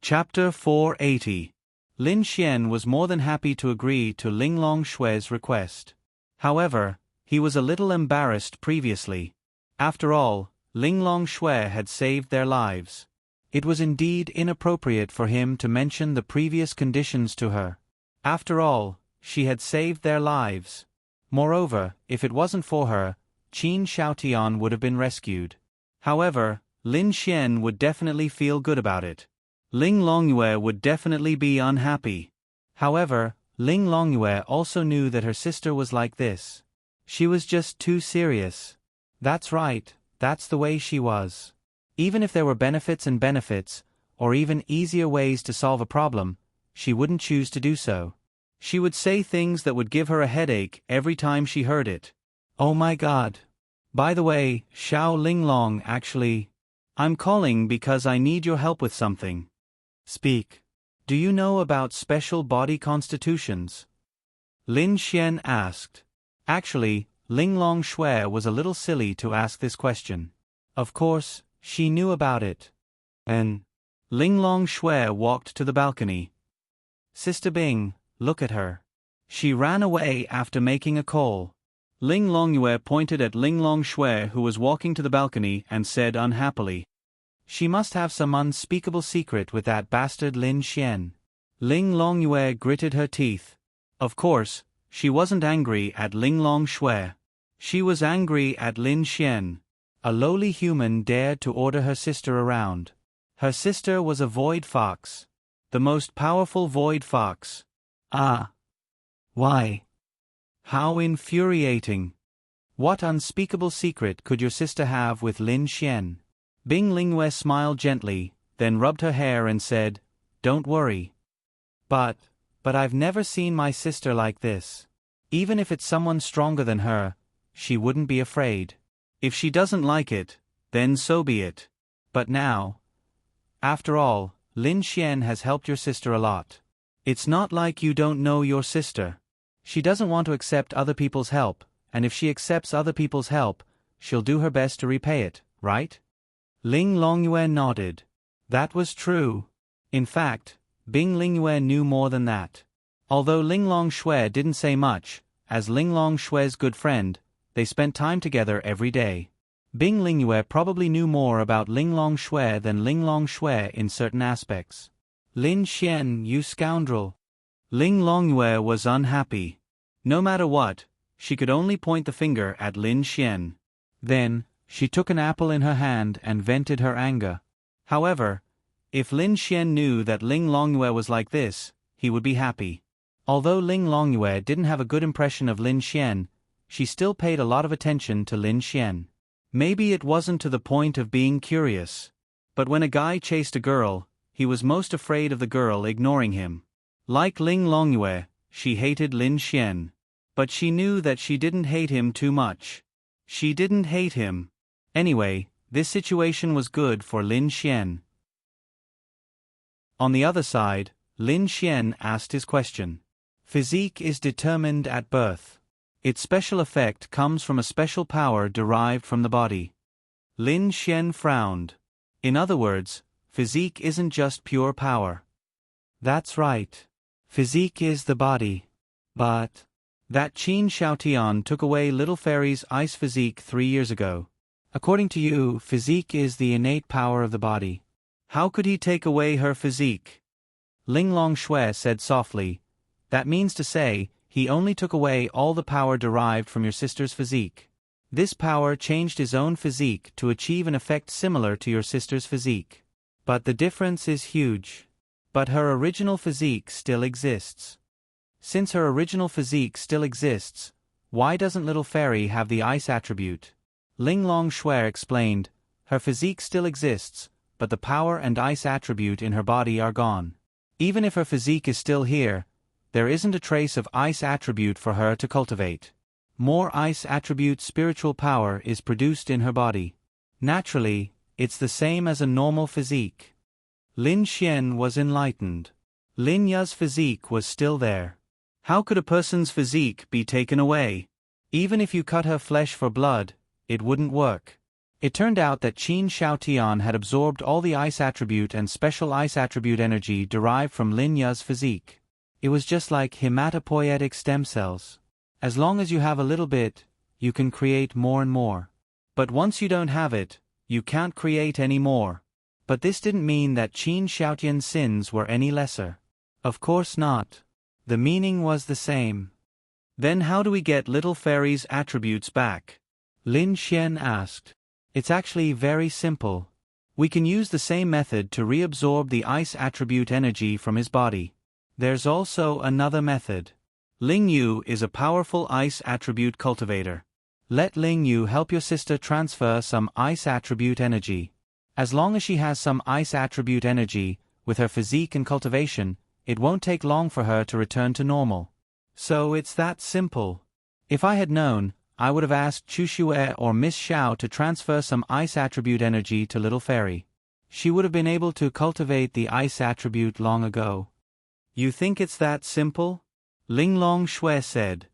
Chapter 480. Lin Xian was more than happy to agree to Ling Longshue's request. However, he was a little embarrassed previously. After all, Ling Longshue had saved their lives. It was indeed inappropriate for him to mention the previous conditions to her. After all, she had saved their lives. Moreover, if it wasn't for her, Qin Xiaotian would have been rescued. However, Lin Xian would definitely feel good about it. Ling Longyue would definitely be unhappy. However, Ling Longyue also knew that her sister was like this. She was just too serious. That's right, that's the way she was. Even if there were benefits, or even easier ways to solve a problem, she wouldn't choose to do so. She would say things that would give her a headache every time she heard it. Oh my God. By the way, Xiao Linglong, actually, I'm calling because I need your help with something. Speak. Do you know about special body constitutions? Lin Xian asked. Actually, Ling Longshue was a little silly to ask this question. Of course, she knew about it. And Ling Longshue walked to the balcony. Sister Bing, look at her. She ran away after making a call. Ling Longyue pointed at Ling Longshue, who was walking to the balcony, and said unhappily, "She must have some unspeakable secret with that bastard Lin Xian." Ling Longyue gritted her teeth. Of course, she wasn't angry at Ling Longshue. She was angry at Lin Xian. A lowly human dared to order her sister around. Her sister was a void fox. The most powerful void fox. Ah. Why? How infuriating. What unspeakable secret could your sister have with Lin Xian? Bing Lingyue smiled gently, then rubbed her hair and said, "Don't worry. But I've never seen my sister like this. Even if it's someone stronger than her, she wouldn't be afraid. If she doesn't like it, then so be it. But now, after all, Lin Xian has helped your sister a lot. It's not like you don't know your sister. She doesn't want to accept other people's help, and if she accepts other people's help, she'll do her best to repay it, right?" Ling Longyue nodded. That was true. In fact, Bing Lingyue knew more than that. Although Ling Longshue didn't say much, as Ling Longshue's good friend, they spent time together every day. Bing Lingyue probably knew more about Ling Longshue than Ling Longshue in certain aspects. "Lin Xian, you scoundrel." Ling Longyue was unhappy. No matter what, she could only point the finger at Lin Xian. Then, she took an apple in her hand and vented her anger. However, if Lin Xian knew that Ling Longyue was like this, he would be happy. Although Ling Longyue didn't have a good impression of Lin Xian, she still paid a lot of attention to Lin Xian. Maybe it wasn't to the point of being curious. But when a guy chased a girl, he was most afraid of the girl ignoring him. Like Ling Longyue, she hated Lin Xian. But she knew that she didn't hate him too much. She didn't hate him. Anyway, this situation was good for Lin Xian. On the other side, Lin Xian asked his question. Physique is determined at birth. Its special effect comes from a special power derived from the body. Lin Xian frowned. In other words, physique isn't just pure power. That's right. Physique is the body. But that Qin Xiaotian took away Little Fairy's ice physique 3 years ago. According to you, physique is the innate power of the body. How could he take away her physique? Ling Longshue said softly. That means to say, he only took away all the power derived from your sister's physique. This power changed his own physique to achieve an effect similar to your sister's physique. But the difference is huge. But her original physique still exists. Since her original physique still exists, why doesn't Little Fairy have the ice attribute? Ling Longshue explained, her physique still exists, but the power and ice attribute in her body are gone. Even if her physique is still here, there isn't a trace of ice attribute for her to cultivate. More ice attribute spiritual power is produced in her body. Naturally, it's the same as a normal physique. Lin Xian was enlightened. Lin Ya's physique was still there. How could a person's physique be taken away? Even if you cut her flesh for blood, it wouldn't work. It turned out that Qin Xiaotian had absorbed all the ice attribute and special ice attribute energy derived from Lin Ya's physique. It was just like hematopoietic stem cells. As long as you have a little bit, you can create more and more. But once you don't have it, you can't create any more. But this didn't mean that Qin Xiaotian's sins were any lesser. Of course not. The meaning was the same. Then how do we get little fairy's attributes back? Lin Xian asked. It's actually very simple. We can use the same method to reabsorb the ice attribute energy from his body. There's also another method. Ling Yu is a powerful ice attribute cultivator. Let Ling Yu help your sister transfer some ice attribute energy. As long as she has some ice attribute energy, with her physique and cultivation, it won't take long for her to return to normal. So it's that simple. If I had known, I would have asked Chu Xue or Miss Xiao to transfer some ice attribute energy to Little Fairy. She would have been able to cultivate the ice attribute long ago. You think it's that simple? Ling Long Xue said.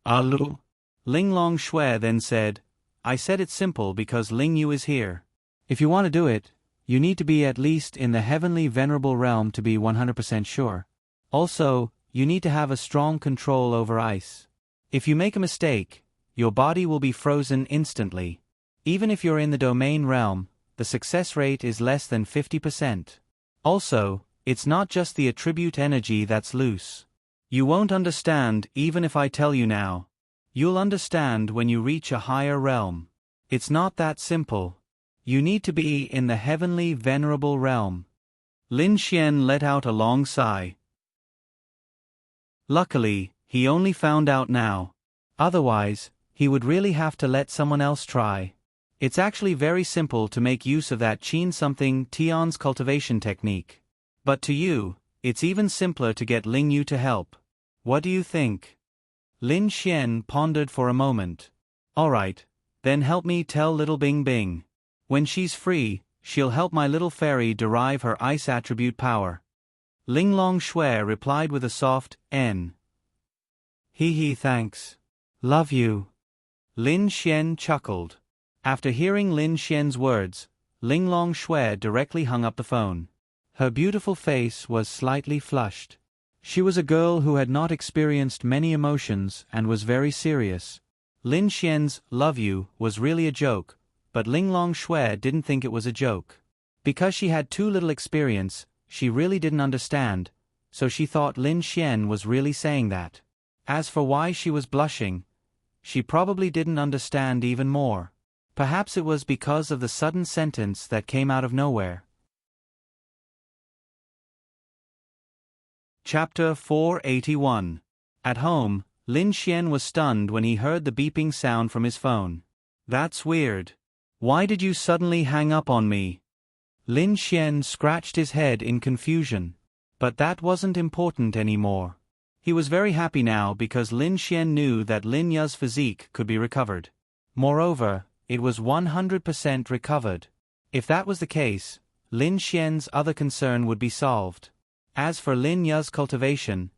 Alu. Ling Long Xue then said, I said it's simple because Ling Yu is here. If you want to do it, you need to be at least in the heavenly venerable realm to be 100% sure. Also, you need to have a strong control over ice. If you make a mistake, your body will be frozen instantly. Even if you're in the domain realm, the success rate is less than 50%. Also, it's not just the attribute energy that's loose. You won't understand even if I tell you now. You'll understand when you reach a higher realm. It's not that simple. You need to be in the heavenly venerable realm. Lin Xian let out a long sigh. Luckily, he only found out now. Otherwise, he would really have to let someone else try. It's actually very simple to make use of that Qin something Tian's cultivation technique. But to you, it's even simpler to get Ling Yu to help. What do you think? Lin Xian pondered for a moment. Alright, then help me tell little Bing Bing. When she's free, she'll help my little fairy derive her ice attribute power. Ling Long Xue replied with a soft, N. Hee thanks. Love you. Lin Xian chuckled. After hearing Lin Xian's words, Ling Long Xue directly hung up the phone. Her beautiful face was slightly flushed. She was a girl who had not experienced many emotions and was very serious. Lin Xian's love you was really a joke, but Ling Long Xue didn't think it was a joke. Because she had too little experience, she really didn't understand, so she thought Lin Xian was really saying that. As for why she was blushing, she probably didn't understand even more. Perhaps it was because of the sudden sentence that came out of nowhere. Chapter 481. At home, Lin Xian was stunned when he heard the beeping sound from his phone. That's weird. Why did you suddenly hang up on me? Lin Xian scratched his head in confusion. But that wasn't important anymore. He was very happy now because Lin Xian knew that Lin Ya's physique could be recovered. Moreover, it was 100% recovered. If that was the case, Lin Xian's other concern would be solved. As for Lin Ya's cultivation,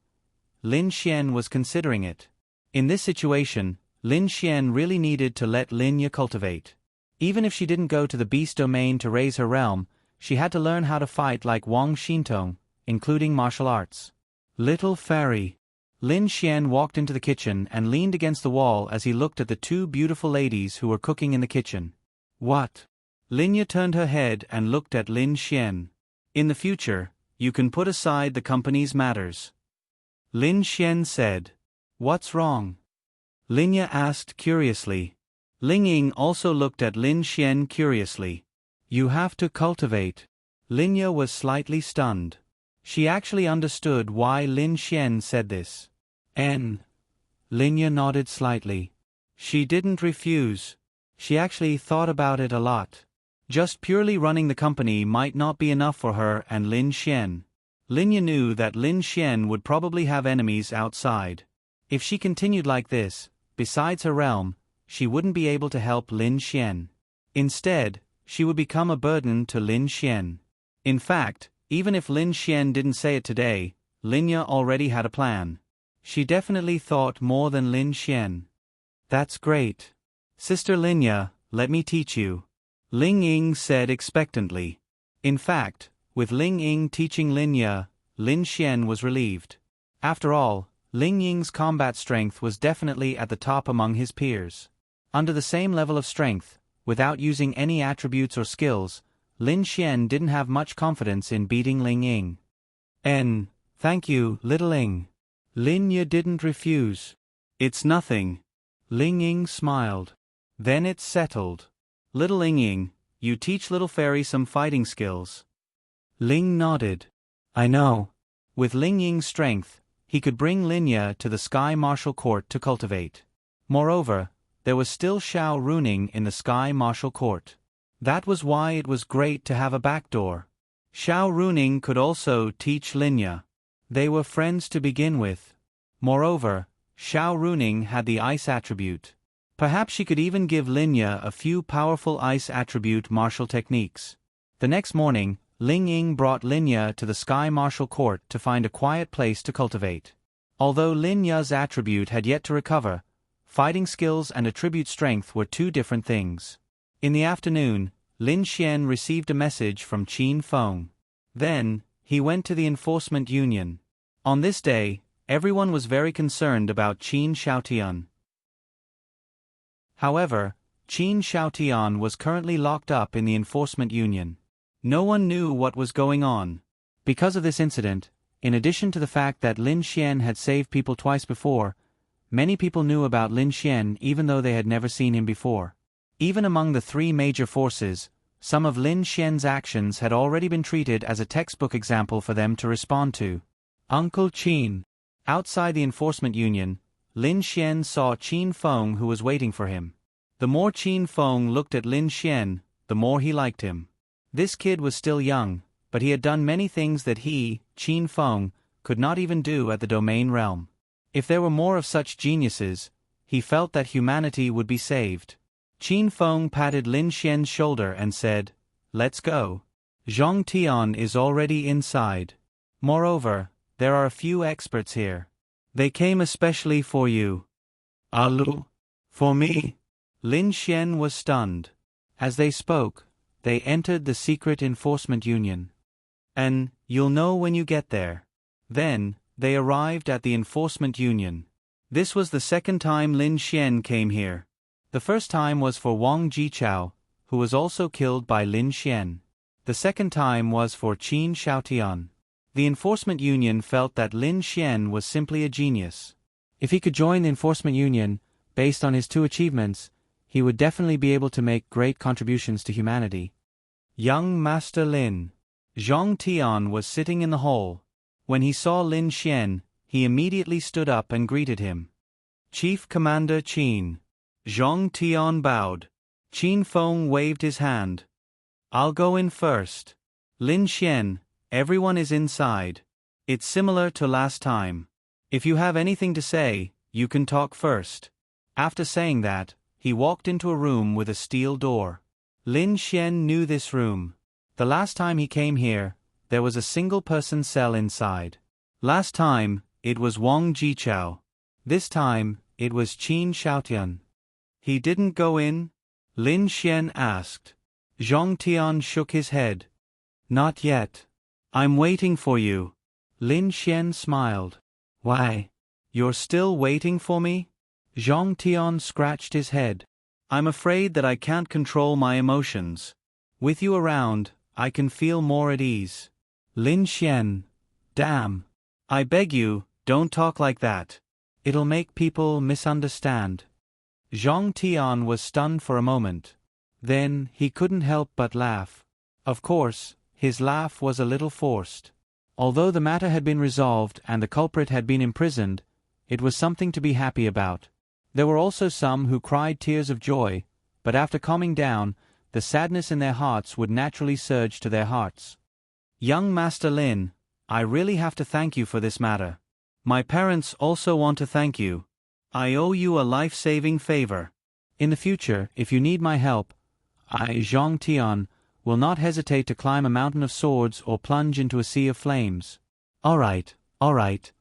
Lin Xian was considering it. In this situation, Lin Xian really needed to let Lin Ya cultivate. Even if she didn't go to the beast domain to raise her realm, she had to learn how to fight like Wang Xintong, including martial arts. Little Fairy. Lin Xian walked into the kitchen and leaned against the wall as he looked at the two beautiful ladies who were cooking in the kitchen. What? Lin Ya turned her head and looked at Lin Xian. In the future, you can put aside the company's matters. Lin Xian said. What's wrong? Lin Ya asked curiously. Ling Ying also looked at Lin Xian curiously. You have to cultivate. Lin Ya was slightly stunned. She actually understood why Lin Xian said this. Lin Ya nodded slightly. She didn't refuse. She actually thought about it a lot. Just purely running the company might not be enough for her and Lin Xian. Lin Ya knew that Lin Xian would probably have enemies outside. If she continued like this, besides her realm, she wouldn't be able to help Lin Xian. Instead, she would become a burden to Lin Xian. In fact, even if Lin Xian didn't say it today, Lin Ya already had a plan. She definitely thought more than Lin Xian. That's great. Sister Lin Ya, let me teach you. Ling Ying said expectantly. In fact, with Ling Ying teaching Lin Ye, Lin Xian was relieved. After all, Ling Ying's combat strength was definitely at the top among his peers. Under the same level of strength, without using any attributes or skills, Lin Xian didn't have much confidence in beating Ling Ying. Thank you, little Ying. Lin Ye didn't refuse. It's nothing. Ling Ying smiled. Then it's settled. Little Ling Ying, you teach little fairy some fighting skills. Ling nodded. I know. With Ling Ying's strength, he could bring Lin Ye to the Sky Martial Court to cultivate. Moreover, there was still Xiao Runing in the Sky Martial Court. That was why it was great to have a backdoor. Xiao Runing could also teach Lin Ye. They were friends to begin with. Moreover, Xiao Runing had the ice attribute. Perhaps she could even give Lin Ye a few powerful ice attribute martial techniques. The next morning, Ling Ying brought Lin Ye to the Sky Martial Court to find a quiet place to cultivate. Although Lin Ye's attribute had yet to recover, fighting skills and attribute strength were two different things. In the afternoon, Lin Xian received a message from Qin Feng. Then, he went to the Enforcement Union. On this day, everyone was very concerned about Qin Xiaotian. However, Qin Xiaotian was currently locked up in the Enforcement Union. No one knew what was going on. Because of this incident, in addition to the fact that Lin Xian had saved people twice before, many people knew about Lin Xian even though they had never seen him before. Even among the three major forces, some of Lin Xian's actions had already been treated as a textbook example for them to respond to. Uncle Qin. Outside the Enforcement Union, Lin Xian saw Qin Feng who was waiting for him. The more Qin Feng looked at Lin Xian, the more he liked him. This kid was still young, but he had done many things that he, Qin Feng, could not even do at the domain realm. If there were more of such geniuses, he felt that humanity would be saved. Qin Feng patted Lin Xian's shoulder and said, "Let's go. Zhang Tian is already inside. Moreover, there are a few experts here. They came especially for you." "Alu? For me?" Lin Xian was stunned. As they spoke, they entered the secret Enforcement Union. "And you'll know when you get there." Then, they arrived at the Enforcement Union. This was the second time Lin Xian came here. The first time was for Wang Jichao, who was also killed by Lin Xian. The second time was for Qin Xiaotian. The Enforcement Union felt that Lin Xian was simply a genius. If he could join the Enforcement Union, based on his two achievements, he would definitely be able to make great contributions to humanity. Young Master Lin. Zhang Tian was sitting in the hall. When he saw Lin Xian, he immediately stood up and greeted him. "Chief Commander Qin." Zhang Tian bowed. Qin Feng waved his hand. "I'll go in first." "Lin Xian, everyone is inside. It's similar to last time. If you have anything to say, you can talk first." After saying that, he walked into a room with a steel door. Lin Xian knew this room. The last time he came here, there was a single-person cell inside. Last time, it was Wang Jichao. This time, it was Qin Xiaotian. "He didn't go in?" Lin Xian asked. Zhang Tian shook his head. "Not yet. I'm waiting for you." Lin Xian smiled. "Why? You're still waiting for me?" Zhang Tian scratched his head. "I'm afraid that I can't control my emotions. With you around, I can feel more at ease." Lin Xian. "Damn. I beg you, don't talk like that. It'll make people misunderstand." Zhang Tian was stunned for a moment. Then, he couldn't help but laugh. Of course, his laugh was a little forced. Although the matter had been resolved and the culprit had been imprisoned, it was something to be happy about. There were also some who cried tears of joy, but after calming down, the sadness in their hearts would naturally surge to their hearts. "Young Master Lin, I really have to thank you for this matter. My parents also want to thank you. I owe you a life-saving favor. In the future, if you need my help, I, Zhang Tian, will not hesitate to climb a mountain of swords or plunge into a sea of flames." All right.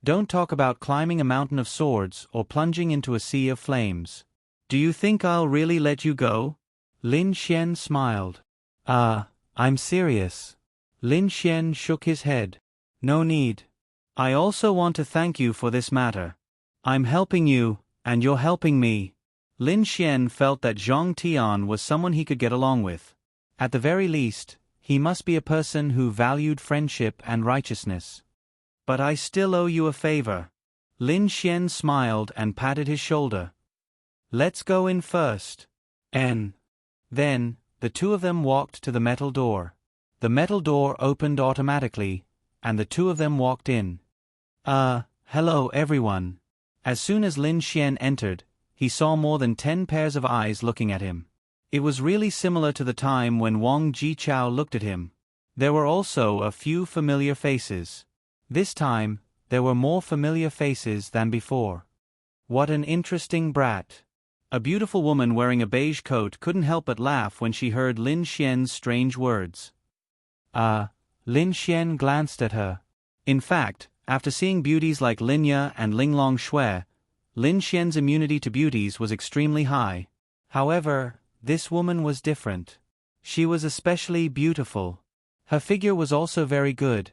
"Don't talk about climbing a mountain of swords or plunging into a sea of flames. Do you think I'll really let you go? Lin Xian smiled. I'm serious. Lin Xian shook his head. No need. I also want to thank you for this matter. I'm helping you, and you're helping me. Lin Xian felt that Zhang Tian was someone he could get along with. At the very least, he must be a person who valued friendship and righteousness. But I still owe you a favor. Lin Xian smiled and patted his shoulder. Let's go in first. Then, the two of them walked to the metal door. The metal door opened automatically, and the two of them walked in. Hello everyone. As soon as Lin Xian entered, he saw more than 10 pairs of eyes looking at him. It was really similar to the time when Wang Jichao looked at him. There were also a few familiar faces. This time, there were more familiar faces than before. What an interesting brat. A beautiful woman wearing a beige coat couldn't help but laugh when she heard Lin Xian's strange words. Lin Xian glanced at her. In fact, after seeing beauties like Linya and Linglong Shui, Lin Xian's immunity to beauties was extremely high. However, this woman was different. She was especially beautiful. Her figure was also very good,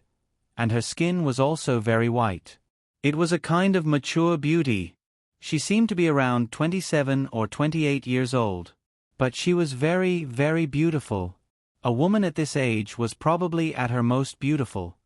and her skin was also very white. It was a kind of mature beauty. She seemed to be around 27 or 28 years old. But she was very, very beautiful. A woman at this age was probably at her most beautiful.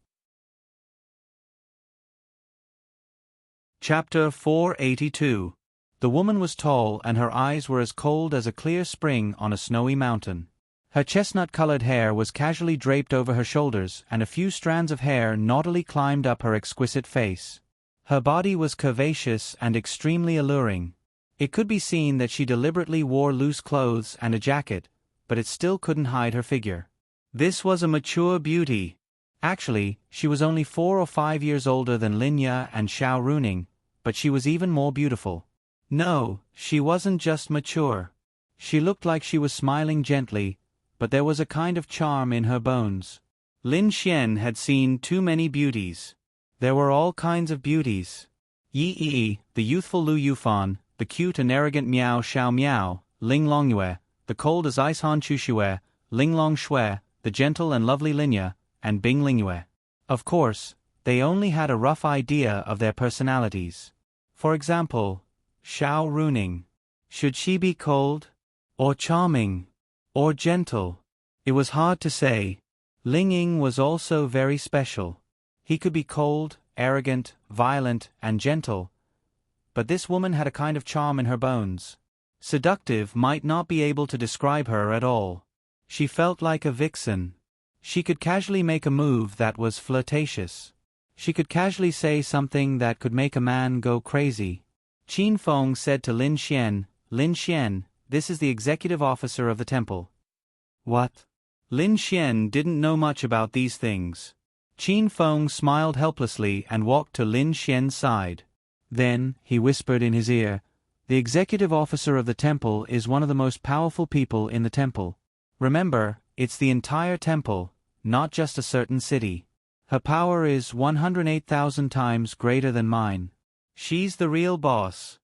Chapter 482. The woman was tall and her eyes were as cold as a clear spring on a snowy mountain. Her chestnut-colored hair was casually draped over her shoulders and a few strands of hair naughtily climbed up her exquisite face. Her body was curvaceous and extremely alluring. It could be seen that she deliberately wore loose clothes and a jacket, but it still couldn't hide her figure. This was a mature beauty. Actually, she was only 4 or 5 years older than Linya and Xiao Runing, but she was even more beautiful. No, she wasn't just mature. She looked like she was smiling gently, but there was a kind of charm in her bones. Lin Xian had seen too many beauties. There were all kinds of beauties. Yi Yi, the youthful Lu Yufan, the cute and arrogant Miao Xiao Miao, Ling Longyue, the cold as ice Han Chushue, Ling Long Shui, the gentle and lovely Linya, and Bing Lingyue. Of course, they only had a rough idea of their personalities. For example, Xiao Runing. Should she be cold? Or charming? Or gentle? It was hard to say. Ling Ying was also very special. He could be cold, arrogant, violent, and gentle. But this woman had a kind of charm in her bones. Seductive might not be able to describe her at all. She felt like a vixen. She could casually make a move that was flirtatious. She could casually say something that could make a man go crazy. Qin Feng said to Lin Xian, "Lin Xian, this is the executive officer of the temple." What? Lin Xian didn't know much about these things. Qin Feng smiled helplessly and walked to Lin Xian's side. Then, he whispered in his ear, "The executive officer of the temple is one of the most powerful people in the temple. Remember, it's the entire temple, not just a certain city. Her power is 108,000 times greater than mine. She's the real boss."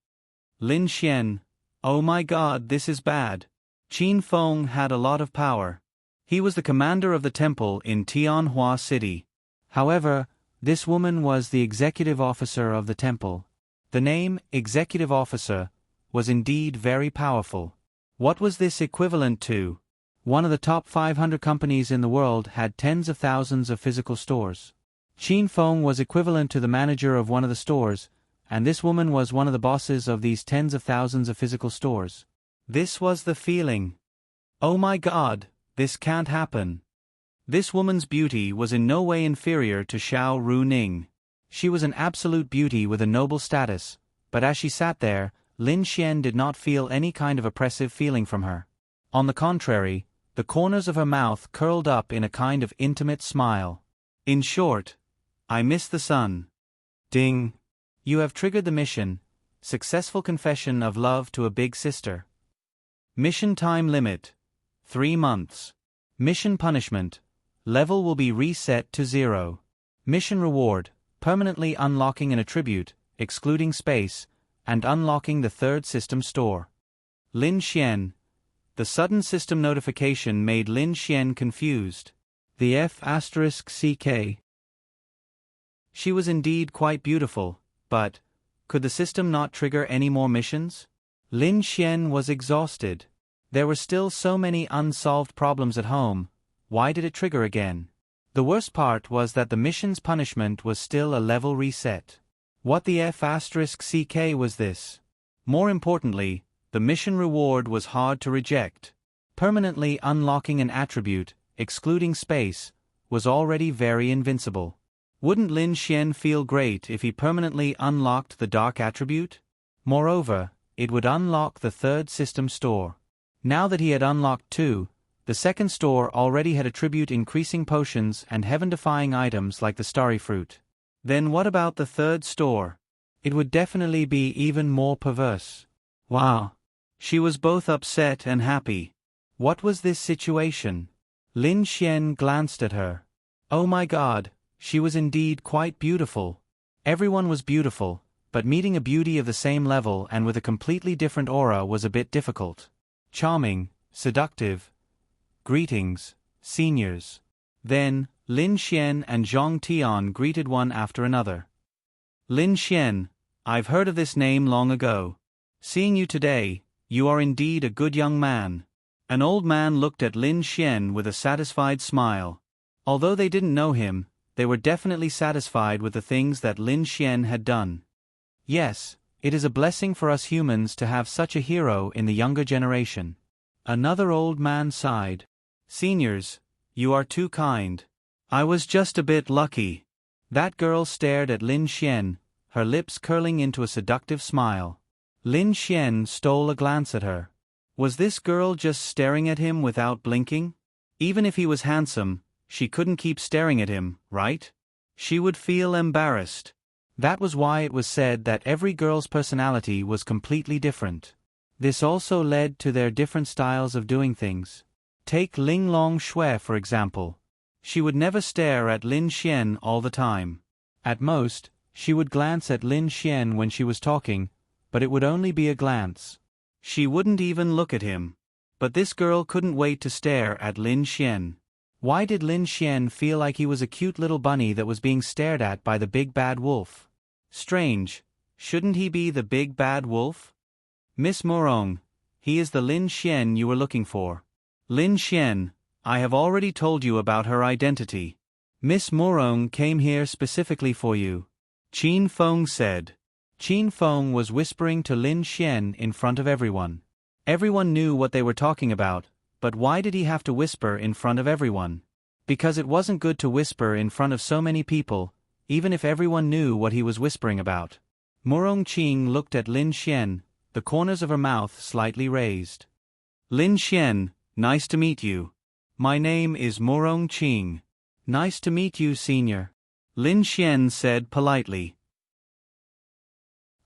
Lin Xian, "Oh my god, this is bad." Qin Feng had a lot of power. He was the commander of the temple in Tianhua City. However, this woman was the executive officer of the temple. The name, executive officer, was indeed very powerful. What was this equivalent to? One of the top 500 companies in the world had tens of thousands of physical stores. Qin Feng was equivalent to the manager of one of the stores, and this woman was one of the bosses of these tens of thousands of physical stores. This was the feeling. Oh my god, this can't happen. This woman's beauty was in no way inferior to Xiao Runing. She was an absolute beauty with a noble status, but as she sat there, Lin Xian did not feel any kind of oppressive feeling from her. On the contrary, the corners of her mouth curled up in a kind of intimate smile. In short, I miss the sun. Ding. You have triggered the mission. Successful confession of love to a big sister. Mission time limit. 3 months. Mission punishment. Level will be reset to 0. Mission reward. Permanently unlocking an attribute, excluding space, and unlocking the third system store. Lin Xian. The sudden system notification made Lin Xian confused. The F***CK. She was indeed quite beautiful, but could the system not trigger any more missions? Lin Xian was exhausted. There were still so many unsolved problems at home. Why did it trigger again? The worst part was that the mission's punishment was still a level reset. What the F***CK was this? More importantly, the mission reward was hard to reject. Permanently unlocking an attribute, excluding space, was already very invincible. Wouldn't Lin Xian feel great if he permanently unlocked the dark attribute? Moreover, it would unlock the third system store. Now that he had unlocked 2, the second store already had attribute increasing potions and heaven-defying items like the starry fruit. Then what about the third store? It would definitely be even more perverse. Wow. She was both upset and happy. What was this situation? Lin Xian glanced at her. Oh my god, she was indeed quite beautiful. Everyone was beautiful, but meeting a beauty of the same level and with a completely different aura was a bit difficult. Charming, seductive. Greetings, seniors. Then, Lin Xian and Zhong Tian greeted one after another. Lin Xian, I've heard of this name long ago. Seeing you today, you are indeed a good young man. An old man looked at Lin Xian with a satisfied smile. Although they didn't know him, they were definitely satisfied with the things that Lin Xian had done. Yes, it is a blessing for us humans to have such a hero in the younger generation. Another old man sighed. Seniors, you are too kind. I was just a bit lucky. That girl stared at Lin Xian, her lips curling into a seductive smile. Lin Xian stole a glance at her. Was this girl just staring at him without blinking? Even if he was handsome, she couldn't keep staring at him, right? She would feel embarrassed. That was why it was said that every girl's personality was completely different. This also led to their different styles of doing things. Take Ling Long Shui for example. She would never stare at Lin Xian all the time. At most, she would glance at Lin Xian when she was talking, but it would only be a glance. She wouldn't even look at him. But this girl couldn't wait to stare at Lin Xian. Why did Lin Xian feel like he was a cute little bunny that was being stared at by the big bad wolf? Strange, shouldn't he be the big bad wolf? Miss Morong, he is the Lin Xian you were looking for. Lin Xian, I have already told you about her identity. Miss Morong came here specifically for you. Qin Feng said. Qin Feng was whispering to Lin Xian in front of everyone. Everyone knew what they were talking about, but why did he have to whisper in front of everyone? Because it wasn't good to whisper in front of so many people, even if everyone knew what he was whispering about. Morong Qing looked at Lin Xian, the corners of her mouth slightly raised. Lin Xian, nice to meet you. My name is Morong Qing. Nice to meet you, senior. Lin Xian said politely.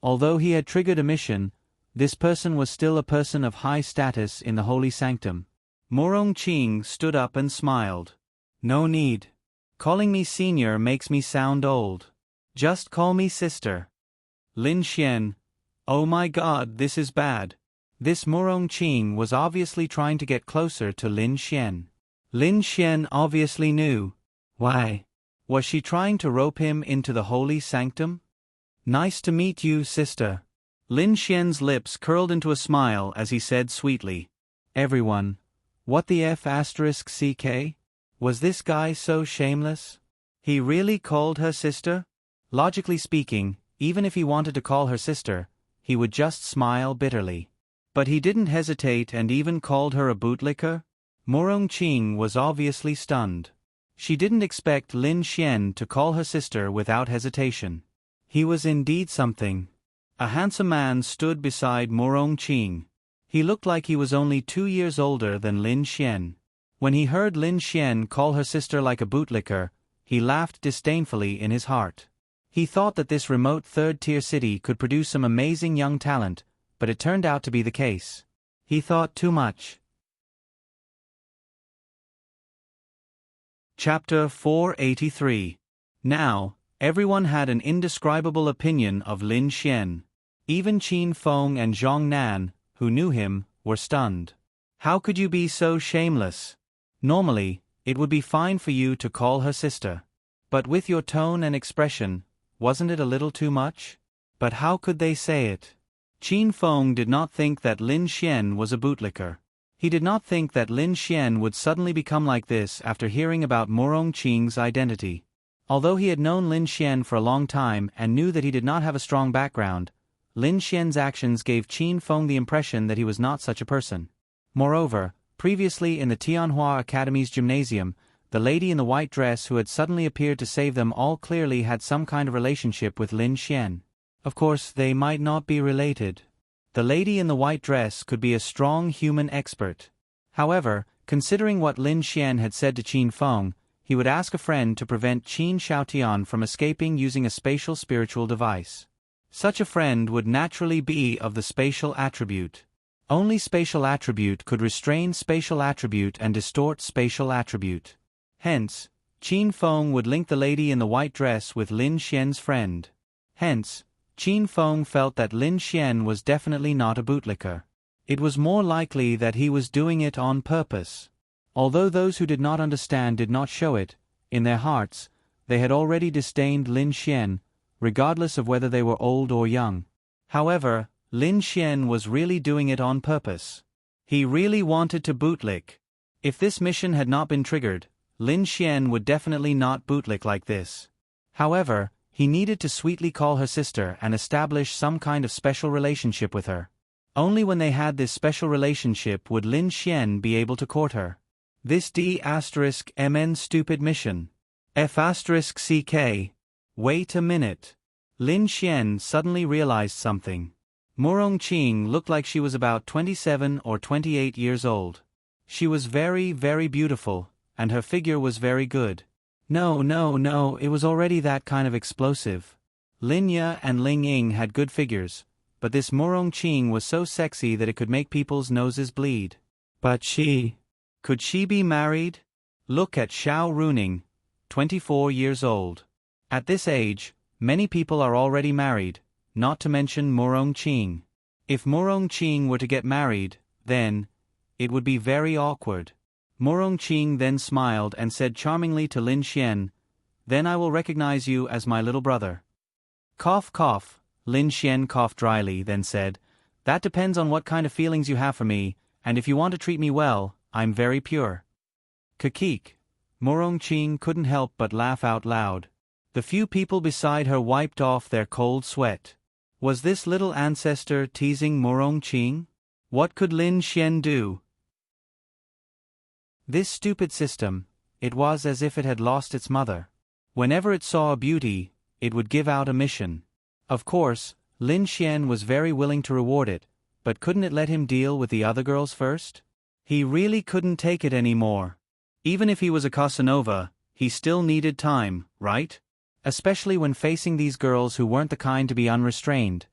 Although he had triggered a mission, this person was still a person of high status in the holy sanctum. Morong Qing stood up and smiled. No need. Calling me senior makes me sound old. Just call me sister. Lin Xian. Oh my god, this is bad. This Morong Qing was obviously trying to get closer to Lin Xian. Lin Xian obviously knew. Why? Was she trying to rope him into the holy sanctum? Nice to meet you, sister. Lin Xian's lips curled into a smile as he said sweetly. Everyone. What the F***CK? Was this guy so shameless? He really called her sister? Logically speaking, even if he wanted to call her sister, he would just smile bitterly. But he didn't hesitate and even called her a bootlicker? Morong Qing was obviously stunned. She didn't expect Lin Xian to call her sister without hesitation. He was indeed something. A handsome man stood beside Morong Qing. He looked like he was only 2 years older than Lin Xian. When he heard Lin Xian call her sister like a bootlicker, he laughed disdainfully in his heart. He thought that this remote third-tier city could produce some amazing young talent, but it turned out to be the case. He thought too much. Chapter 483. Now, everyone had an indescribable opinion of Lin Xian. Even Qin Feng and Zhong Nan, who knew him, were stunned. How could you be so shameless? Normally, it would be fine for you to call her sister. But with your tone and expression, wasn't it a little too much? But how could they say it? Qin Feng did not think that Lin Xian was a bootlicker. He did not think that Lin Xian would suddenly become like this after hearing about Murong Qing's identity. Although he had known Lin Xian for a long time and knew that he did not have a strong background, Lin Xian's actions gave Qin Feng the impression that he was not such a person. Moreover, previously in the Tianhua Academy's gymnasium, the lady in the white dress who had suddenly appeared to save them all clearly had some kind of relationship with Lin Xian. Of course, they might not be related. The lady in the white dress could be a strong human expert. However, considering what Lin Xian had said to Qin Feng, he would ask a friend to prevent Qin Xiaotian from escaping using a spatial spiritual device. Such a friend would naturally be of the spatial attribute. Only spatial attribute could restrain spatial attribute and distort spatial attribute. Hence, Qin Feng would link the lady in the white dress with Lin Xian's friend. Hence, Qin Feng felt that Lin Xian was definitely not a bootlicker. It was more likely that he was doing it on purpose. Although those who did not understand did not show it, in their hearts, they had already disdained Lin Xian, regardless of whether they were old or young. However, Lin Xian was really doing it on purpose. He really wanted to bootlick. If this mission had not been triggered, Lin Xian would definitely not bootlick like this. However, he needed to sweetly call her sister and establish some kind of special relationship with her. Only when they had this special relationship would Lin Xian be able to court her. This D*MN stupid mission. F*CK. Wait a minute. Lin Xian suddenly realized something. Murong Qing looked like she was about 27 or 28 years old. She was very, very beautiful, and her figure was very good. No, it was already that kind of explosive. Lin Ye and Ling Ying had good figures, but this Murong Qing was so sexy that it could make people's noses bleed. But could she be married? Look at Xiao Runing, 24 years old. At this age, many people are already married, not to mention Murong Qing. If Murong Qing were to get married, then it would be very awkward. Murong Qing then smiled and said charmingly to Lin Xian, "Then I will recognize you as my little brother." Cough cough, Lin Xian coughed dryly, then said, "That depends on what kind of feelings you have for me, and if you want to treat me well, I'm very pure." Kakik. Murong Qing couldn't help but laugh out loud. The few people beside her wiped off their cold sweat. Was this little ancestor teasing Murong Qing? What could Lin Xian do? This stupid system, it was as if it had lost its mother. Whenever it saw a beauty, it would give out a mission. Of course, Lin Xian was very willing to reward it, but couldn't it let him deal with the other girls first? He really couldn't take it anymore. Even if he was a Casanova, he still needed time, right? Especially when facing these girls who weren't the kind to be unrestrained.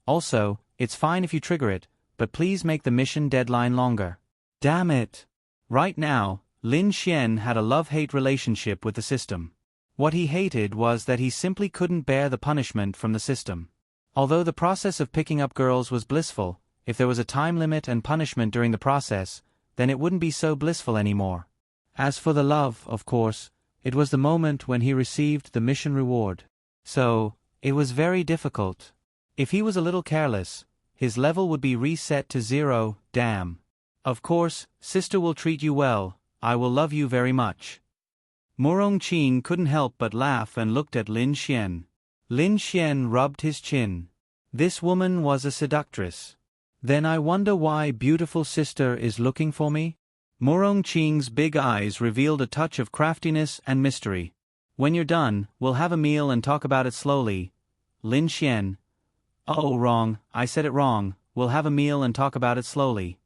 Also, it's fine if you trigger it, but please make the mission deadline longer. Damn it! Right now, Lin Xian had a love-hate relationship with the system. What he hated was that he simply couldn't bear the punishment from the system. Although the process of picking up girls was blissful, if there was a time limit and punishment during the process, then it wouldn't be so blissful anymore. As for the love, of course, it was the moment when he received the mission reward. So, it was very difficult. If he was a little careless, his level would be reset to 0, damn. Of course, sister will treat you well, I will love you very much. Murong Qing couldn't help but laugh and looked at Lin Xian. Lin Xian rubbed his chin. This woman was a seductress. Then I wonder why beautiful sister is looking for me? Murong Qing's big eyes revealed a touch of craftiness and mystery. When you're done, we'll have a meal and talk about it slowly. Lin Xian. Oh, wrong, I said it wrong, we'll have a meal and talk about it slowly.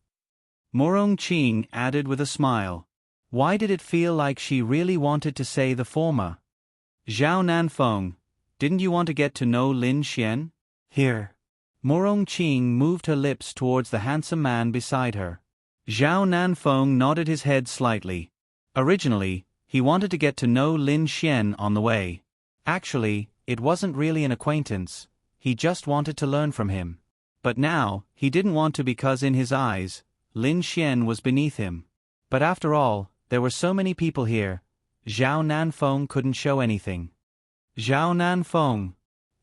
Murong Qing added with a smile. Why did it feel like she really wanted to say the former? Zhao Nanfeng, didn't you want to get to know Lin Xian? Here. Murong Qing moved her lips towards the handsome man beside her. Zhao Nanfeng nodded his head slightly. Originally, he wanted to get to know Lin Xian on the way. Actually, it wasn't really an acquaintance, he just wanted to learn from him. But now, he didn't want to because in his eyes, Lin Xian was beneath him. But after all, there were so many people here, Zhao Nanfeng couldn't show anything. Zhao Nanfeng.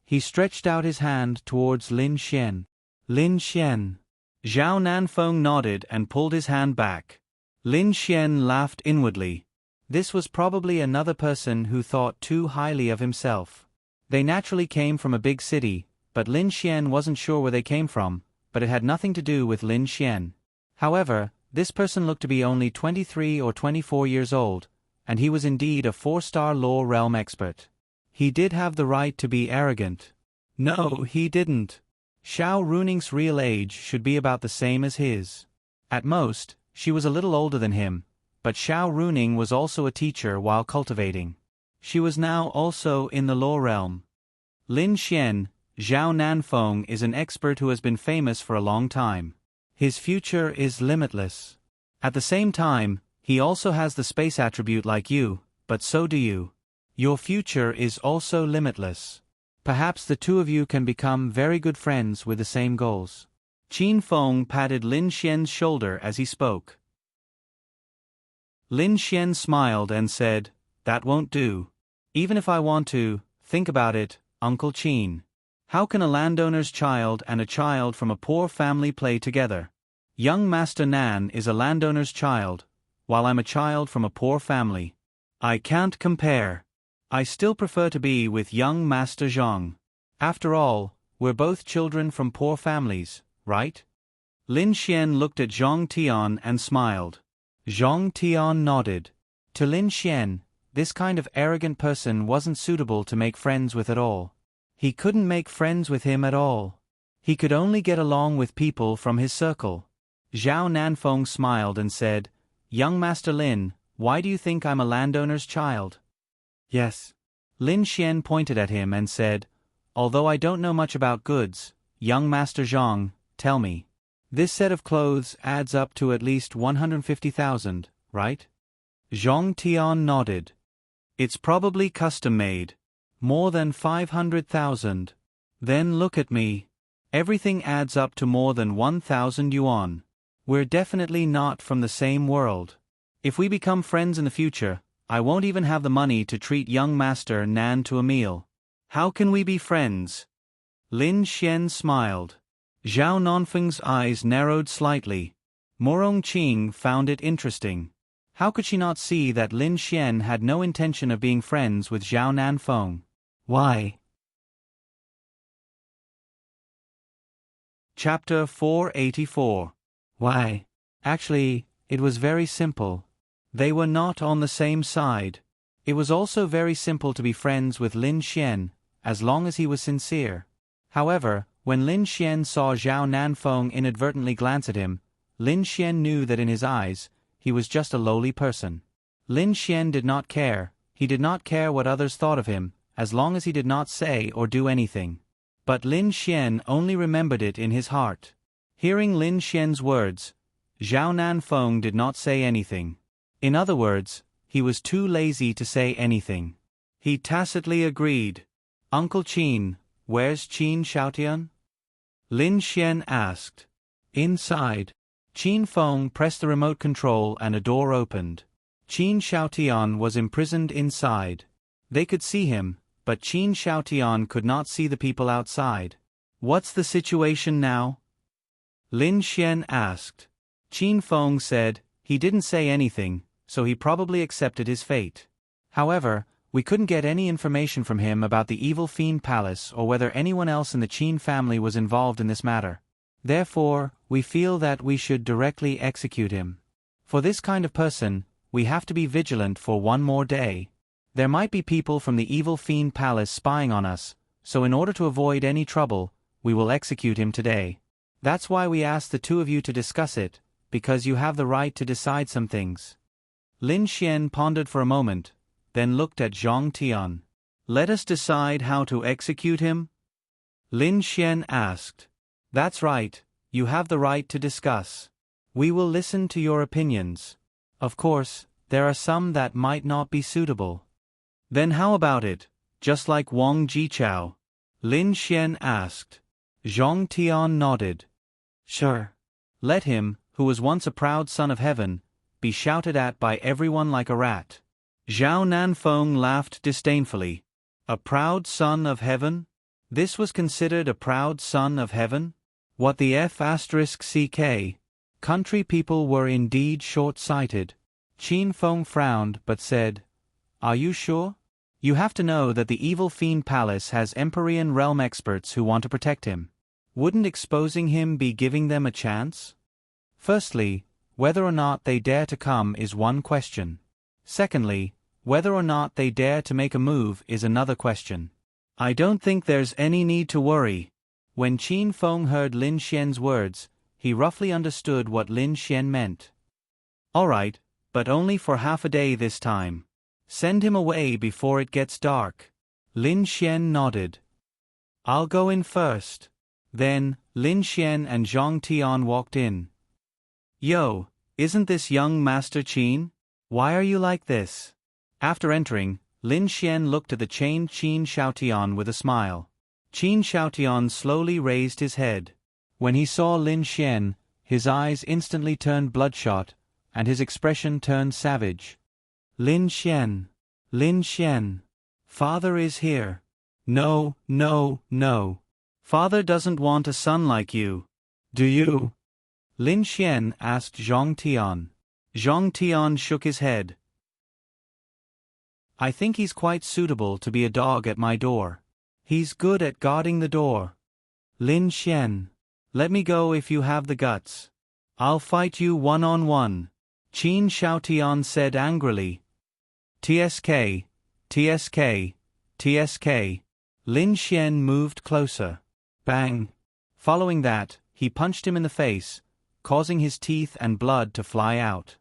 He stretched out his hand towards Lin Xian. Lin Xian. Zhao Nanfeng nodded and pulled his hand back. Lin Xian laughed inwardly. This was probably another person who thought too highly of himself. They naturally came from a big city, but Lin Xian wasn't sure where they came from, but it had nothing to do with Lin Xian. However, this person looked to be only 23 or 24 years old, and he was indeed a 4-star law realm expert. He did have the right to be arrogant. No, he didn't. Xiao Runing's real age should be about the same as his. At most, she was a little older than him, but Xiao Runing was also a teacher while cultivating. She was now also in the law realm. Lin Xian, Zhao Nanfeng is an expert who has been famous for a long time. His future is limitless. At the same time, he also has the space attribute like you, but so do you. Your future is also limitless. Perhaps the two of you can become very good friends with the same goals. Qin Feng patted Lin Xian's shoulder as he spoke. Lin Xian smiled and said, "That won't do. Even if I want to, think about it, Uncle Qin. How can a landowner's child and a child from a poor family play together? Young Master Nan is a landowner's child, while I'm a child from a poor family. I can't compare. I still prefer to be with young Master Zhang. After all, we're both children from poor families, right?" Lin Xian looked at Zhang Tian and smiled. Zhang Tian nodded. To Lin Xian, this kind of arrogant person wasn't suitable to make friends with at all. He couldn't make friends with him at all. He could only get along with people from his circle. Zhao Nanfeng smiled and said, "Young Master Lin, why do you think I'm a landowner's child?" "Yes." Lin Xian pointed at him and said, "Although I don't know much about goods, young Master Zhang, tell me. This set of clothes adds up to at least 150,000, right?" Zhang Tian nodded. "It's probably custom-made. More than 500,000. Then look at me. Everything adds up to more than 1,000 yuan. We're definitely not from the same world. If we become friends in the future, I won't even have the money to treat young Master Nan to a meal. How can we be friends?" Lin Xian smiled. Zhao Nanfeng's eyes narrowed slightly. Morong Qing found it interesting. How could she not see that Lin Xian had no intention of being friends with Zhao Nanfeng? Why? Chapter 484. Why? Actually, it was very simple. They were not on the same side. It was also very simple to be friends with Lin Xian, as long as he was sincere. However, when Lin Xian saw Zhao Nanfeng inadvertently glance at him, Lin Xian knew that in his eyes, he was just a lowly person. Lin Xian did not care. He did not care what others thought of him, as long as he did not say or do anything. But Lin Xian only remembered it in his heart. Hearing Lin Xian's words, Zhao Nanfeng did not say anything. In other words, he was too lazy to say anything. He tacitly agreed. "Uncle Qin, where's Qin Xiaotian?" Lin Xian asked. "Inside." Qin Feng pressed the remote control and a door opened. Qin Xiaotian was imprisoned inside. They could see him, but Qin Xiaotian could not see the people outside. "What's the situation now?" Lin Xian asked. Qin Feng said, he didn't say anything, so he probably accepted his fate. However, we couldn't get any information from him about the evil fiend palace or whether anyone else in the Qin family was involved in this matter. Therefore, we feel that we should directly execute him. For this kind of person, we have to be vigilant for one more day. There might be people from the evil fiend palace spying on us, so in order to avoid any trouble, we will execute him today. That's why we asked the two of you to discuss it, because you have the right to decide some things. Lin Xian pondered for a moment, then looked at Zhang Tian. "Let us decide how to execute him?" Lin Xian asked. "That's right, you have the right to discuss. We will listen to your opinions. Of course, there are some that might not be suitable." "Then how about it, just like Wang Jichao?" Lin Xian asked. Zhong Tian nodded. Sure. Let him, who was once a proud son of heaven, be shouted at by everyone like a rat. Zhao Nanfeng laughed disdainfully. A proud son of heaven? This was considered a proud son of heaven? What the F***ck? Country people were indeed short-sighted. Qin Feng frowned but said, Are you sure? You have to know that the evil fiend palace has Empyrean realm experts who want to protect him. Wouldn't exposing him be giving them a chance? Firstly, whether or not they dare to come is one question. Secondly, whether or not they dare to make a move is another question. I don't think there's any need to worry. When Qin Feng heard Lin Xian's words, he roughly understood what Lin Xian meant. All right, but only for half a day this time. Send him away before it gets dark. Lin Xian nodded. I'll go in first. Then, Lin Xian and Zhong Tian walked in. Yo, isn't this young Master Qin? Why are you like this? After entering, Lin Xian looked at the chained Qin Xiaotian with a smile. Qin Xiaotian slowly raised his head. When he saw Lin Xian, his eyes instantly turned bloodshot, and his expression turned savage. Lin Xian. Lin Xian. Father is here. No, no, no. Father doesn't want a son like you. Do you? Lin Xian asked Zhong Tian. Zhong Tian shook his head. I think he's quite suitable to be a dog at my door. He's good at guarding the door. Lin Xian. Let me go if you have the guts. I'll fight you one-on-one. Qin Xiaotian said angrily. TSK, TSK, TSK. Lin Xian moved closer. Bang. Following that, he punched him in the face, causing his teeth and blood to fly out.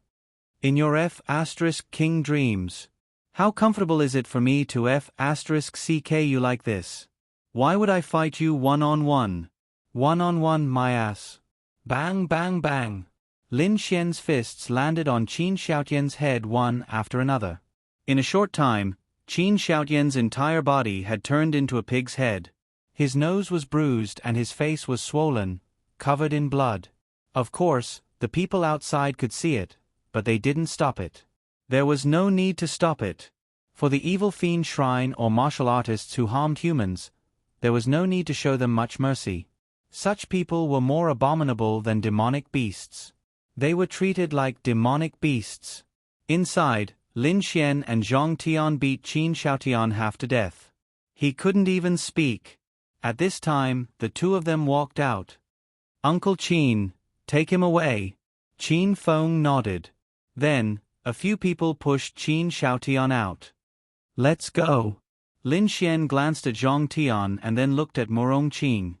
In your F***king dreams. How comfortable is it for me to F***ck you like this? Why would I fight you one-on-one? One-on-one, my ass. Bang bang bang. Lin Xian's fists landed on Qin Xiaotian's head one after another. In a short time, Qin Xiaotian's entire body had turned into a pig's head. His nose was bruised and his face was swollen, covered in blood. Of course, the people outside could see it, but they didn't stop it. There was no need to stop it. For the evil fiend shrine or martial artists who harmed humans, there was no need to show them much mercy. Such people were more abominable than demonic beasts. They were treated like demonic beasts. Inside, Lin Xian and Zhong Tian beat Qin Xiaotian half to death. He couldn't even speak. At this time, the two of them walked out. Uncle Qin, take him away. Qin Feng nodded. Then, a few people pushed Qin Xiaotian out. Let's go. Lin Xian glanced at Zhong Tian and then looked at Murong Qing.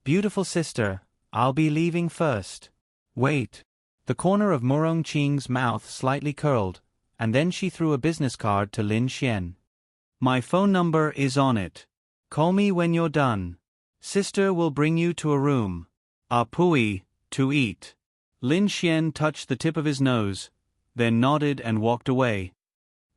Beautiful sister, I'll be leaving first. Wait. The corner of Murong Qing's mouth slightly curled, and then she threw a business card to Lin Xian. My phone number is on it. Call me when you're done. Sister will bring you to a room. A pui, to eat. Lin Xian touched the tip of his nose, then nodded and walked away.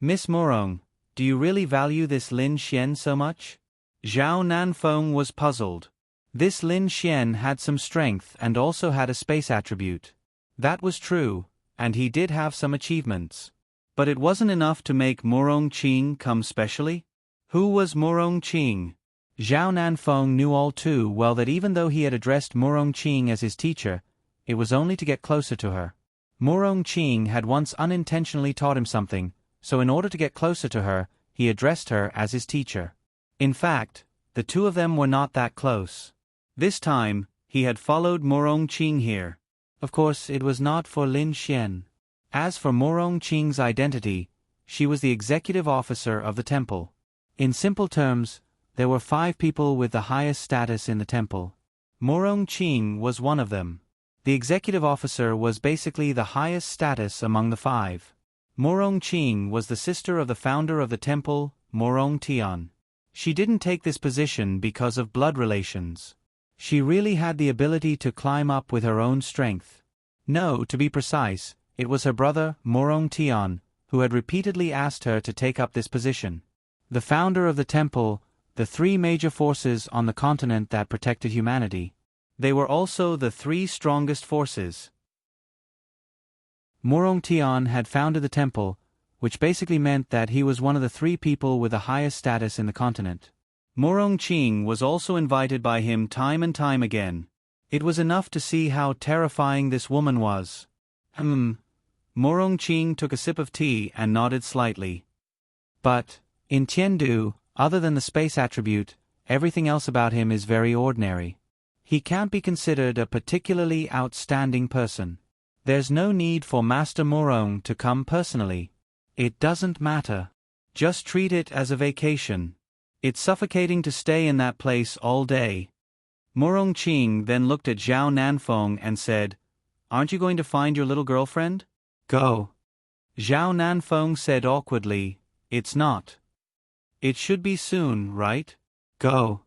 Miss Murong, do you really value this Lin Xian so much? Zhao Nanfeng was puzzled. This Lin Xian had some strength and also had a space attribute. That was true, and he did have some achievements. But it wasn't enough to make Murong Qing come specially? Who was Murong Qing? Zhao Nanfeng knew all too well that even though he had addressed Murong Qing as his teacher, it was only to get closer to her. Murong Qing had once unintentionally taught him something, so in order to get closer to her, he addressed her as his teacher. In fact, the two of them were not that close. This time, he had followed Murong Qing here. Of course, it was not for Lin Xian. As for Murong Qing's identity, she was the executive officer of the temple. In simple terms, there were 5 people with the highest status in the temple. Murong Qing was one of them. The executive officer was basically the highest status among the 5. Murong Qing was the sister of the founder of the temple, Murong Tian. She didn't take this position because of blood relations. She really had the ability to climb up with her own strength. No, to be precise, it was her brother, Murong Tian, who had repeatedly asked her to take up this position. The founder of the temple, the three major forces on the continent that protected humanity. They were also the three strongest forces. Murong Tian had founded the temple, which basically meant that he was one of the three people with the highest status in the continent. Murong Qing was also invited by him time and time again. It was enough to see how terrifying this woman was. Murong Qing took a sip of tea and nodded slightly. But, in Tiandu, other than the space attribute, everything else about him is very ordinary. He can't be considered a particularly outstanding person. There's no need for Master Murong to come personally. It doesn't matter. Just treat it as a vacation. It's suffocating to stay in that place all day. Murong Qing then looked at Zhao Nanfeng and said, "Aren't you going to find your little girlfriend?" "Go." Zhao Nanfeng said awkwardly, "It's not. It should be soon, right?" "Go."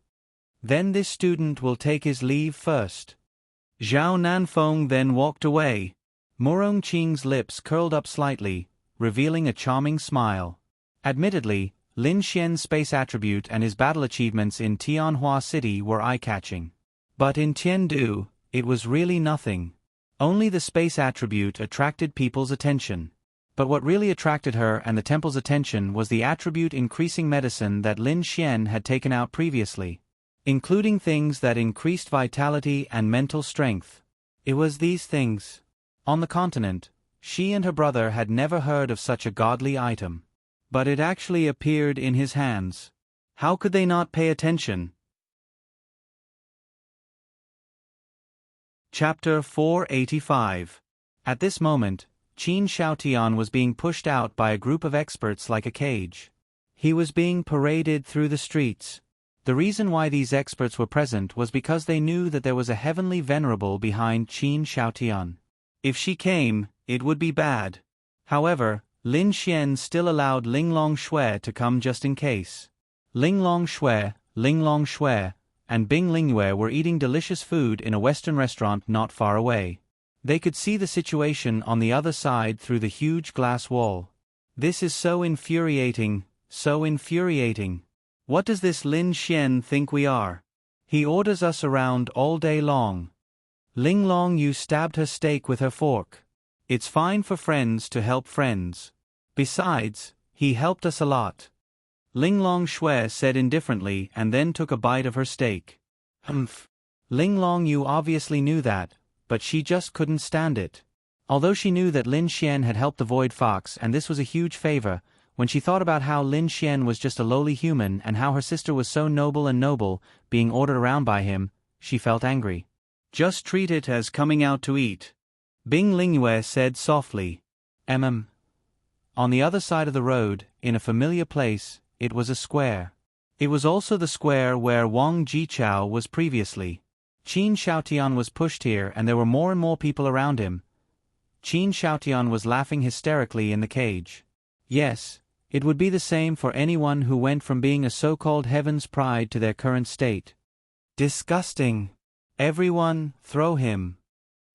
"Then this student will take his leave first." Zhao Nanfeng then walked away. Murong Qing's lips curled up slightly, revealing a charming smile. Admittedly, Lin Xian's space attribute and his battle achievements in Tianhua City were eye-catching. But in Tiandu, it was really nothing. Only the space attribute attracted people's attention. But what really attracted her and the temple's attention was the attribute increasing medicine that Lin Xian had taken out previously, including things that increased vitality and mental strength. It was these things. On the continent, she and her brother had never heard of such a godly item. But it actually appeared in his hands. How could they not pay attention? Chapter 485. At this moment, Qin Xiaotian was being pushed out by a group of experts like a cage. He was being paraded through the streets. The reason why these experts were present was because they knew that there was a heavenly venerable behind Qin Xiaotian. If she came, it would be bad. However, Lin Xian still allowed Linglong Shui to come just in case. Linglong Shui, and Bing Lingyue were eating delicious food in a Western restaurant not far away. They could see the situation on the other side through the huge glass wall. This is so infuriating, so infuriating. What does this Lin Xian think we are? He orders us around all day long. Linglong Yu stabbed her steak with her fork. It's fine for friends to help friends. Besides, he helped us a lot. Linglong Shui said indifferently and then took a bite of her steak. Humph. Linglong Yu obviously knew that, but she just couldn't stand it. Although she knew that Lin Xian had helped the Void Fox and this was a huge favor, when she thought about how Lin Xian was just a lowly human and how her sister was so noble, being ordered around by him, she felt angry. Just treat it as coming out to eat. Bing Lingyue said softly. On the other side of the road, in a familiar place, it was a square. It was also the square where Wang Jichao was previously. Qin Xiaotian was pushed here and there were more and more people around him. Qin Xiaotian was laughing hysterically in the cage. Yes, it would be the same for anyone who went from being a so-called heaven's pride to their current state. Disgusting. Everyone, throw him.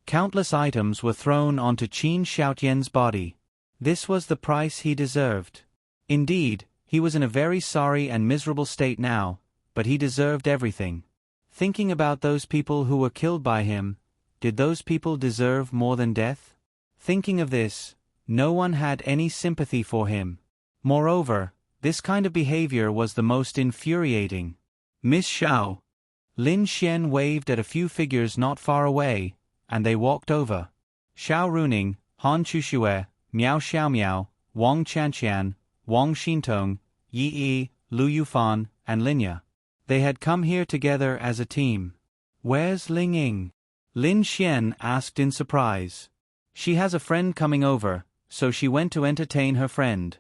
Countless items were thrown onto Qin Xiaotian's body. This was the price he deserved. Indeed, he was in a very sorry and miserable state now, but he deserved everything. Thinking about those people who were killed by him, did those people deserve more than death? Thinking of this, no one had any sympathy for him. Moreover, this kind of behavior was the most infuriating. Miss Xiao. Lin Xian waved at a few figures not far away, and they walked over. Xiao Runing, Han Chuxue, Miao Xiaomiao, Wang Chanqian, Wang Xintong, Yi Yi, Lu Yufan, and Linya. They had come here together as a team. Where's Ling Ying? Lin Xian asked in surprise. She has a friend coming over, so she went to entertain her friend.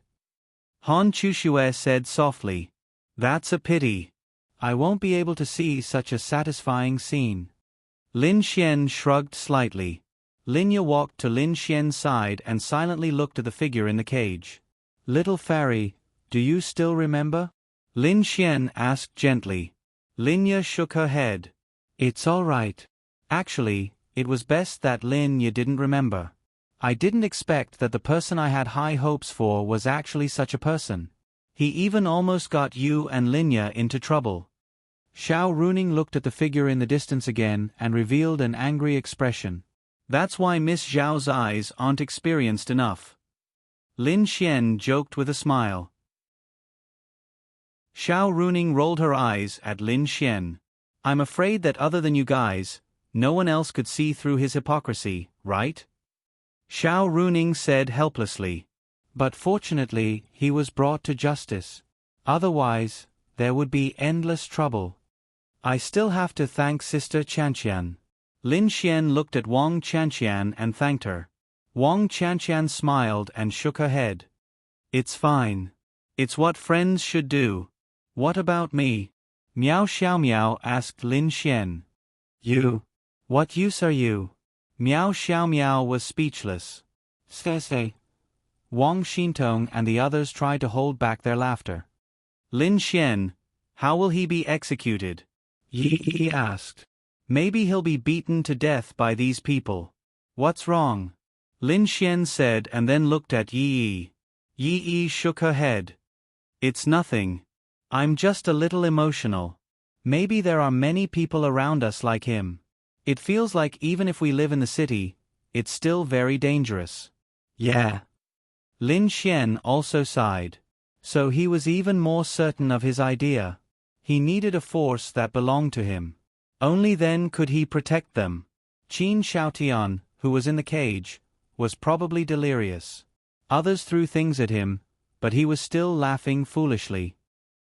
Han Chuxue said softly. That's a pity. I won't be able to see such a satisfying scene. Lin Xian shrugged slightly. Linya walked to Lin Xian's side and silently looked at the figure in the cage. Little fairy, do you still remember? Lin Xian asked gently. Linya shook her head. It's all right. Actually, it was best that Linya didn't remember. I didn't expect that the person I had high hopes for was actually such a person. He even almost got you and Linya into trouble. Xiao Runing looked at the figure in the distance again and revealed an angry expression. That's why Miss Zhao's eyes aren't experienced enough. Lin Xian joked with a smile. Xiao Runing rolled her eyes at Lin Xian. I'm afraid that other than you guys, no one else could see through his hypocrisy, right? Xiao Runing said helplessly. But fortunately, he was brought to justice. Otherwise, there would be endless trouble. I still have to thank Sister Chanqian. Lin Xian looked at Wang Chanqian and thanked her. Wang Chanqian smiled and shook her head. It's fine. It's what friends should do. What about me? Miao Xiaomiao asked Lin Xian. You? What use are you? Miao Xiaomiao was speechless. Say. Wang Xintong and the others tried to hold back their laughter. Lin Xian, how will he be executed? Yi asked. Maybe he'll be beaten to death by these people. What's wrong? Lin Xian said and then looked at Yi. Yi shook her head. It's nothing. I'm just a little emotional. Maybe there are many people around us like him. It feels like even if we live in the city, it's still very dangerous. Yeah. Lin Xian also sighed. So he was even more certain of his idea. He needed a force that belonged to him. Only then could he protect them. Qin Xiaotian, who was in the cage, was probably delirious. Others threw things at him, but he was still laughing foolishly.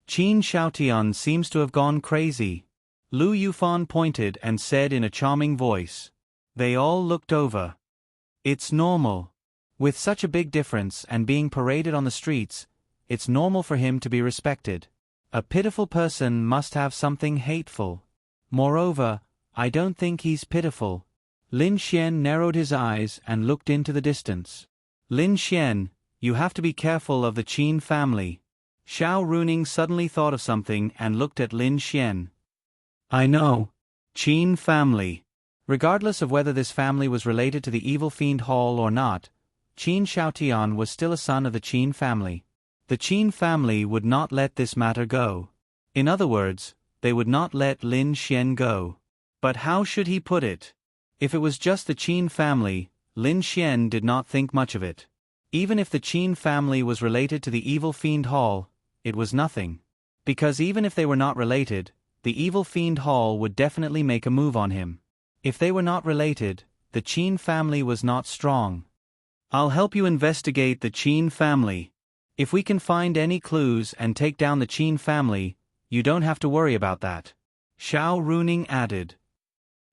Qin Xiaotian seems to have gone crazy. Lu Yufan pointed and said in a charming voice. They all looked over. It's normal. With such a big difference and being paraded on the streets, it's normal for him to be respected. A pitiful person must have something hateful. Moreover, I don't think he's pitiful. Lin Xian narrowed his eyes and looked into the distance. Lin Xian, you have to be careful of the Qin family. Xiao Runing suddenly thought of something and looked at Lin Xian. I know. Qin family. Regardless of whether this family was related to the evil fiend Hall or not, Qin Xiaotian was still a son of the Qin family. The Qin family would not let this matter go. In other words, they would not let Lin Xian go. But how should he put it? If it was just the Qin family, Lin Xian did not think much of it. Even if the Qin family was related to the evil fiend Hall, it was nothing. Because even if they were not related, the evil fiend Hall would definitely make a move on him. If they were not related, the Qin family was not strong. I'll help you investigate the Qin family. If we can find any clues and take down the Qin family, you don't have to worry about that. Xiao Runing added.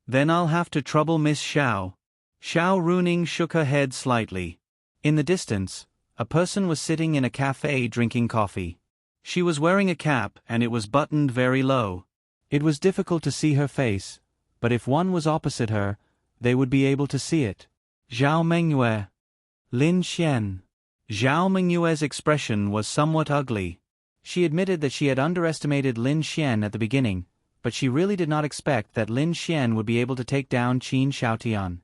Then I'll have to trouble Miss Xiao. Xiao Runing shook her head slightly. In the distance, a person was sitting in a cafe drinking coffee. She was wearing a cap and it was buttoned very low. It was difficult to see her face, but if one was opposite her, they would be able to see it. Zhao Mengyue. Lin Xian. Zhao Mengyue's expression was somewhat ugly. She admitted that she had underestimated Lin Xian at the beginning, but she really did not expect that Lin Xian would be able to take down Qin Xiaotian.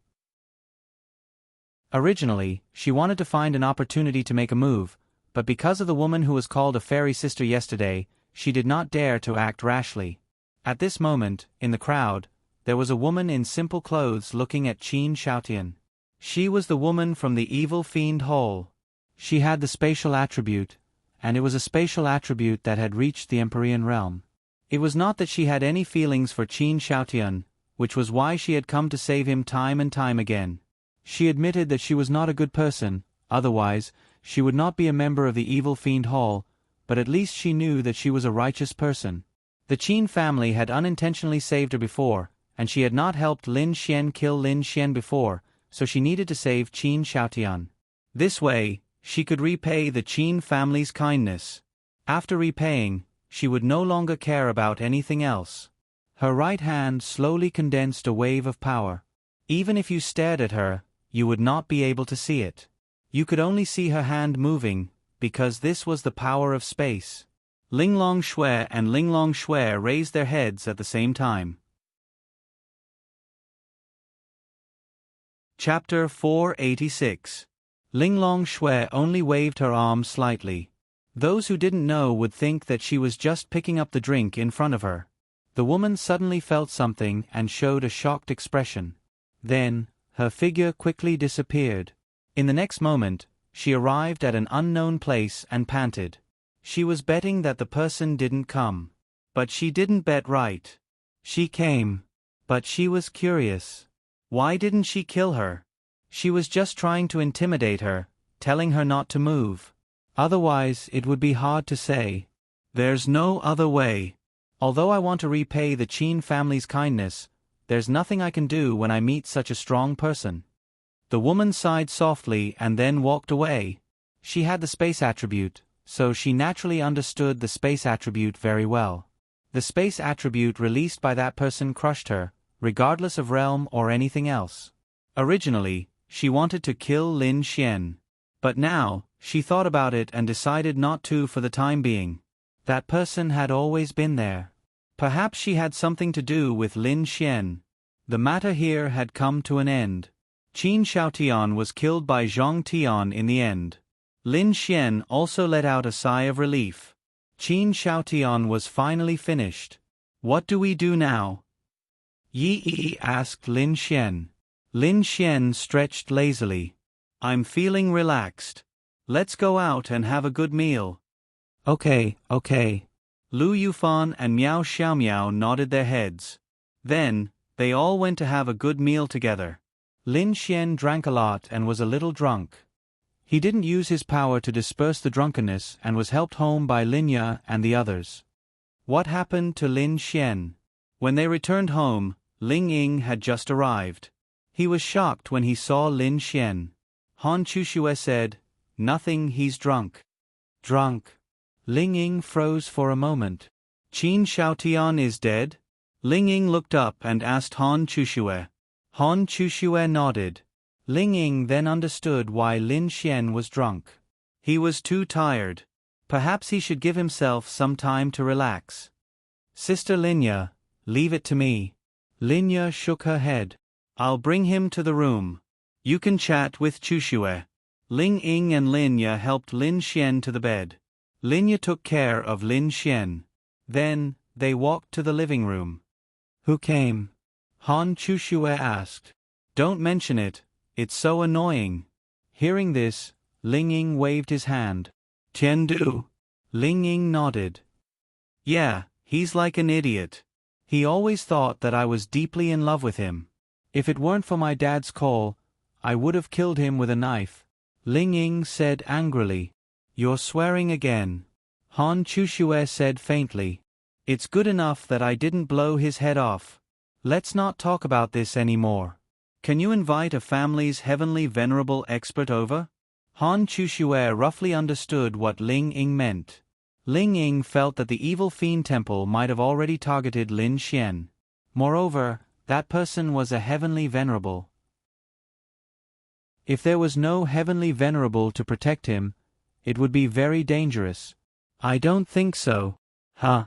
Originally, she wanted to find an opportunity to make a move, but because of the woman who was called a fairy sister yesterday, she did not dare to act rashly. At this moment, in the crowd, there was a woman in simple clothes looking at Qin Xiaotian. She was the woman from the evil fiend hole. She had the spatial attribute, and it was a spatial attribute that had reached the Empyrean realm. It was not that she had any feelings for Qin Xiaotian, which was why she had come to save him time and time again. She admitted that she was not a good person, otherwise, she would not be a member of the evil fiend hall, but at least she knew that she was a righteous person. The Qin family had unintentionally saved her before, and she had not helped Lin Xian kill Lin Xian before, so she needed to save Qin Xiaotian. This way, she could repay the Qin family's kindness. After repaying, she would no longer care about anything else. Her right hand slowly condensed a wave of power. Even if you stared at her, you would not be able to see it. You could only see her hand moving, because this was the power of space. Linglong Shui and Linglong Shui raised their heads at the same time. Chapter 486. Linglong Shui only waved her arm slightly. Those who didn't know would think that she was just picking up the drink in front of her. The woman suddenly felt something and showed a shocked expression. Then, her figure quickly disappeared. In the next moment, she arrived at an unknown place and panted. She was betting that the person didn't come. But she didn't bet right. She came. But she was curious. Why didn't she kill her? She was just trying to intimidate her, telling her not to move. Otherwise, it would be hard to say. There's no other way. Although I want to repay the Qin family's kindness, there's nothing I can do when I meet such a strong person. The woman sighed softly and then walked away. She had the space attribute, so she naturally understood the space attribute very well. The space attribute released by that person crushed her, regardless of realm or anything else. Originally, she wanted to kill Lin Xian. But now, she thought about it and decided not to for the time being. That person had always been there. Perhaps she had something to do with Lin Xian. The matter here had come to an end. Qin Xiaotian was killed by Zhang Tian in the end. Lin Xian also let out a sigh of relief. Qin Xiaotian was finally finished. What do we do now? Yi asked Lin Xian. Lin Xian stretched lazily. I'm feeling relaxed. Let's go out and have a good meal. Okay. Lu Yufan and Miao Xiaomiao nodded their heads. Then, they all went to have a good meal together. Lin Xian drank a lot and was a little drunk. He didn't use his power to disperse the drunkenness and was helped home by Linya and the others. What happened to Lin Xian? When they returned home, Ling Ying had just arrived. He was shocked when he saw Lin Xian. Han Chushue said, "Nothing, he's drunk." Drunk. Ling Ying froze for a moment. Qin Xiaotian is dead? Ling Ying looked up and asked Han Chushue. Han Chushue nodded. Ling Ying then understood why Lin Xian was drunk. He was too tired. Perhaps he should give himself some time to relax. Sister Linya, leave it to me. Linya shook her head. I'll bring him to the room. You can chat with Chushue. Ling Ying and Linya helped Lin Xian to the bed. Linya took care of Lin Xian. Then, they walked to the living room. Who came? Han Chushue asked. Don't mention it, it's so annoying. Hearing this, Ling Ying waved his hand. Tiandu. Ling Ying nodded. Yeah, he's like an idiot. He always thought that I was deeply in love with him. If it weren't for my dad's call, I would have killed him with a knife. Ling Ying said angrily. You're swearing again. Han Chushue said faintly. It's good enough that I didn't blow his head off. Let's not talk about this anymore. Can you invite a family's heavenly venerable expert over? Han Chushue roughly understood what Ling Ying meant. Ling Ying felt that the evil fiend temple might have already targeted Lin Xian. Moreover, that person was a heavenly venerable. If there was no heavenly venerable to protect him, it would be very dangerous. I don't think so. Huh?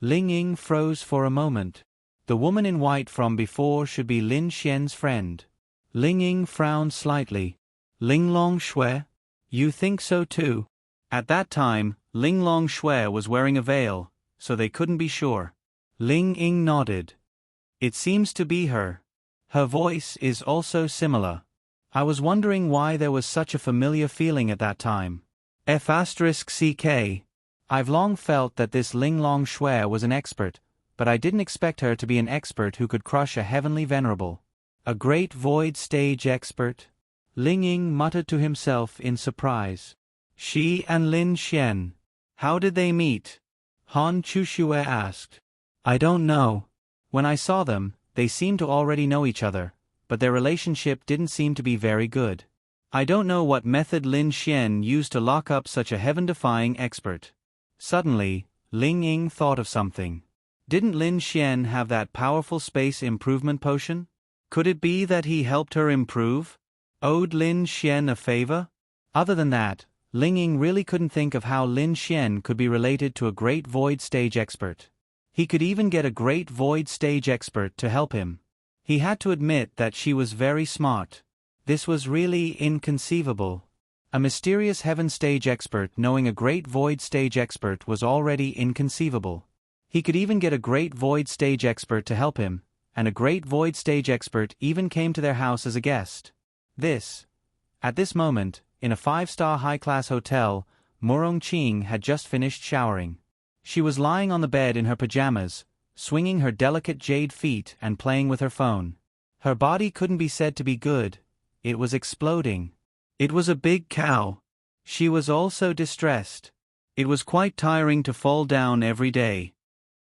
Ling Ying froze for a moment. The woman in white from before should be Lin Xian's friend. Ling Ying frowned slightly. Ling Longshui? You think so too? At that time, Ling Longshui was wearing a veil, so they couldn't be sure. Ling Ying nodded. It seems to be her. Her voice is also similar. I was wondering why there was such a familiar feeling at that time. F***CK. I've long felt that this Ling Longshui was an expert, but I didn't expect her to be an expert who could crush a heavenly venerable. A great void stage expert? Ling Ying muttered to himself in surprise. She and Lin Xian. How did they meet? Han Chushue asked. I don't know. When I saw them, they seemed to already know each other, but their relationship didn't seem to be very good. I don't know what method Lin Xian used to lock up such a heaven-defying expert. Suddenly, Ling Ying thought of something. Didn't Lin Xian have that powerful space improvement potion? Could it be that he helped her improve? Owed Lin Xian a favor? Other than that, Ling Ying really couldn't think of how Lin Xian could be related to a great void stage expert. He could even get a great void stage expert to help him. He had to admit that she was very smart. This was really inconceivable. A mysterious heaven stage expert knowing a great void stage expert was already inconceivable. He could even get a great void stage expert to help him, and a great void stage expert even came to their house as a guest. At this moment, in a 5-star high-class hotel, Murong Qing had just finished showering. She was lying on the bed in her pajamas, swinging her delicate jade feet and playing with her phone. Her body couldn't be said to be good. It was exploding. It was a big cow. She was also distressed. It was quite tiring to fall down every day.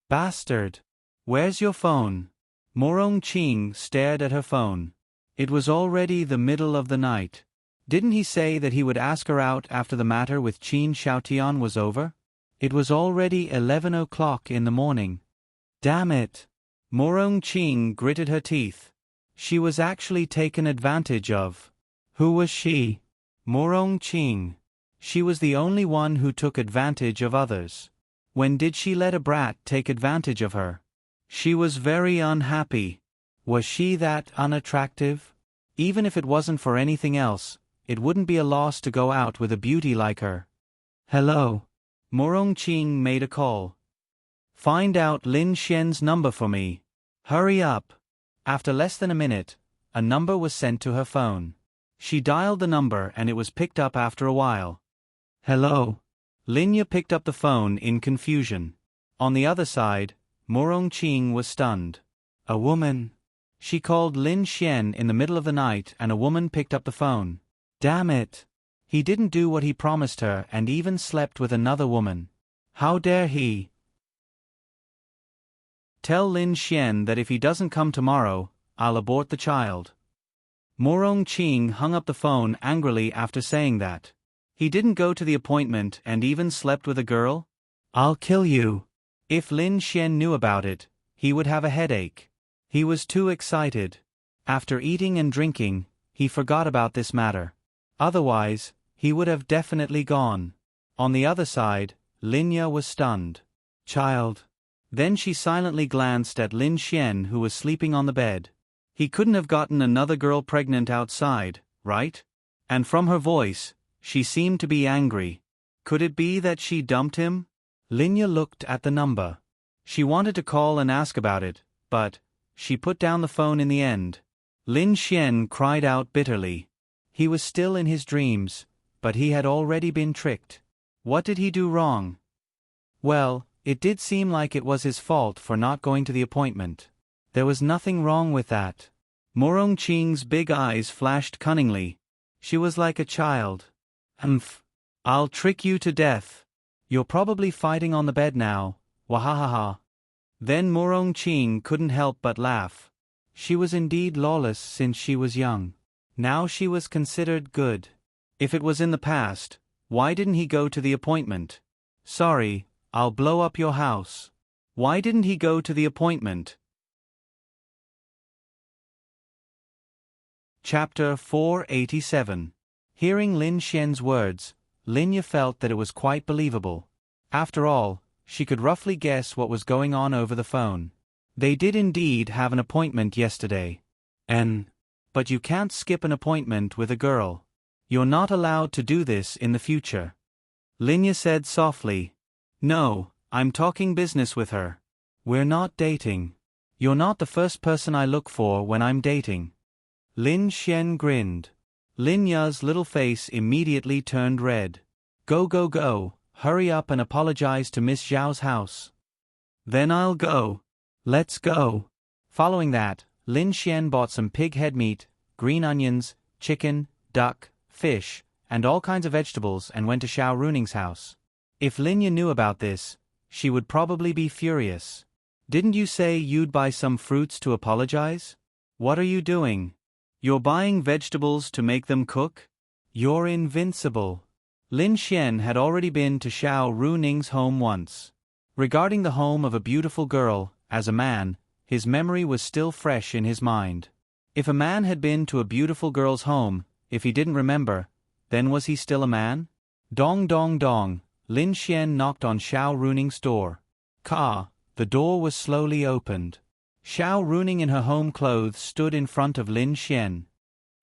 Bastard! Where's your phone? Murong Qing stared at her phone. It was already the middle of the night. Didn't he say that he would ask her out after the matter with Qin Xiaotian was over? It was already 11 o'clock in the morning. Damn it! Murong Qing gritted her teeth. She was actually taken advantage of. Who was she? Murong Qing. She was the only one who took advantage of others. When did she let a brat take advantage of her? She was very unhappy. Was she that unattractive? Even if it wasn't for anything else, it wouldn't be a loss to go out with a beauty like her. Hello. Murong Qing made a call. Find out Lin Xian's number for me. Hurry up. After less than a minute, a number was sent to her phone. She dialed the number and it was picked up after a while. Hello. Linya picked up the phone in confusion. On the other side, Murong Qing was stunned. A woman. She called Lin Xian in the middle of the night and a woman picked up the phone. Damn it. He didn't do what he promised her and even slept with another woman. How dare he? Tell Lin Xian that if he doesn't come tomorrow, I'll abort the child. Murong Qing hung up the phone angrily after saying that. He didn't go to the appointment and even slept with a girl? I'll kill you. If Lin Xian knew about it, he would have a headache. He was too excited. After eating and drinking, he forgot about this matter. Otherwise, he would have definitely gone. On the other side, Linya was stunned. Child. Then she silently glanced at Lin Xian who was sleeping on the bed. He couldn't have gotten another girl pregnant outside, right? And from her voice, she seemed to be angry. Could it be that she dumped him? Linya looked at the number. She wanted to call and ask about it, but she put down the phone in the end. Lin Xian cried out bitterly. He was still in his dreams, but he had already been tricked. What did he do wrong? Well, it did seem like it was his fault for not going to the appointment. There was nothing wrong with that. Murong Qing's big eyes flashed cunningly. She was like a child. Humph. I'll trick you to death. You're probably fighting on the bed now. Wahahaha. Then Murong Qing couldn't help but laugh. She was indeed lawless since she was young. Now she was considered good. If it was in the past, why didn't he go to the appointment? Sorry, I'll blow up your house. Why didn't he go to the appointment? Chapter 487. Hearing Lin Xian's words, Linya felt that it was quite believable. After all, she could roughly guess what was going on over the phone. They did indeed have an appointment yesterday. But you can't skip an appointment with a girl. You're not allowed to do this in the future. Linya said softly. No, I'm talking business with her. We're not dating. You're not the first person I look for when I'm dating. Lin Xian grinned. Linya's little face immediately turned red. Go, hurry up and apologize to Miss Zhao's house. Then I'll go. Let's go. Following that, Lin Xian bought some pig head meat, green onions, chicken, duck, fish, and all kinds of vegetables and went to Xiao Runing's house. If Linya knew about this, she would probably be furious. Didn't you say you'd buy some fruits to apologize? What are you doing? You're buying vegetables to make them cook? You're invincible. Lin Xian had already been to Xiao Runing's home once. Regarding the home of a beautiful girl, as a man, his memory was still fresh in his mind. If a man had been to a beautiful girl's home, if he didn't remember, then was he still a man? Dong dong dong, Lin Xian knocked on Xiao Runing's door. The door was slowly opened. Xiao Runing in her home clothes stood in front of Lin Xian.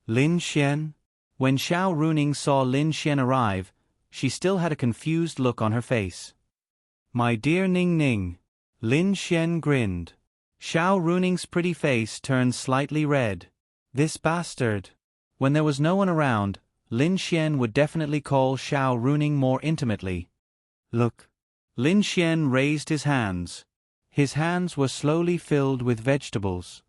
Lin Xian? When Xiao Runing saw Lin Xian arrive, she still had a confused look on her face. My dear Ning Ning. Lin Xian grinned. Xiao Runing's pretty face turned slightly red. This bastard. When there was no one around, Lin Xian would definitely call Xiao Runing more intimately. Look. Lin Xian raised his hands. His hands were slowly filled with vegetables.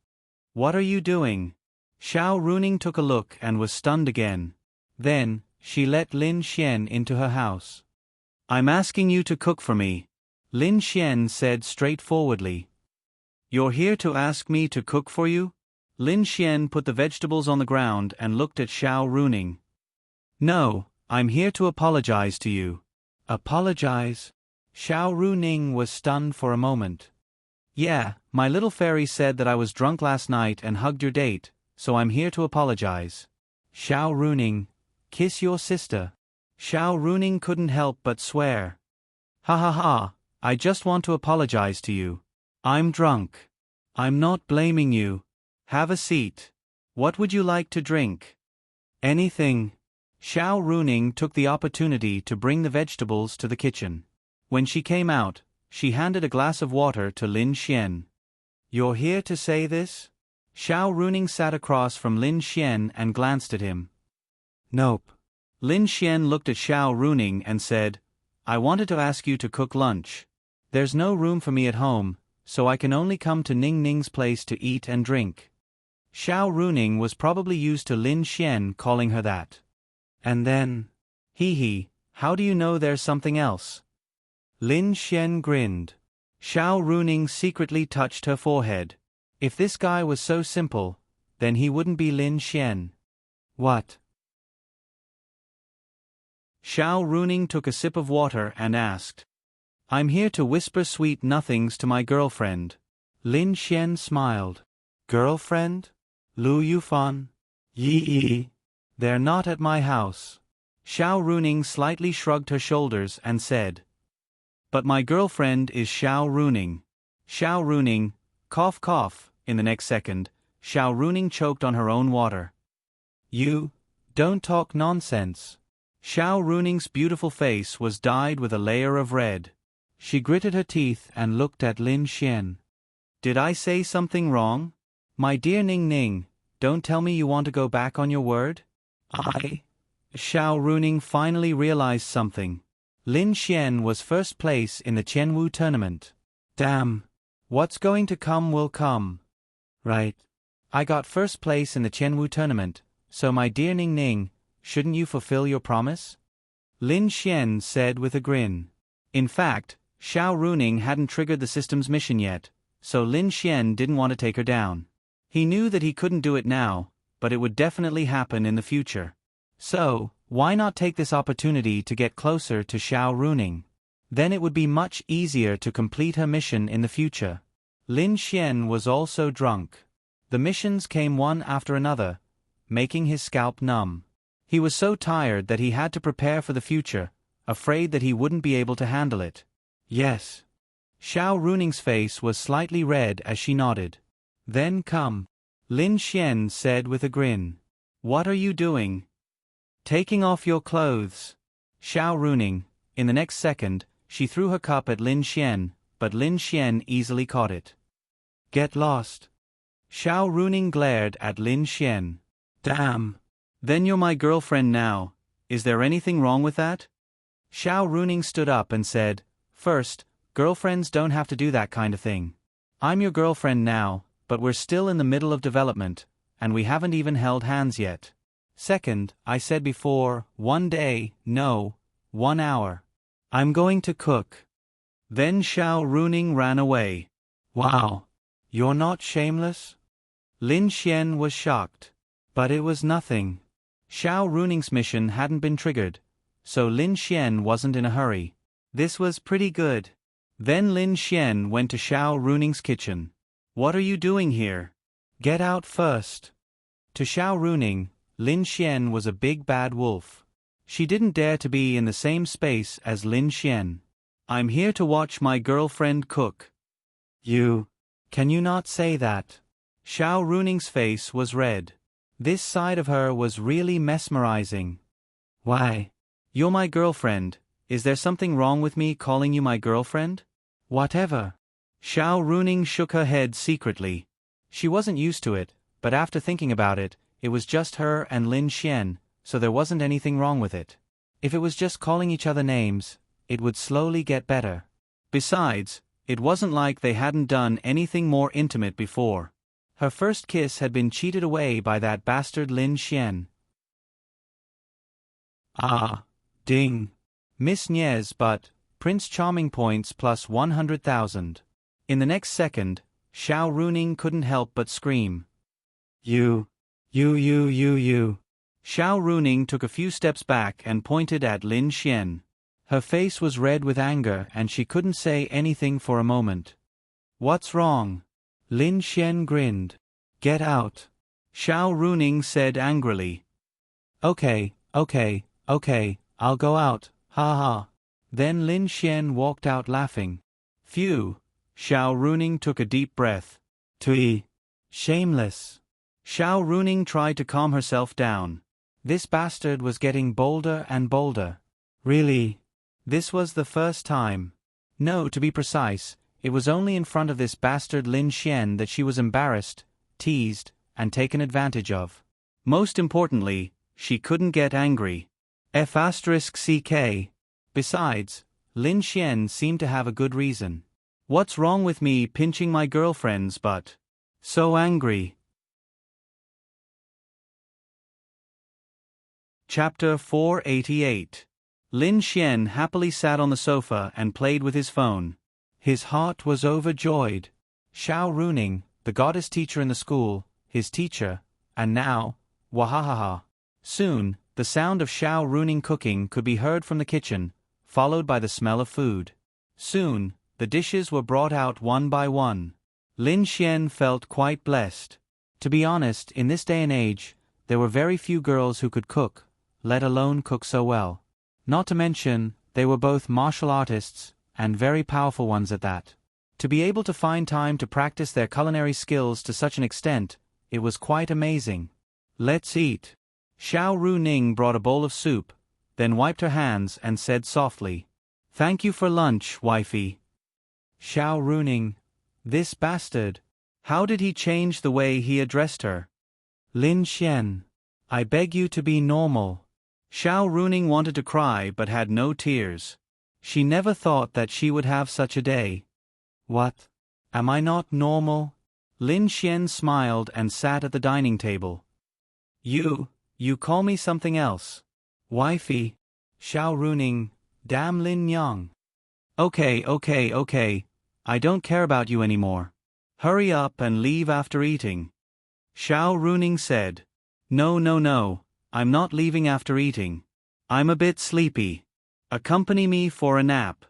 What are you doing? Xiao Runing took a look and was stunned again. Then, she let Lin Xian into her house. I'm asking you to cook for me, Lin Xian said straightforwardly. You're here to ask me to cook for you? Lin Xian put the vegetables on the ground and looked at Xiao Runing. No, I'm here to apologize to you. Apologize? Xiao Runing was stunned for a moment. Yeah, my little fairy said that I was drunk last night and hugged your date, so I'm here to apologize. Xiao Runing, kiss your sister. Xiao Runing couldn't help but swear. Ha ha ha, I just want to apologize to you. I'm drunk. I'm not blaming you. Have a seat. What would you like to drink? Anything. Xiao Runing took the opportunity to bring the vegetables to the kitchen. When she came out, she handed a glass of water to Lin Xian. You're here to say this? Xiao Runing sat across from Lin Xian and glanced at him. Nope. Lin Xian looked at Xiao Runing and said, I wanted to ask you to cook lunch. There's no room for me at home, so I can only come to Ning Ning's place to eat and drink. Xiao Runing was probably used to Lin Xian calling her that. And then, hee, how do you know there's something else? Lin Xian grinned. Xiao Runing secretly touched her forehead. If this guy was so simple, then he wouldn't be Lin Xian. What? Xiao Runing took a sip of water and asked. I'm here to whisper sweet nothings to my girlfriend. Lin Xian smiled. Girlfriend? Lu Yufan? Yi. They're not at my house. Xiao Runing slightly shrugged her shoulders and said. But my girlfriend is Xiao Runing. Xiao Runing, cough cough. In the next second, Xiao Runing choked on her own water. You don't talk nonsense. Xiao Runing's beautiful face was dyed with a layer of red. She gritted her teeth and looked at Lin Xian. Did I say something wrong? My dear Ning Ning, don't tell me you want to go back on your word? Xiao Runing finally realized something. Lin Xian was first place in the Qianwu tournament. Damn. What's going to come will come. Right. I got first place in the Qianwu tournament, so my dear Ning Ning, shouldn't you fulfill your promise? Lin Xian said with a grin. In fact, Xiao Runing hadn't triggered the system's mission yet, so Lin Xian didn't want to take her down. He knew that he couldn't do it now, but it would definitely happen in the future. So, why not take this opportunity to get closer to Xiao Runing? Then it would be much easier to complete her mission in the future. Lin Xian was also drunk. The missions came one after another, making his scalp numb. He was so tired that he had to prepare for the future, afraid that he wouldn't be able to handle it. Yes. Xiao Runing's face was slightly red as she nodded. Then come. Lin Xian said with a grin. What are you doing? Taking off your clothes. Xiao Runing. In the next second, she threw her cup at Lin Xian, but Lin Xian easily caught it. Get lost. Xiao Runing glared at Lin Xian. Damn. Then you're my girlfriend now. Is there anything wrong with that? Xiao Runing stood up and said, First, girlfriends don't have to do that kind of thing. I'm your girlfriend now, but we're still in the middle of development, and we haven't even held hands yet. Second, I said before, 1 day, no, 1 hour. I'm going to cook. Then Xiao Runing ran away. Wow. You're not shameless? Lin Xian was shocked. But it was nothing. Xiao Runing's mission hadn't been triggered, so Lin Xian wasn't in a hurry. This was pretty good. Then Lin Xian went to Xiao Runing's kitchen. What are you doing here? Get out first. To Xiao Runing, Lin Xian was a big bad wolf. She didn't dare to be in the same space as Lin Xian. I'm here to watch my girlfriend cook. You. Can you not say that? Xiao Runing's face was red. This side of her was really mesmerizing. Why? You're my girlfriend. Is there something wrong with me calling you my girlfriend? Whatever. Xiao Runing shook her head secretly. She wasn't used to it, but after thinking about it, it was just her and Lin Xian, so there wasn't anything wrong with it. If it was just calling each other names, it would slowly get better. Besides, it wasn't like they hadn't done anything more intimate before. Her first kiss had been cheated away by that bastard Lin Xian. Ah, ding. Miss Niez but, Prince Charming points plus 100,000. In the next second, Xiao Runing couldn't help but scream. You. Xiao Runing took a few steps back and pointed at Lin Xian. Her face was red with anger and she couldn't say anything for a moment. What's wrong? Lin Xian grinned. Get out. Xiao Runing said angrily. Okay, I'll go out, ha ha. Then Lin Xian walked out laughing. Phew. Xiao Runing took a deep breath. Tui. Shameless. Xiao Runing tried to calm herself down. This bastard was getting bolder and bolder. Really? This was the first time. No, to be precise, it was only in front of this bastard Lin Xian that she was embarrassed, teased, and taken advantage of. Most importantly, she couldn't get angry. F***ck. Besides, Lin Xian seemed to have a good reason. What's wrong with me pinching my girlfriend's butt? So angry. Chapter 488. Lin Xian happily sat on the sofa and played with his phone. His heart was overjoyed. Xiao Runing, the goddess teacher in the school, his teacher, and now, wahahaha. Soon, the sound of Xiao Runing cooking could be heard from the kitchen, followed by the smell of food. Soon, the dishes were brought out one by one. Lin Xian felt quite blessed. To be honest, in this day and age, there were very few girls who could cook, let alone cook so well. Not to mention, they were both martial artists, and very powerful ones at that. To be able to find time to practice their culinary skills to such an extent, it was quite amazing. Let's eat. Xiao Runing brought a bowl of soup, then wiped her hands and said softly, Thank you for lunch, wifey. Xiao Runing. This bastard. How did he change the way he addressed her? Lin Xian. I beg you to be normal. Xiao Runing wanted to cry but had no tears. She never thought that she would have such a day. What? Am I not normal? Lin Xian smiled and sat at the dining table. You call me something else. Wifey. Xiao Runing. Damn Lin Yang. Okay. I don't care about you anymore. Hurry up and leave after eating. Xiao Runing said. No. I'm not leaving after eating. I'm a bit sleepy. Accompany me for a nap.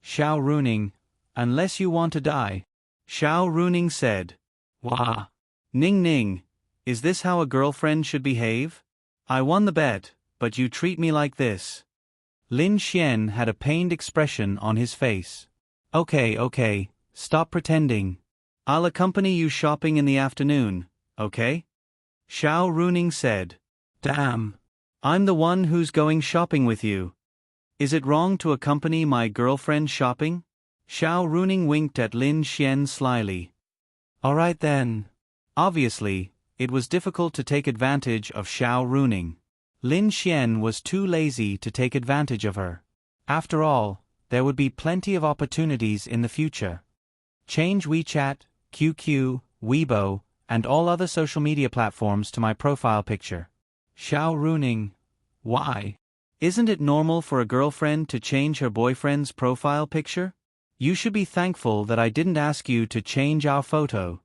Xiao Runing. Unless you want to die. Xiao Runing said. Wah. Ning. Is this how a girlfriend should behave? I won the bet, but you treat me like this. Lin Xian had a pained expression on his face. Okay. Stop pretending. I'll accompany you shopping in the afternoon, okay? Xiao Runing said. Damn. I'm the one who's going shopping with you. Is it wrong to accompany my girlfriend shopping? Xiao Runing winked at Lin Xian slyly. Alright then. Obviously, it was difficult to take advantage of Xiao Runing. Lin Xian was too lazy to take advantage of her. After all, there would be plenty of opportunities in the future. Change WeChat, QQ, Weibo, and all other social media platforms to my profile picture. Xiao Runing. Why? Isn't it normal for a girlfriend to change her boyfriend's profile picture? You should be thankful that I didn't ask you to change our photo.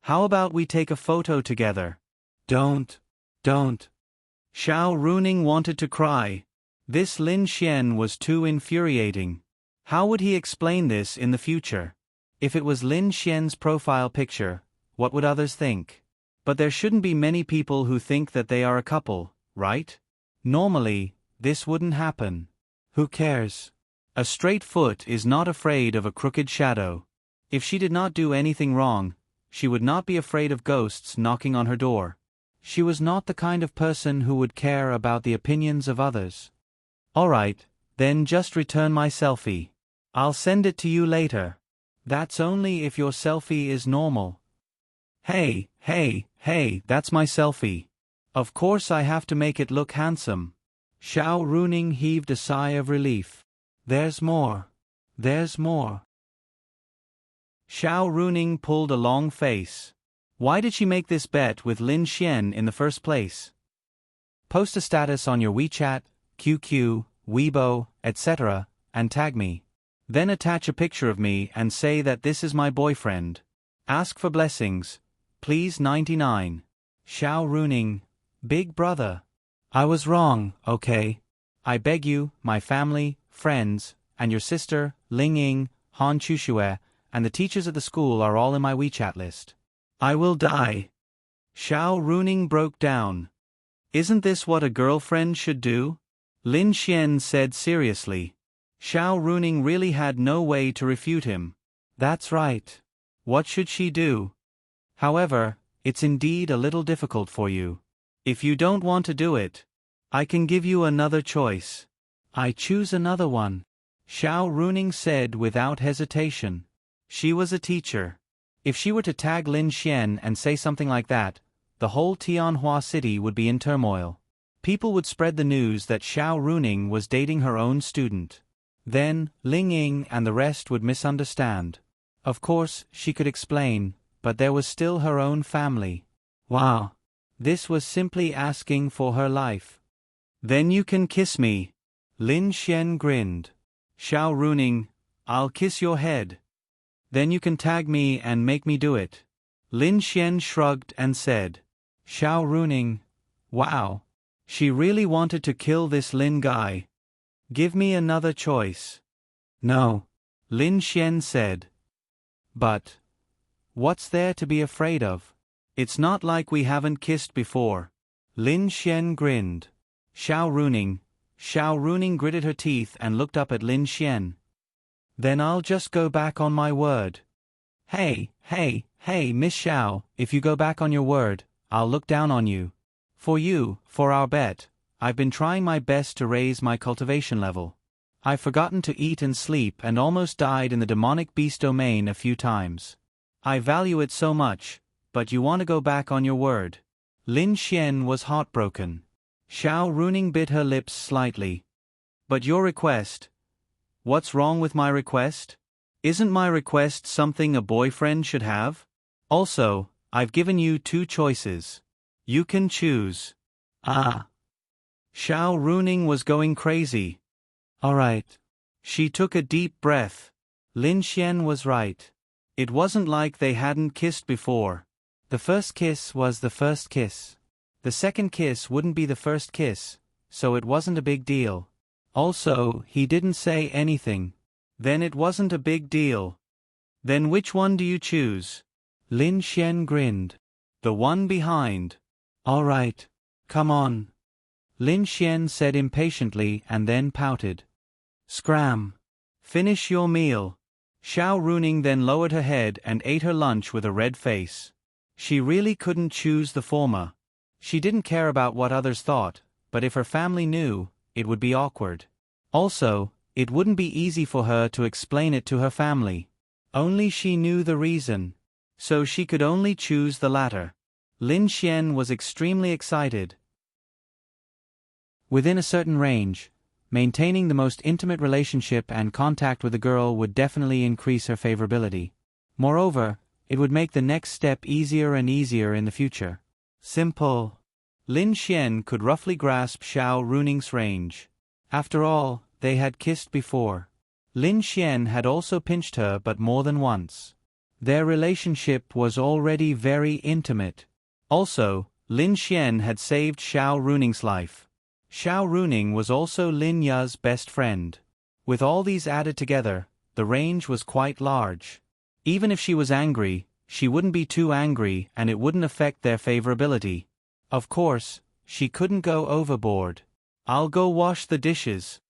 How about we take a photo together? Don't. Xiao Runing wanted to cry. This Lin Xian was too infuriating. How would he explain this in the future? If it was Lin Xian's profile picture, what would others think? But there shouldn't be many people who think that they are a couple, right? Normally, this wouldn't happen. Who cares? A straight foot is not afraid of a crooked shadow. If she did not do anything wrong, she would not be afraid of ghosts knocking on her door. She was not the kind of person who would care about the opinions of others. Alright, then just return my selfie. I'll send it to you later. That's only if your selfie is normal. Hey, that's my selfie. Of course I have to make it look handsome. Xiao Runing heaved a sigh of relief. There's more. There's more. Xiao Runing pulled a long face. Why did she make this bet with Lin Xian in the first place? Post a status on your WeChat, QQ, Weibo, etc., and tag me. Then attach a picture of me and say that this is my boyfriend. Ask for blessings. Please 99. Xiao Runing, big brother. I was wrong, okay? I beg you, my family, friends, and your sister, Ling Ying, Han Chushue, and the teachers at the school are all in my WeChat list. I will die. Xiao Runing broke down. Isn't this what a girlfriend should do? Lin Xian said seriously. Xiao Runing really had no way to refute him. That's right. What should she do? However, it's indeed a little difficult for you. If you don't want to do it, I can give you another choice. I choose another one. Xiao Runing said without hesitation. She was a teacher. If she were to tag Lin Xian and say something like that, the whole Tianhua city would be in turmoil. People would spread the news that Xiao Runing was dating her own student. Then, Ling Ying and the rest would misunderstand. Of course, she could explain, but there was still her own family. Wow. This was simply asking for her life. Then you can kiss me. Lin Xian grinned. Xiao Runing, I'll kiss your head. Then you can tag me and make me do it. Lin Xian shrugged and said. Xiao Runing, wow. She really wanted to kill this Lin guy. Give me another choice. No. Lin Xian said. But what's there to be afraid of? It's not like we haven't kissed before. Lin Xian grinned. Xiao Runing gritted her teeth and looked up at Lin Xian. Then I'll just go back on my word. Hey, Miss Xiao, if you go back on your word, I'll look down on you. For our bet, I've been trying my best to raise my cultivation level. I've forgotten to eat and sleep and almost died in the demonic beast domain a few times. I value it so much, but you want to go back on your word. Lin Xian was heartbroken. Xiao Runing bit her lips slightly. But your request? What's wrong with my request? Isn't my request something a boyfriend should have? Also, I've given you two choices. You can choose. Ah. Xiao Runing was going crazy. Alright. She took a deep breath. Lin Xian was right. It wasn't like they hadn't kissed before. The first kiss was the first kiss. The second kiss wouldn't be the first kiss, so it wasn't a big deal. Also, he didn't say anything. Then it wasn't a big deal. Then which one do you choose? Lin Xian grinned. The one behind. All right. Come on. Lin Xian said impatiently and then pouted. Scram. Finish your meal. Xiao Runing then lowered her head and ate her lunch with a red face. She really couldn't choose the former. She didn't care about what others thought, but if her family knew, it would be awkward. Also, it wouldn't be easy for her to explain it to her family. Only she knew the reason. So she could only choose the latter. Lin Xian was extremely excited. Within a certain range, maintaining the most intimate relationship and contact with a girl would definitely increase her favorability. Moreover, it would make the next step easier and easier in the future. Simple. Lin Xian could roughly grasp Xiao Runing's range. After all, they had kissed before. Lin Xian had also pinched her but more than once. Their relationship was already very intimate. Also, Lin Xian had saved Xiao Runing's life. Xiao Runing was also Lin Ya's best friend. With all these added together, the range was quite large. Even if she was angry, she wouldn't be too angry and it wouldn't affect their favorability. Of course, she couldn't go overboard. I'll go wash the dishes.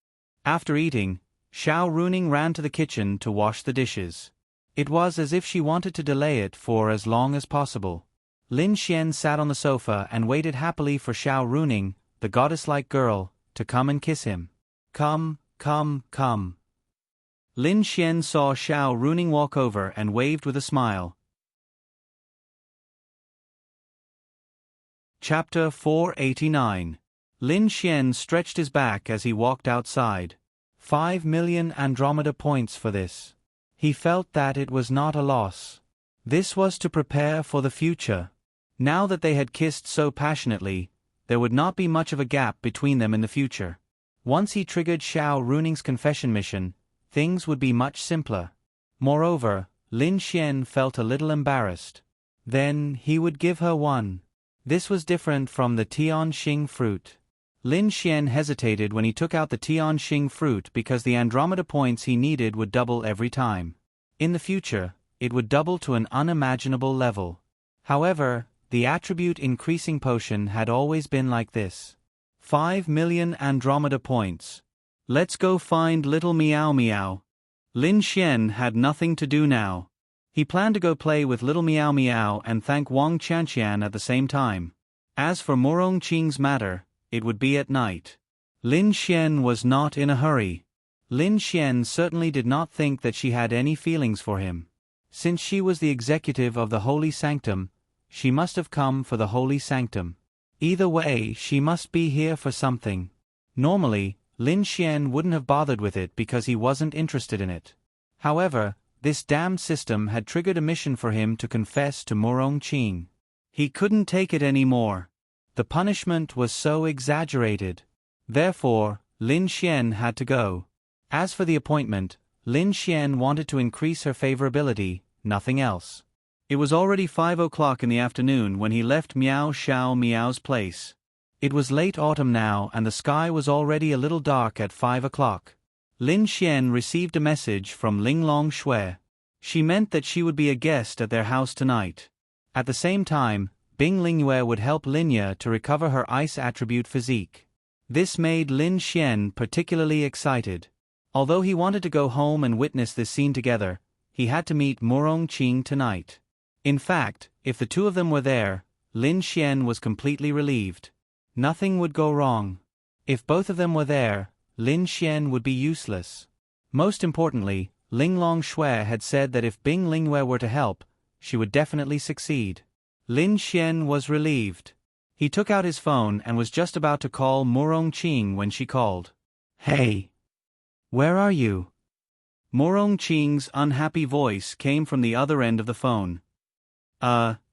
After eating, Xiao Runing ran to the kitchen to wash the dishes. It was as if she wanted to delay it for as long as possible. Lin Xian sat on the sofa and waited happily for Xiao Runing, the goddess-like girl, to come and kiss him. Come, come, come. Lin Xian saw Xiao Runing walk over and waved with a smile. Chapter 489. Lin Xian stretched his back as he walked outside. 5 million Andromeda points for this. He felt that it was not a loss. This was to prepare for the future. Now that they had kissed so passionately, there would not be much of a gap between them in the future. Once he triggered Xiao Runing's confession mission, things would be much simpler. Moreover, Lin Xian felt a little embarrassed. Then he would give her one. This was different from the Tianxing fruit. Lin Xian hesitated when he took out the Tianxing fruit because the Andromeda points he needed would double every time. In the future, it would double to an unimaginable level. However, the attribute increasing potion had always been like this. 5 million Andromeda points. Let's go find little Meow Meow. Lin Xian had nothing to do now. He planned to go play with little Meow Meow and thank Wang Qianqian at the same time. As for Murong Qing's matter, it would be at night. Lin Xian was not in a hurry. Lin Xian certainly did not think that she had any feelings for him. Since she was the executive of the Holy Sanctum, she must have come for the Holy Sanctum. Either way, she must be here for something. Normally, Lin Xian wouldn't have bothered with it because he wasn't interested in it. However, this damned system had triggered a mission for him to confess to Murong Qing. He couldn't take it anymore. The punishment was so exaggerated. Therefore, Lin Xian had to go. As for the appointment, Lin Xian wanted to increase her favorability, nothing else. It was already 5 o'clock in the afternoon when he left Miao Xiao Miao's place. It was late autumn now and the sky was already a little dark at 5 o'clock. Lin Xian received a message from Linglong Shui. She meant that she would be a guest at their house tonight. At the same time, Bing Lingyue would help Linya to recover her ice attribute physique. This made Lin Xian particularly excited. Although he wanted to go home and witness this scene together, he had to meet Murong Qing tonight. In fact, if the two of them were there, Lin Xian was completely relieved. Nothing would go wrong. If both of them were there, Lin Xian would be useless. Most importantly, Linglong Shui had said that if Bing Lingyue were to help, she would definitely succeed. Lin Xian was relieved. He took out his phone and was just about to call Murong Qing when she called. Hey! Where are you? Murong Qing's unhappy voice came from the other end of the phone.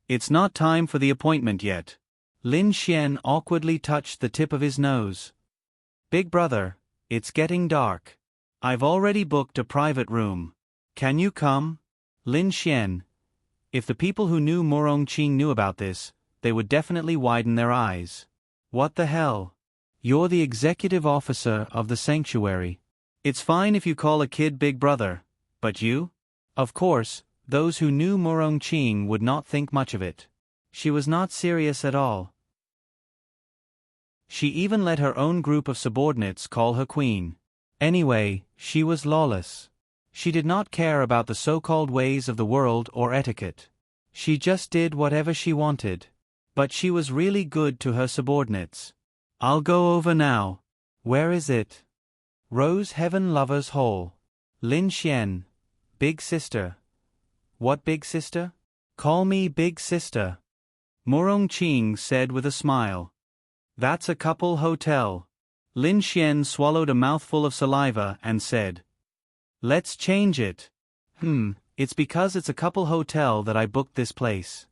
It's not time for the appointment yet. Lin Xian awkwardly touched the tip of his nose. Big brother, it's getting dark. I've already booked a private room. Can you come? Lin Xian. If the people who knew Murong Qing knew about this, they would definitely widen their eyes. What the hell? You're the executive officer of the sanctuary. It's fine if you call a kid big brother, but you? Of course, those who knew Murong Qing would not think much of it. She was not serious at all. She even let her own group of subordinates call her queen. Anyway, she was lawless. She did not care about the so-called ways of the world or etiquette. She just did whatever she wanted. But she was really good to her subordinates. I'll go over now. Where is it? Rose Heaven Lovers Hall. Lin Xian. Big sister. What big sister? Call me big sister. Murong Qing said with a smile. That's a couple hotel. Lin Xian swallowed a mouthful of saliva and said. Let's change it. It's because it's a couple hotel that I booked this place.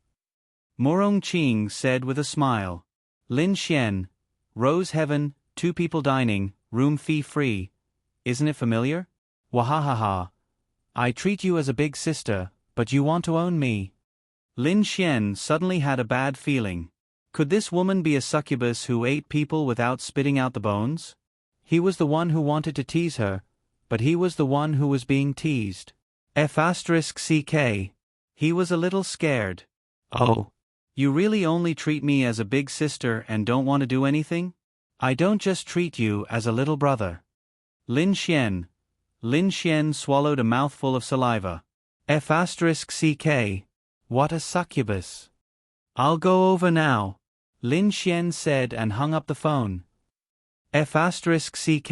Murong Qing said with a smile. Lin Xian. Rose Heaven, 2 people dining, room fee free. Isn't it familiar? Wahahaha. I treat you as a big sister, but you want to own me. Lin Xian suddenly had a bad feeling. Could this woman be a succubus who ate people without spitting out the bones? He was the one who wanted to tease her, but he was the one who was being teased. F***ck. He was a little scared. Oh. You really only treat me as a big sister and don't want to do anything? I don't just treat you as a little brother. Lin Xian. Lin Xian swallowed a mouthful of saliva. F***ck. What a succubus. I'll go over now, Lin Xian said and hung up the phone. F***ck.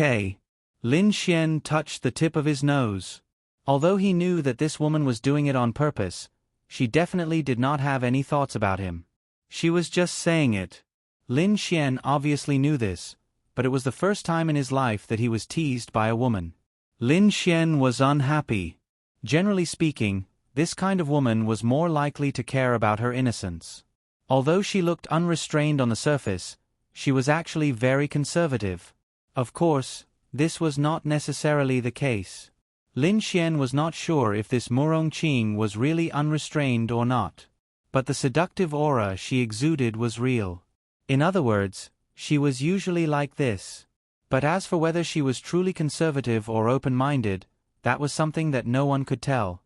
Lin Xian touched the tip of his nose. Although he knew that this woman was doing it on purpose, she definitely did not have any thoughts about him. She was just saying it. Lin Xian obviously knew this, but it was the first time in his life that he was teased by a woman. Lin Xian was unhappy. Generally speaking, this kind of woman was more likely to care about her innocence. Although she looked unrestrained on the surface, she was actually very conservative. Of course, this was not necessarily the case. Lin Xian was not sure if this Murong Qing was really unrestrained or not. But the seductive aura she exuded was real. In other words, she was usually like this. But as for whether she was truly conservative or open-minded, that was something that no one could tell.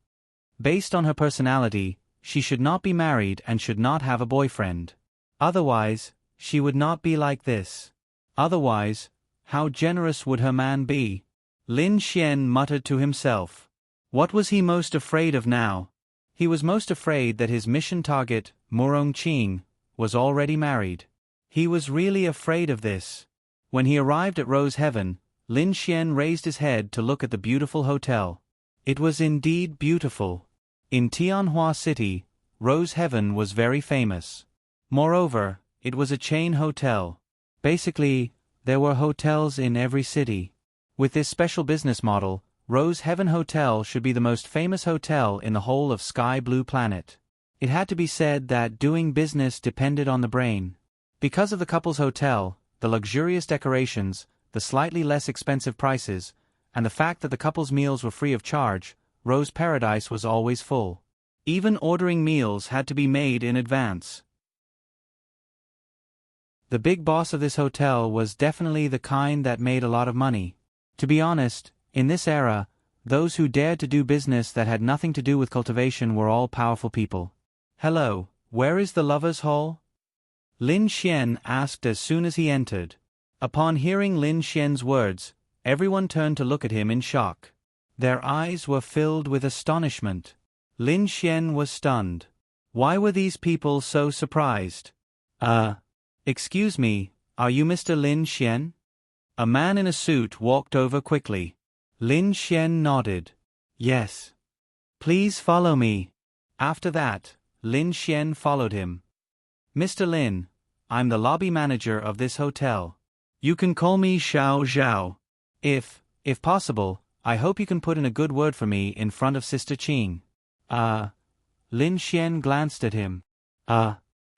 Based on her personality, she should not be married and should not have a boyfriend. Otherwise, she would not be like this. Otherwise, how generous would her man be? Lin Xian muttered to himself. What was he most afraid of now? He was most afraid that his mission target, Murong Qing, was already married. He was really afraid of this. When he arrived at Rose Heaven, Lin Xian raised his head to look at the beautiful hotel. It was indeed beautiful. In Tianhua City, Rose Heaven was very famous. Moreover, it was a chain hotel. Basically, there were hotels in every city. With this special business model, Rose Heaven Hotel should be the most famous hotel in the whole of Sky Blue Planet. It had to be said that doing business depended on the brain. Because of the couple's hotel, the luxurious decorations, the slightly less expensive prices, and the fact that the couple's meals were free of charge, Rose Paradise was always full. Even ordering meals had to be made in advance. The big boss of this hotel was definitely the kind that made a lot of money. To be honest, in this era, those who dared to do business that had nothing to do with cultivation were all powerful people. Hello, where is the lovers' hall? Lin Xian asked as soon as he entered. Upon hearing Lin Xian's words, everyone turned to look at him in shock. Their eyes were filled with astonishment. Lin Xian was stunned. Why were these people so surprised? Excuse me, are you Mr. Lin Xian? A man in a suit walked over quickly. Lin Xian nodded. Yes. Please follow me. After that, Lin Xian followed him. Mr. Lin, I'm the lobby manager of this hotel. You can call me Xiao Zhao. If possible, I hope you can put in a good word for me in front of Sister Qing. Lin Xian glanced at him.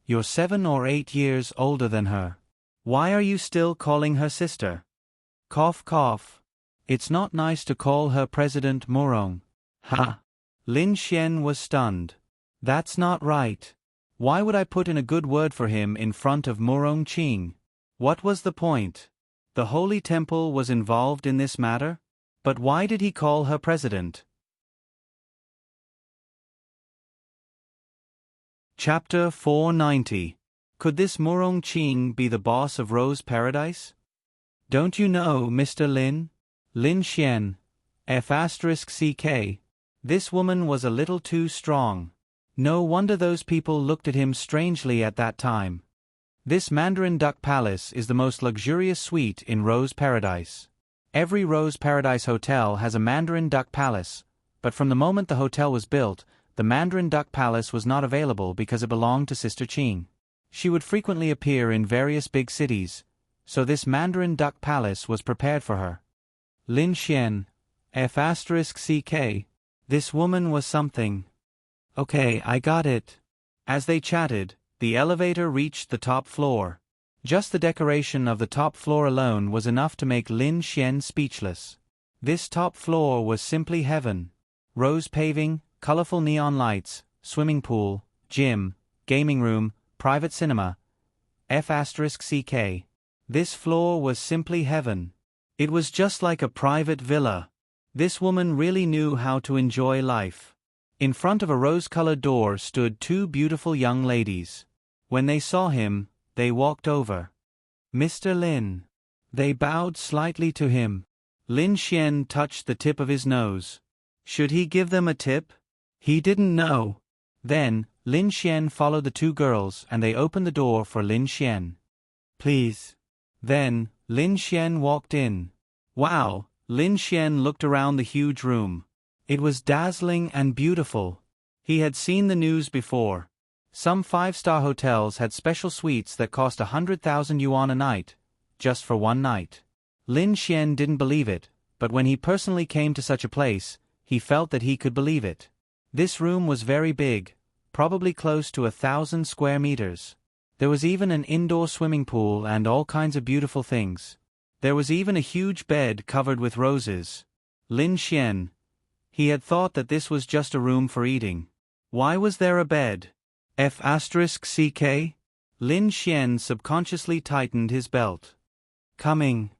You're 7 or 8 years older than her. Why are you still calling her sister? Cough cough. It's not nice to call her President Murong. Ha! Lin Xian was stunned. That's not right. Why would I put in a good word for him in front of Murong Qing? What was the point? The Holy Temple was involved in this matter? But why did he call her president? Chapter 490. Could this Murong Qing be the boss of Rose Paradise? Don't you know, Mr. Lin? Lin Xian. F***ck. This woman was a little too strong. No wonder those people looked at him strangely at that time. This Mandarin Duck Palace is the most luxurious suite in Rose Paradise. Every Rose Paradise hotel has a Mandarin Duck Palace, but from the moment the hotel was built, the Mandarin Duck Palace was not available because it belonged to Sister Qing. She would frequently appear in various big cities, so this Mandarin Duck Palace was prepared for her. Lin Xian. F***ck. This woman was something. Okay, I got it. As they chatted, the elevator reached the top floor. Just the decoration of the top floor alone was enough to make Lin Xian speechless. This top floor was simply heaven. Rose paving, colorful neon lights, swimming pool, gym, gaming room, private cinema. F***ck. This floor was simply heaven. It was just like a private villa. This woman really knew how to enjoy life. In front of a rose-colored door stood 2 beautiful young ladies. When they saw him, they walked over. Mr. Lin. They bowed slightly to him. Lin Xian touched the tip of his nose. Should he give them a tip? He didn't know. Then, Lin Xian followed the two girls and they opened the door for Lin Xian. Please. Then, Lin Xian walked in. Wow, Lin Xian looked around the huge room. It was dazzling and beautiful. He had seen the news before. Some 5-star hotels had special suites that cost 100,000 yuan a night, just for one night. Lin Xian didn't believe it, but when he personally came to such a place, he felt that he could believe it. This room was very big, probably close to 1,000 square meters. There was even an indoor swimming pool and all kinds of beautiful things. There was even a huge bed covered with roses. Lin Xian. He had thought that this was just a room for eating. Why was there a bed? F***CK? Lin Xian subconsciously tightened his belt. Coming.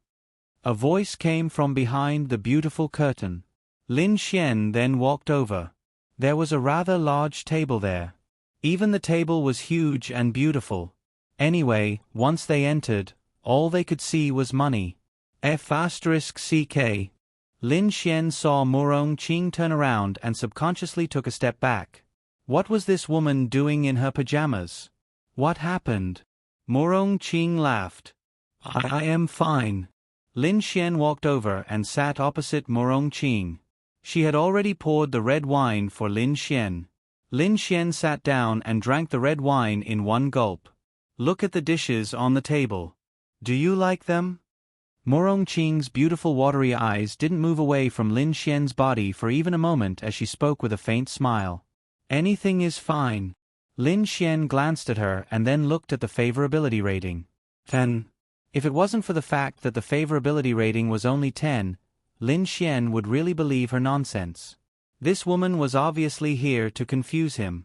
A voice came from behind the beautiful curtain. Lin Xian then walked over. There was a rather large table there. Even the table was huge and beautiful. Anyway, once they entered, all they could see was money. F***CK. Lin Xian saw Morong Qing turn around and subconsciously took a step back. What was this woman doing in her pajamas? What happened? Morong Qing laughed. I am fine. Lin Xian walked over and sat opposite Morong Qing. She had already poured the red wine for Lin Xian. Lin Xian sat down and drank the red wine in one gulp. Look at the dishes on the table. Do you like them? Morong Qing's beautiful watery eyes didn't move away from Lin Xian's body for even a moment as she spoke with a faint smile. Anything is fine. Lin Xian glanced at her and then looked at the favorability rating. 10. If it wasn't for the fact that the favorability rating was only 10, Lin Xian would really believe her nonsense. This woman was obviously here to confuse him.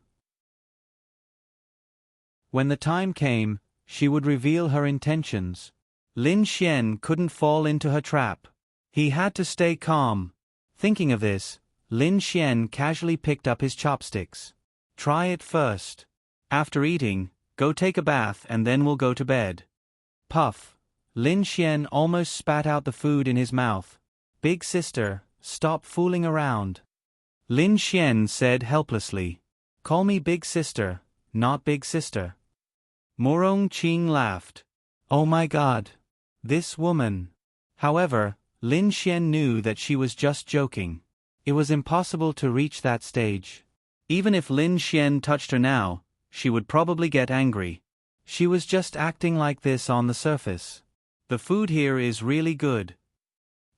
When the time came, she would reveal her intentions. Lin Xian couldn't fall into her trap. He had to stay calm. Thinking of this, Lin Xian casually picked up his chopsticks. Try it first. After eating, go take a bath and then we'll go to bed. Puff. Lin Xian almost spat out the food in his mouth. Big sister, stop fooling around. Lin Xian said helplessly. Call me big sister, not big sister. Morong Qing laughed. Oh my god. This woman. However, Lin Xian knew that she was just joking. It was impossible to reach that stage. Even if Lin Xian touched her now, she would probably get angry. She was just acting like this on the surface. The food here is really good.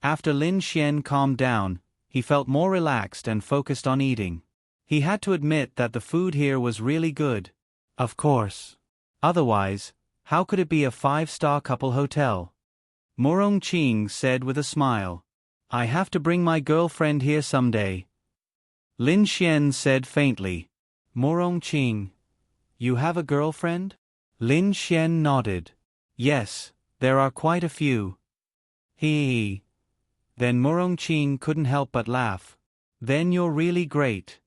After Lin Xian calmed down, he felt more relaxed and focused on eating. He had to admit that the food here was really good. Of course. Otherwise, how could it be a 5-star couple hotel? Morong Qing said with a smile. I have to bring my girlfriend here someday. Lin Xian said faintly. Morong Qing. You have a girlfriend? Lin Xian nodded. Yes, there are quite a few. Hee. Then Morong Qing couldn't help but laugh. Then you're really great.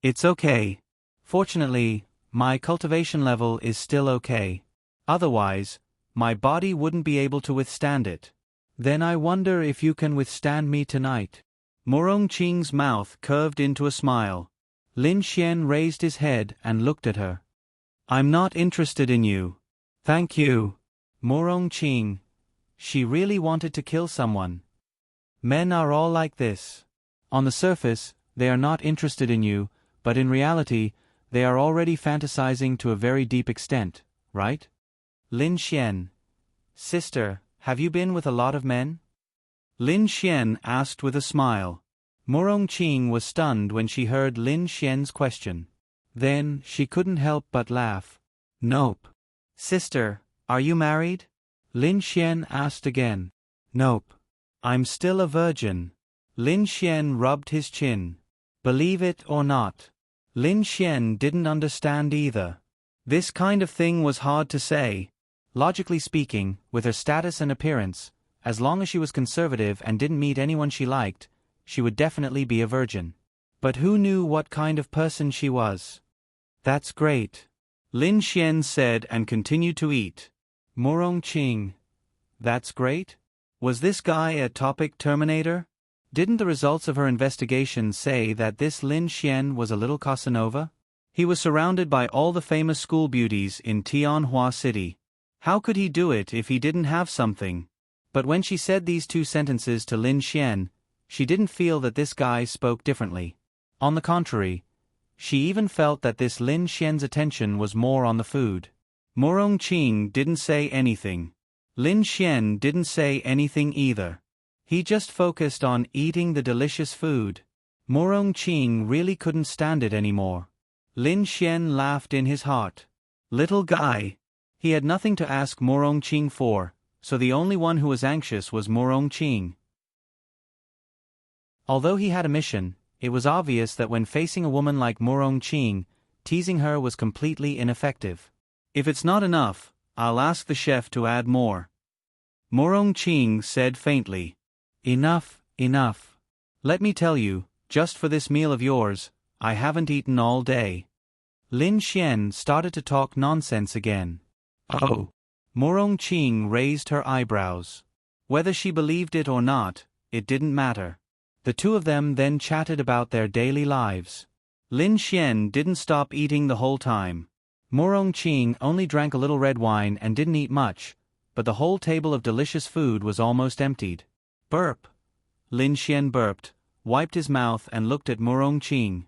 It's okay. Fortunately, my cultivation level is still okay. Otherwise, my body wouldn't be able to withstand it. Then I wonder if you can withstand me tonight. Morong Qing's mouth curved into a smile. Lin Xian raised his head and looked at her. I'm not interested in you. Thank you. Morong Qing. She really wanted to kill someone. Men are all like this. On the surface, they are not interested in you, but in reality, they are already fantasizing to a very deep extent, right? Lin Xian. Sister, have you been with a lot of men? Lin Xian asked with a smile. Morong Qing was stunned when she heard Lin Xian's question. Then, she couldn't help but laugh. Nope. Sister, are you married? Lin Xian asked again. Nope. I'm still a virgin. Lin Xian rubbed his chin. Believe it or not. Lin Xian didn't understand either. This kind of thing was hard to say. Logically speaking, with her status and appearance, as long as she was conservative and didn't meet anyone she liked, she would definitely be a virgin. But who knew what kind of person she was? That's great. Lin Xian said and continued to eat. Morong Qing. That's great? Was this guy a topic terminator? Didn't the results of her investigation say that this Lin Xian was a little Casanova? He was surrounded by all the famous school beauties in Tianhua City. How could he do it if he didn't have something? But when she said these two sentences to Lin Xian, she didn't feel that this guy spoke differently. On the contrary, she even felt that this Lin Xian's attention was more on the food. Morong Qing didn't say anything. Lin Xian didn't say anything either. He just focused on eating the delicious food. Morong Qing really couldn't stand it anymore. Lin Xian laughed in his heart. Little guy. He had nothing to ask Morong Qing for, so the only one who was anxious was Morong Qing. Although he had a mission, it was obvious that when facing a woman like Morong Qing, teasing her was completely ineffective. If it's not enough, I'll ask the chef to add more. Morong Qing said faintly. Enough, enough. Let me tell you, just for this meal of yours, I haven't eaten all day. Lin Xian started to talk nonsense again. Oh. Morong Qing raised her eyebrows. Whether she believed it or not, it didn't matter. The two of them then chatted about their daily lives. Lin Xian didn't stop eating the whole time. Morong Qing only drank a little red wine and didn't eat much, but the whole table of delicious food was almost emptied. Burp. Lin Xian burped, wiped his mouth and looked at Morong Qing.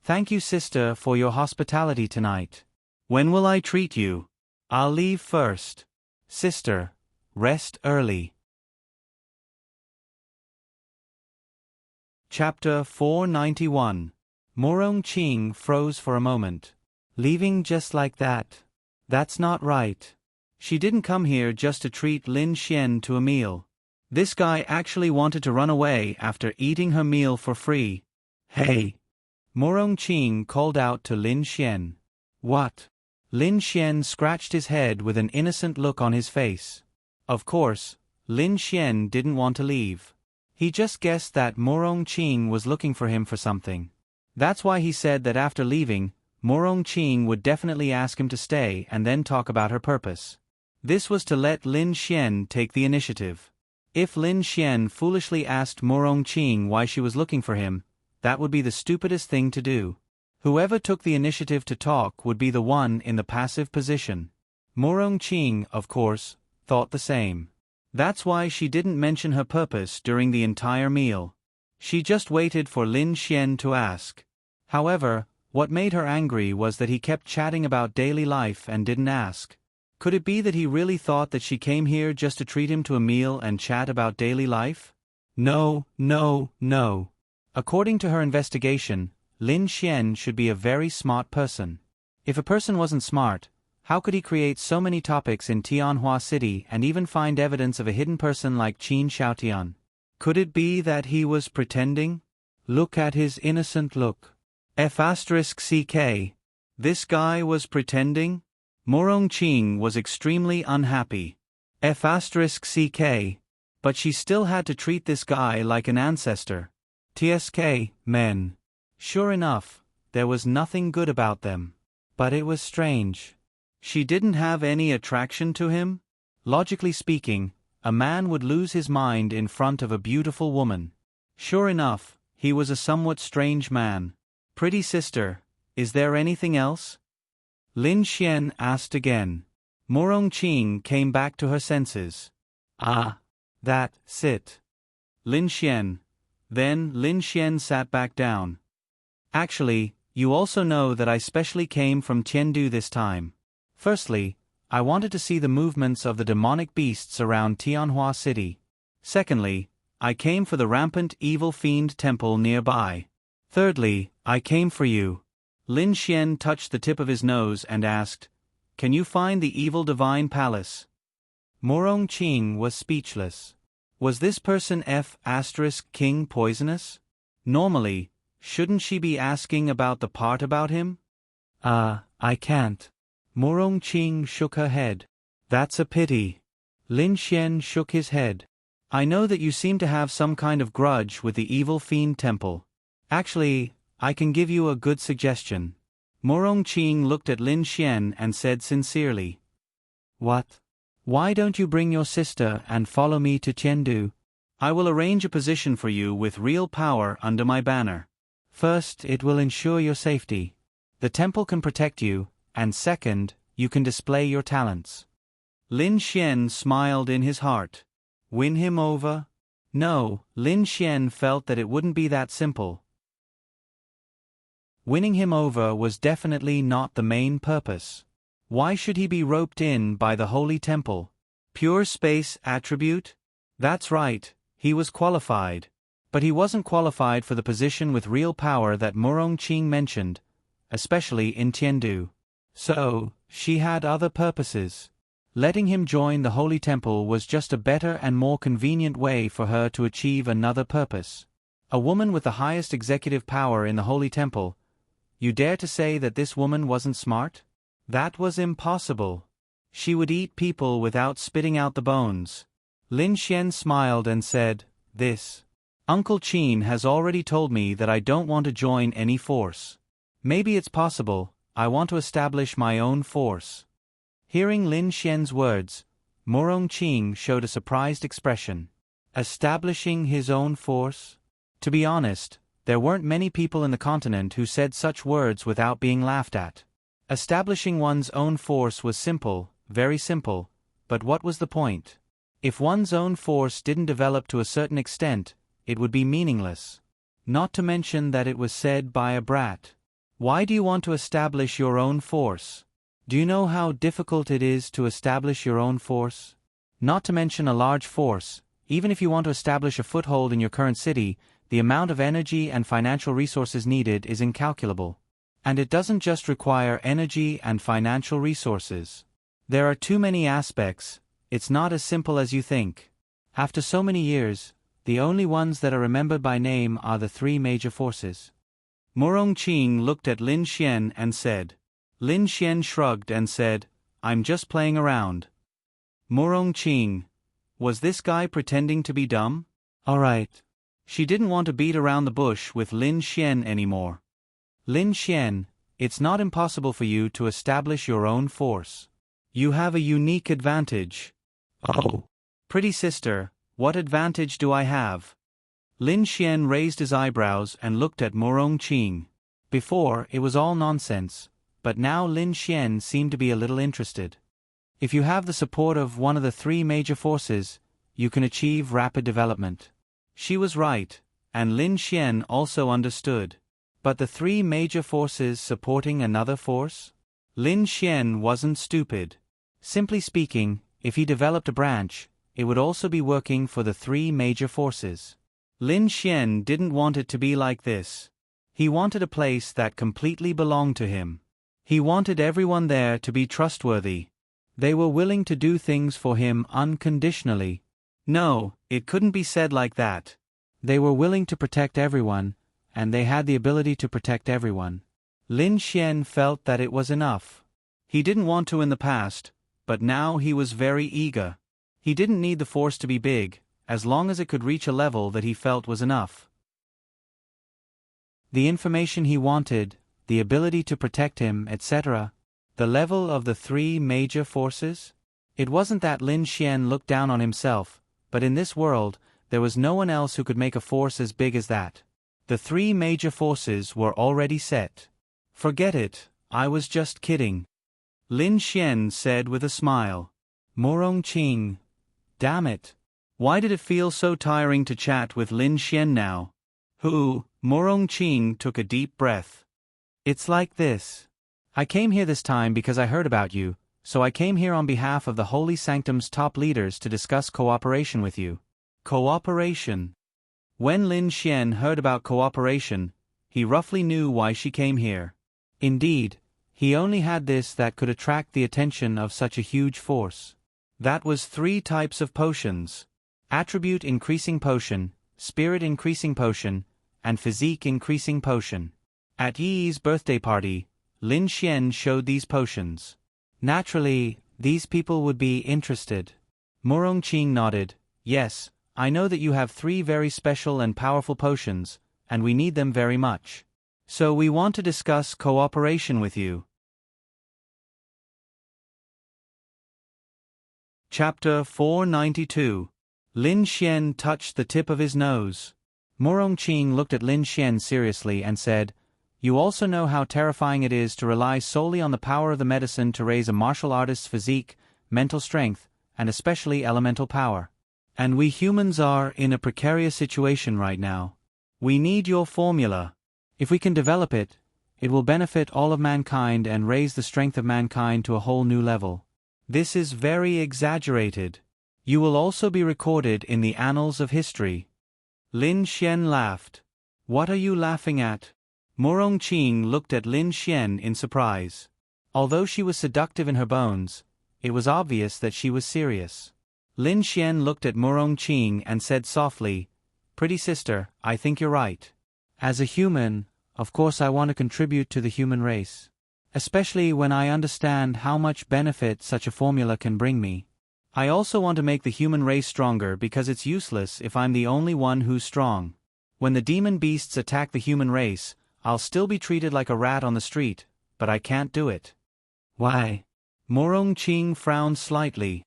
Thank you, sister, for your hospitality tonight. When will I treat you? I'll leave first. Sister, rest early. Chapter 491. Morong Qing froze for a moment. Leaving just like that? That's not right. She didn't come here just to treat Lin Xian to a meal. This guy actually wanted to run away after eating her meal for free. Hey! Morong Qing called out to Lin Xian. What? Lin Xian scratched his head with an innocent look on his face. Of course, Lin Xian didn't want to leave. He just guessed that Morong Qing was looking for him for something. That's why he said that after leaving, Morong Qing would definitely ask him to stay and then talk about her purpose. This was to let Lin Xian take the initiative. If Lin Xian foolishly asked Morong Qing why she was looking for him, that would be the stupidest thing to do. Whoever took the initiative to talk would be the one in the passive position. Morong Qing, of course, thought the same. That's why she didn't mention her purpose during the entire meal. She just waited for Lin Xian to ask. However, what made her angry was that he kept chatting about daily life and didn't ask. Could it be that he really thought that she came here just to treat him to a meal and chat about daily life? No, no, no. According to her investigation, Lin Xian should be a very smart person. If a person wasn't smart, how could he create so many topics in Tianhua City and even find evidence of a hidden person like Qin Xiaotian? Could it be that he was pretending? Look at his innocent look. F*ck. This guy was pretending? Morong Qing was extremely unhappy. F*ck. But she still had to treat this guy like an ancestor. TSK, men. Sure enough, there was nothing good about them. But it was strange. She didn't have any attraction to him? Logically speaking, a man would lose his mind in front of a beautiful woman. Sure enough, he was a somewhat strange man. Pretty sister, is there anything else? Lin Xian asked again. Morong Qing came back to her senses. That's it. Lin Xian. Then Lin Xian sat back down. Actually, you also know that I specially came from Tiandu this time. Firstly, I wanted to see the movements of the demonic beasts around Tianhua City. Secondly, I came for the rampant evil fiend temple nearby. Thirdly, I came for you. Lin Xian touched the tip of his nose and asked, Can you find the evil divine palace? Morong Qing was speechless. Was this person F***king poisonous? Normally, shouldn't she be asking about the part about him? I can't. Morong Qing shook her head. That's a pity. Lin Xian shook his head. I know that you seem to have some kind of grudge with the evil fiend temple. Actually, I can give you a good suggestion. Morong Qing looked at Lin Xian and said sincerely. What? Why don't you bring your sister and follow me to Tiandu? I will arrange a position for you with real power under my banner. First, it will ensure your safety. The temple can protect you, and second, you can display your talents. Lin Xian smiled in his heart. Win him over? No, Lin Xian felt that it wouldn't be that simple. Winning him over was definitely not the main purpose. Why should he be roped in by the Holy Temple? Pure space attribute? That's right, he was qualified. But he wasn't qualified for the position with real power that Murong Qing mentioned, especially in Tiandu. So, she had other purposes. Letting him join the Holy Temple was just a better and more convenient way for her to achieve another purpose. A woman with the highest executive power in the Holy Temple. You dare to say that this woman wasn't smart? That was impossible. She would eat people without spitting out the bones. Lin Xian smiled and said, "This. Uncle Qin has already told me that I don't want to join any force. Maybe it's possible, I want to establish my own force." Hearing Lin Xian's words, Murong Qing showed a surprised expression. Establishing his own force? To be honest, there weren't many people in the continent who said such words without being laughed at. Establishing one's own force was simple, very simple, but what was the point? If one's own force didn't develop to a certain extent, it would be meaningless. Not to mention that it was said by a brat. Why do you want to establish your own force? Do you know how difficult it is to establish your own force? Not to mention a large force, even if you want to establish a foothold in your current city, the amount of energy and financial resources needed is incalculable. And it doesn't just require energy and financial resources. There are too many aspects, it's not as simple as you think. After so many years, the only ones that are remembered by name are the three major forces. Murong Qing looked at Lin Xian and said. Lin Xian shrugged and said, "I'm just playing around." Murong Qing. Was this guy pretending to be dumb? Alright. She didn't want to beat around the bush with Lin Xian anymore. Lin Xian, it's not impossible for you to establish your own force. You have a unique advantage. Oh. Pretty sister, what advantage do I have? Lin Xian raised his eyebrows and looked at Murong Qing. Before, it was all nonsense, but now Lin Xian seemed to be a little interested. If you have the support of one of the three major forces, you can achieve rapid development. She was right, and Lin Xian also understood. But the three major forces supporting another force? Lin Xian wasn't stupid. Simply speaking, if he developed a branch, it would also be working for the three major forces. Lin Xian didn't want it to be like this. He wanted a place that completely belonged to him. He wanted everyone there to be trustworthy. They were willing to do things for him unconditionally. No, it couldn't be said like that. They were willing to protect everyone, and they had the ability to protect everyone. Lin Xian felt that it was enough. He didn't want to in the past, but now he was very eager. He didn't need the force to be big, as long as it could reach a level that he felt was enough. The information he wanted, the ability to protect him, etc. The level of the three major forces? It wasn't that Lin Xian looked down on himself, but in this world, there was no one else who could make a force as big as that. The three major forces were already set. Forget it, I was just kidding. Lin Xian said with a smile. Murong Qing. Damn it. Why did it feel so tiring to chat with Lin Xian now? Murong Qing took a deep breath. It's like this. I came here this time because I heard about you, so I came here on behalf of the Holy Sanctum's top leaders to discuss cooperation with you. Cooperation. When Lin Xian heard about cooperation, he roughly knew why she came here. Indeed, he only had this that could attract the attention of such a huge force. That was 3 types of potions. Attribute increasing potion, spirit increasing potion, and physique increasing potion. At Yi's birthday party, Lin Xian showed these potions. Naturally, these people would be interested. Murong Qing nodded. Yes, I know that you have 3 very special and powerful potions, and we need them very much. So we want to discuss cooperation with you. Chapter 492. Lin Xian touched the tip of his nose. Murong Qing looked at Lin Xian seriously and said, You also know how terrifying it is to rely solely on the power of the medicine to raise a martial artist's physique, mental strength, and especially elemental power. And we humans are in a precarious situation right now. We need your formula. If we can develop it, it will benefit all of mankind and raise the strength of mankind to a whole new level. This is very exaggerated. You will also be recorded in the annals of history. Lin Xian laughed. What are you laughing at? Murong Qing looked at Lin Xian in surprise. Although she was seductive in her bones, it was obvious that she was serious. Lin Xian looked at Murong Qing and said softly, "Pretty sister, I think you're right. As a human, of course I want to contribute to the human race. Especially when I understand how much benefit such a formula can bring me. I also want to make the human race stronger because it's useless if I'm the only one who's strong. When the demon beasts attack the human race, I'll still be treated like a rat on the street, but I can't do it." "Why?" Murong Qing frowned slightly.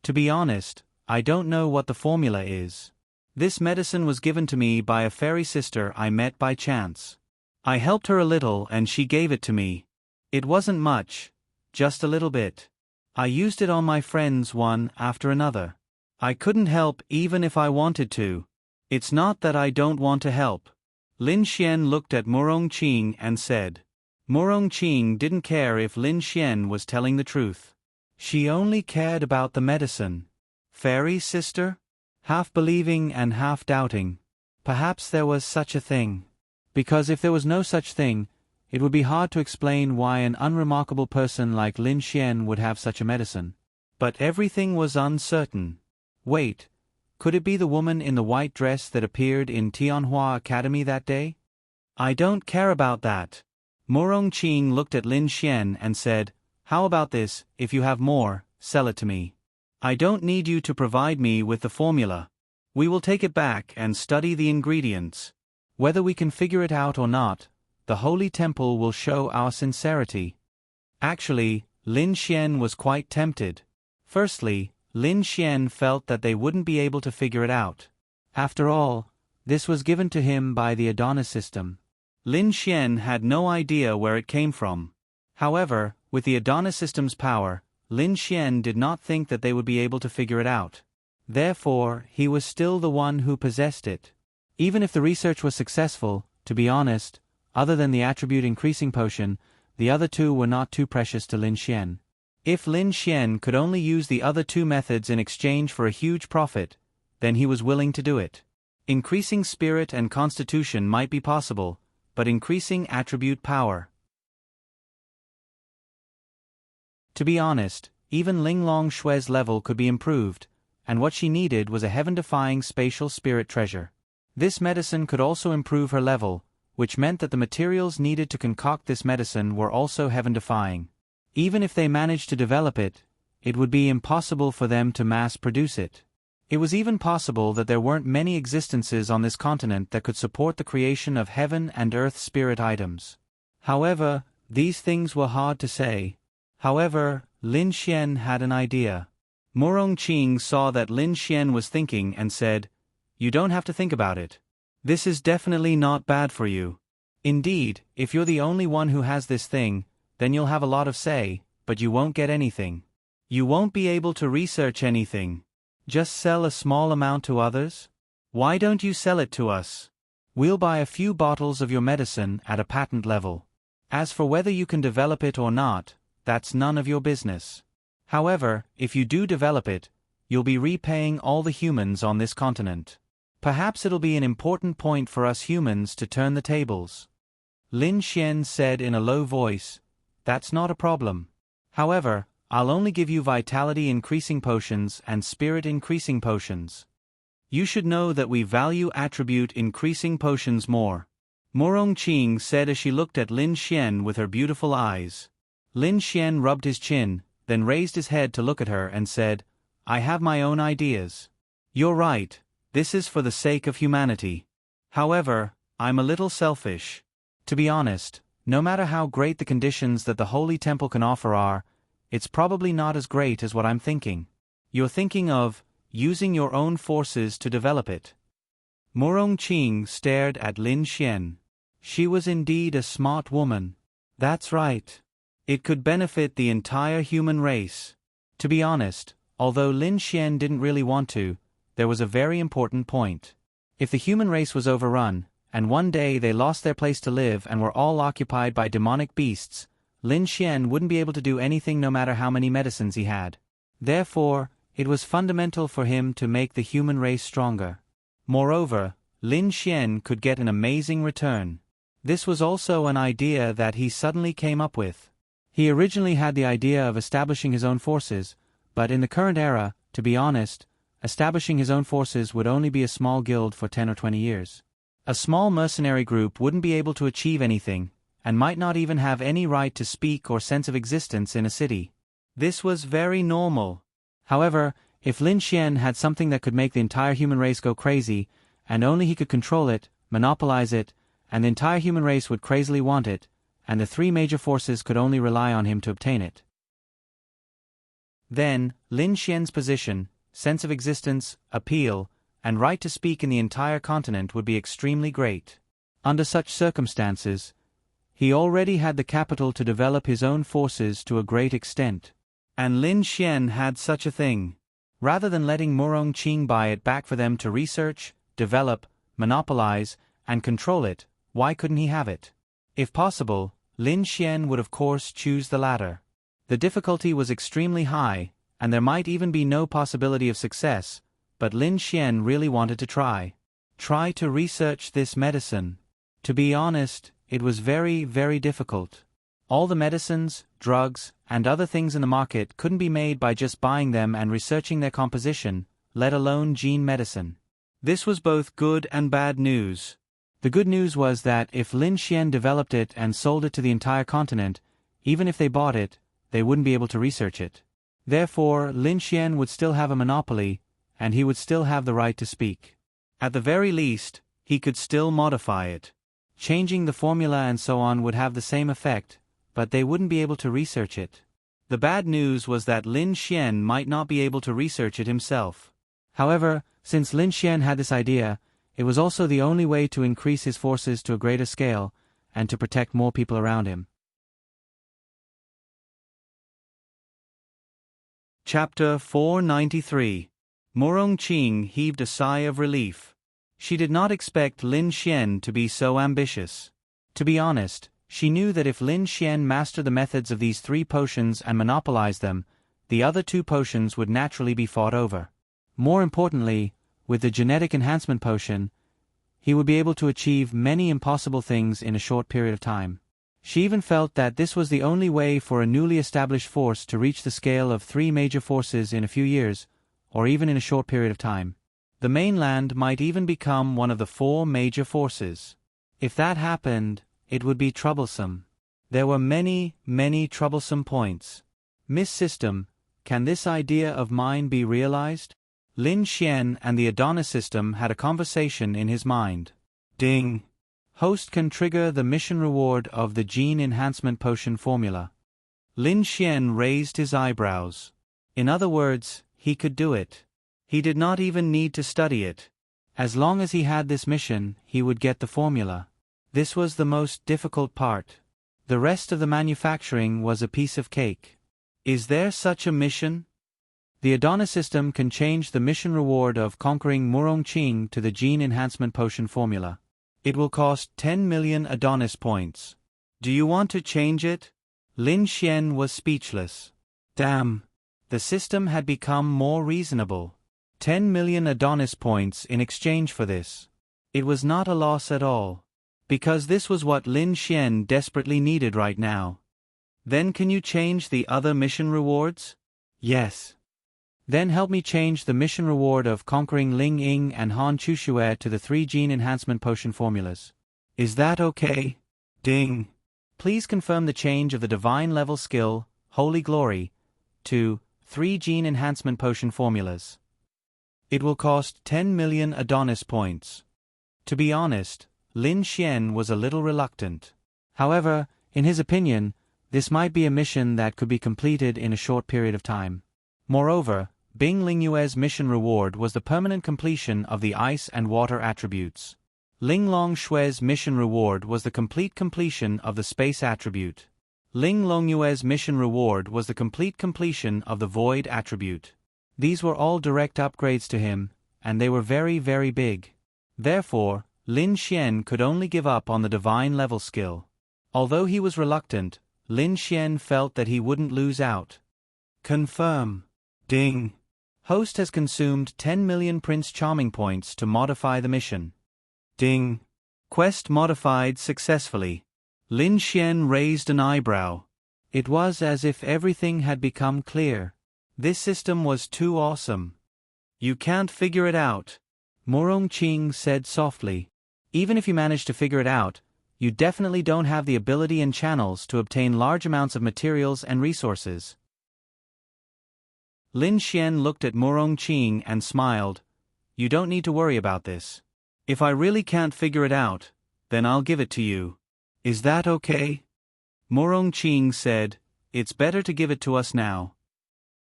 "To be honest, I don't know what the formula is. This medicine was given to me by a fairy sister I met by chance. I helped her a little and she gave it to me. It wasn't much, just a little bit. I used it on my friends one after another. I couldn't help even if I wanted to. It's not that I don't want to help." Lin Xian looked at Murong Qing and said. Murong Qing didn't care if Lin Xian was telling the truth. She only cared about the medicine. Fairy sister? Half believing and half doubting. Perhaps there was such a thing. Because if there was no such thing, it would be hard to explain why an unremarkable person like Lin Xian would have such a medicine. But everything was uncertain. Wait, could it be the woman in the white dress that appeared in Tianhua Academy that day? I don't care about that. Murong Qing looked at Lin Xian and said, "How about this, if you have more, sell it to me. I don't need you to provide me with the formula. We will take it back and study the ingredients. Whether we can figure it out or not, the Holy Temple will show our sincerity." Actually, Lin Xian was quite tempted. Firstly, Lin Xian felt that they wouldn't be able to figure it out. After all, this was given to him by the Adonis system. Lin Xian had no idea where it came from. However, with the Adonis system's power, Lin Xian did not think that they would be able to figure it out. Therefore, he was still the one who possessed it. Even if the research was successful, to be honest, other than the attribute increasing potion, the other two were not too precious to Lin Xian. If Lin Xian could only use the other two methods in exchange for a huge profit, then he was willing to do it. Increasing spirit and constitution might be possible, but increasing attribute power. To be honest, even Ling Long Shue's level could be improved, and what she needed was a heaven-defying spatial spirit treasure. This medicine could also improve her level, which meant that the materials needed to concoct this medicine were also heaven-defying. Even if they managed to develop it, it would be impossible for them to mass-produce it. It was even possible that there weren't many existences on this continent that could support the creation of heaven and earth spirit items. However, these things were hard to say. However, Lin Xian had an idea. Murong Qing saw that Lin Xian was thinking and said, "You don't have to think about it. This is definitely not bad for you. Indeed, if you're the only one who has this thing, then you'll have a lot of say, but you won't get anything. You won't be able to research anything. Just sell a small amount to others? Why don't you sell it to us? We'll buy a few bottles of your medicine at a patent level. As for whether you can develop it or not, that's none of your business. However, if you do develop it, you'll be repaying all the humans on this continent. Perhaps it'll be an important point for us humans to turn the tables." Lin Xian said in a low voice, "That's not a problem. However, I'll only give you vitality-increasing potions and spirit-increasing potions. You should know that we value attribute-increasing potions more," Murong Qing said as she looked at Lin Xian with her beautiful eyes. Lin Xian rubbed his chin, then raised his head to look at her and said, "I have my own ideas. You're right, this is for the sake of humanity. However, I'm a little selfish. To be honest, no matter how great the conditions that the Holy Temple can offer are, it's probably not as great as what I'm thinking. You're thinking of using your own forces to develop it." Murong Qing stared at Lin Xian. She was indeed a smart woman. That's right. It could benefit the entire human race. To be honest, although Lin Xian didn't really want to, there was a very important point. If the human race was overrun, and one day they lost their place to live and were all occupied by demonic beasts, Lin Xian wouldn't be able to do anything no matter how many medicines he had. Therefore, it was fundamental for him to make the human race stronger. Moreover, Lin Xian could get an amazing return. This was also an idea that he suddenly came up with. He originally had the idea of establishing his own forces, but in the current era, to be honest, establishing his own forces would only be a small guild for 10 or 20 years. A small mercenary group wouldn't be able to achieve anything, and might not even have any right to speak or sense of existence in a city. This was very normal. However, if Lin Xian had something that could make the entire human race go crazy, and only he could control it, monopolize it, and the entire human race would crazily want it, and the three major forces could only rely on him to obtain it. Then, Lin Xian's position, sense of existence, appeal, and right to speak in the entire continent would be extremely great. Under such circumstances, he already had the capital to develop his own forces to a great extent. And Lin Xian had such a thing. Rather than letting Murong Qing buy it back for them to research, develop, monopolize, and control it, why couldn't he have it? If possible, Lin Xian would of course choose the latter. The difficulty was extremely high, and there might even be no possibility of success, but Lin Xian really wanted to try. Try to research this medicine. To be honest, it was very, very difficult. All the medicines, drugs, and other things in the market couldn't be made by just buying them and researching their composition, let alone gene medicine. This was both good and bad news. The good news was that if Lin Xian developed it and sold it to the entire continent, even if they bought it, they wouldn't be able to research it. Therefore, Lin Xian would still have a monopoly, and he would still have the right to speak. At the very least, he could still modify it. Changing the formula and so on would have the same effect, but they wouldn't be able to research it. The bad news was that Lin Xian might not be able to research it himself. However, since Lin Xian had this idea, it was also the only way to increase his forces to a greater scale, and to protect more people around him. Chapter 493. Murong Qing heaved a sigh of relief. She did not expect Lin Xian to be so ambitious. To be honest, she knew that if Lin Xian mastered the methods of these three potions and monopolized them, the other two potions would naturally be fought over. More importantly, with the genetic enhancement potion, he would be able to achieve many impossible things in a short period of time. She even felt that this was the only way for a newly established force to reach the scale of three major forces in a few years, or even in a short period of time. The mainland might even become one of the four major forces. If that happened, it would be troublesome. There were many, many troublesome points. Miss System, can this idea of mine be realized? Lin Xian and the Adonis System had a conversation in his mind. Ding! Host can trigger the mission reward of the gene enhancement potion formula. Lin Xian raised his eyebrows. In other words, he could do it. He did not even need to study it. As long as he had this mission, he would get the formula. This was the most difficult part. The rest of the manufacturing was a piece of cake. Is there such a mission? The Adonis System can change the mission reward of conquering Murong Qing to the gene enhancement potion formula. It will cost 10 million Adonis points. Do you want to change it? Lin Xian was speechless. Damn! The system had become more reasonable. 10 million Adonis points in exchange for this. It was not a loss at all. Because this was what Lin Xian desperately needed right now. Then can you change the other mission rewards? Yes. Then help me change the mission reward of conquering Ling Ying and Han Chuxue to the 3 gene enhancement potion formulas. Is that okay? Ding. Please confirm the change of the divine level skill, Holy Glory, to 3 gene enhancement potion formulas. It will cost 10 million Adonis points. To be honest, Lin Xian was a little reluctant. However, in his opinion, this might be a mission that could be completed in a short period of time. Moreover, Bing Lingyue's mission reward was the permanent completion of the ice and water attributes. Ling Longshue's mission reward was the complete completion of the space attribute. Ling Longyue's mission reward was the complete completion of the void attribute. These were all direct upgrades to him, and they were very, very big. Therefore, Lin Xian could only give up on the divine level skill. Although he was reluctant, Lin Xian felt that he wouldn't lose out. Confirm. Ding. Host has consumed 10 million Prince Charming points to modify the mission. Ding. Quest modified successfully. Lin Xian raised an eyebrow. It was as if everything had become clear. This system was too awesome. You can't figure it out. Morong Qing said softly. Even if you manage to figure it out, you definitely don't have the ability and channels to obtain large amounts of materials and resources. Lin Xian looked at Morong Qing and smiled. You don't need to worry about this. If I really can't figure it out, then I'll give it to you. Is that okay? Morong Qing said, It's better to give it to us now.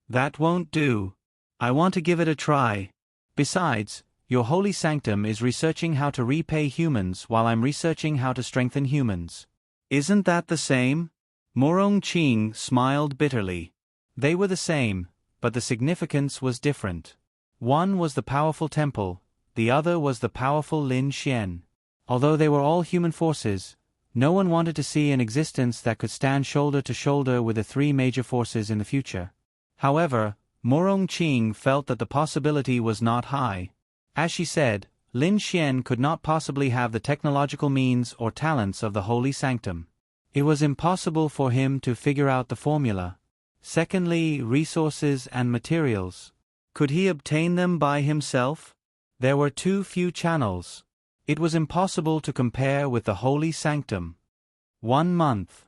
That won't do. I want to give it a try. Besides, your holy sanctum is researching how to repay humans while I'm researching how to strengthen humans. Isn't that the same? Morong Qing smiled bitterly. They were the same, but the significance was different. One was the powerful temple, the other was the powerful Lin Xian. Although they were all human forces, no one wanted to see an existence that could stand shoulder to shoulder with the three major forces in the future. However, Morong Qing felt that the possibility was not high. As she said, Lin Xian could not possibly have the technological means or talents of the holy sanctum. It was impossible for him to figure out the formula. Secondly, resources and materials. Could he obtain them by himself? There were too few channels. It was impossible to compare with the holy sanctum. 1 month.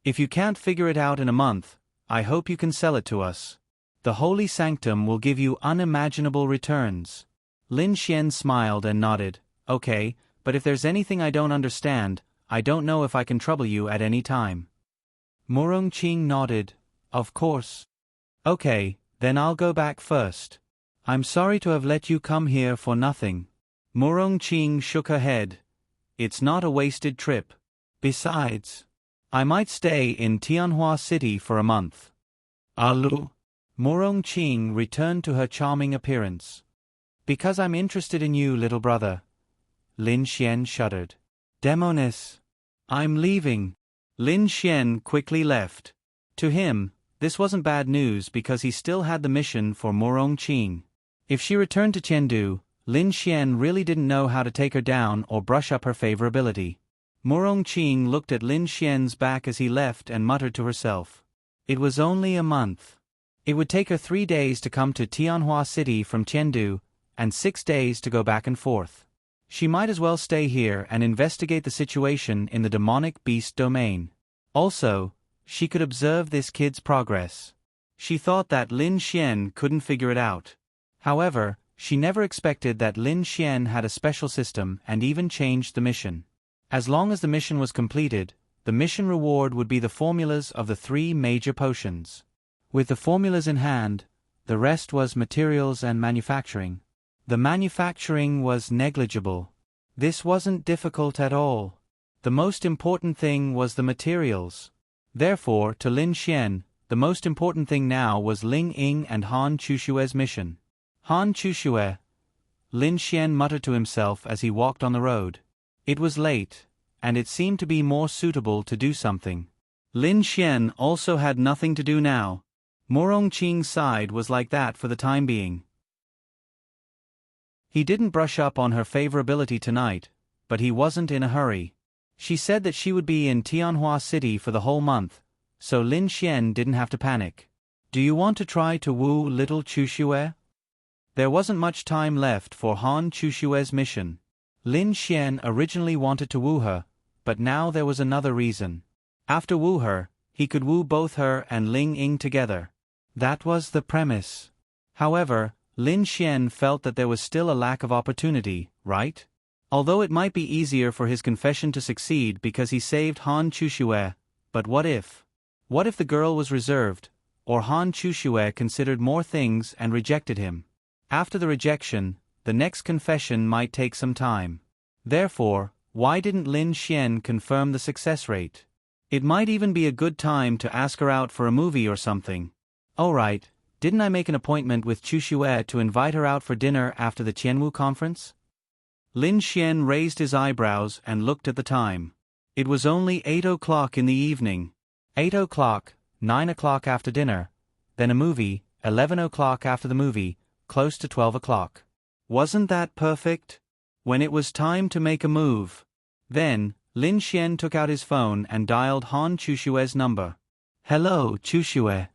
If you can't figure it out in a month, I hope you can sell it to us. The holy sanctum will give you unimaginable returns. Lin Xian smiled and nodded. Okay, but if there's anything I don't understand, I don't know if I can trouble you at any time. Morong Qing nodded. Of course. Okay, then I'll go back first. I'm sorry to have let you come here for nothing. Morong Qing shook her head. It's not a wasted trip. Besides, I might stay in Tianhua City for a month. Alu? Morong Qing returned to her charming appearance. Because I'm interested in you, little brother. Lin Xian shuddered. Demonis. I'm leaving. Lin Xian quickly left. To him, this wasn't bad news because he still had the mission for Morong Qing. If she returned to Chengdu, Lin Xian really didn't know how to take her down or brush up her favorability. Morong Qing looked at Lin Xian's back as he left and muttered to herself. It was only a month. It would take her 3 days to come to Tianhua City from Chengdu, and 6 days to go back and forth. She might as well stay here and investigate the situation in the demonic beast domain. Also, she could observe this kid's progress. She thought that Lin Xian couldn't figure it out. However, she never expected that Lin Xian had a special system and even changed the mission. As long as the mission was completed, the mission reward would be the formulas of the 3 major potions. With the formulas in hand, the rest was materials and manufacturing. The manufacturing was negligible. This wasn't difficult at all. The most important thing was the materials. Therefore, to Lin Xian, the most important thing now was Ling Ying and Han Chushue's mission. Han Chushue, Lin Xian muttered to himself as he walked on the road. It was late, and it seemed to be more suitable to do something. Lin Xian also had nothing to do now. Morong Qing's side was like that for the time being. He didn't brush up on her favorability tonight, but he wasn't in a hurry. She said that she would be in Tianhua City for the whole month, so Lin Xian didn't have to panic. Do you want to try to woo little Chushue? There wasn't much time left for Han Chushue's mission. Lin Xian originally wanted to woo her, but now there was another reason. After woo her, he could woo both her and Ling Ying together. That was the premise. However, Lin Xian felt that there was still a lack of opportunity, right? Although it might be easier for his confession to succeed because he saved Han Chushue, but what if? What if the girl was reserved, or Han Chushue considered more things and rejected him? After the rejection, the next confession might take some time. Therefore, why didn't Lin Xian confirm the success rate? It might even be a good time to ask her out for a movie or something. Oh right, didn't I make an appointment with Chu Xue to invite her out for dinner after the Tianwu conference? Lin Xian raised his eyebrows and looked at the time. It was only 8 o'clock in the evening. 8 o'clock, 9 o'clock after dinner, then a movie, 11 o'clock after the movie, close to 12 o'clock. Wasn't that perfect? When it was time to make a move. Then, Lin Xian took out his phone and dialed Han Chushue's number. Hello, Chushue.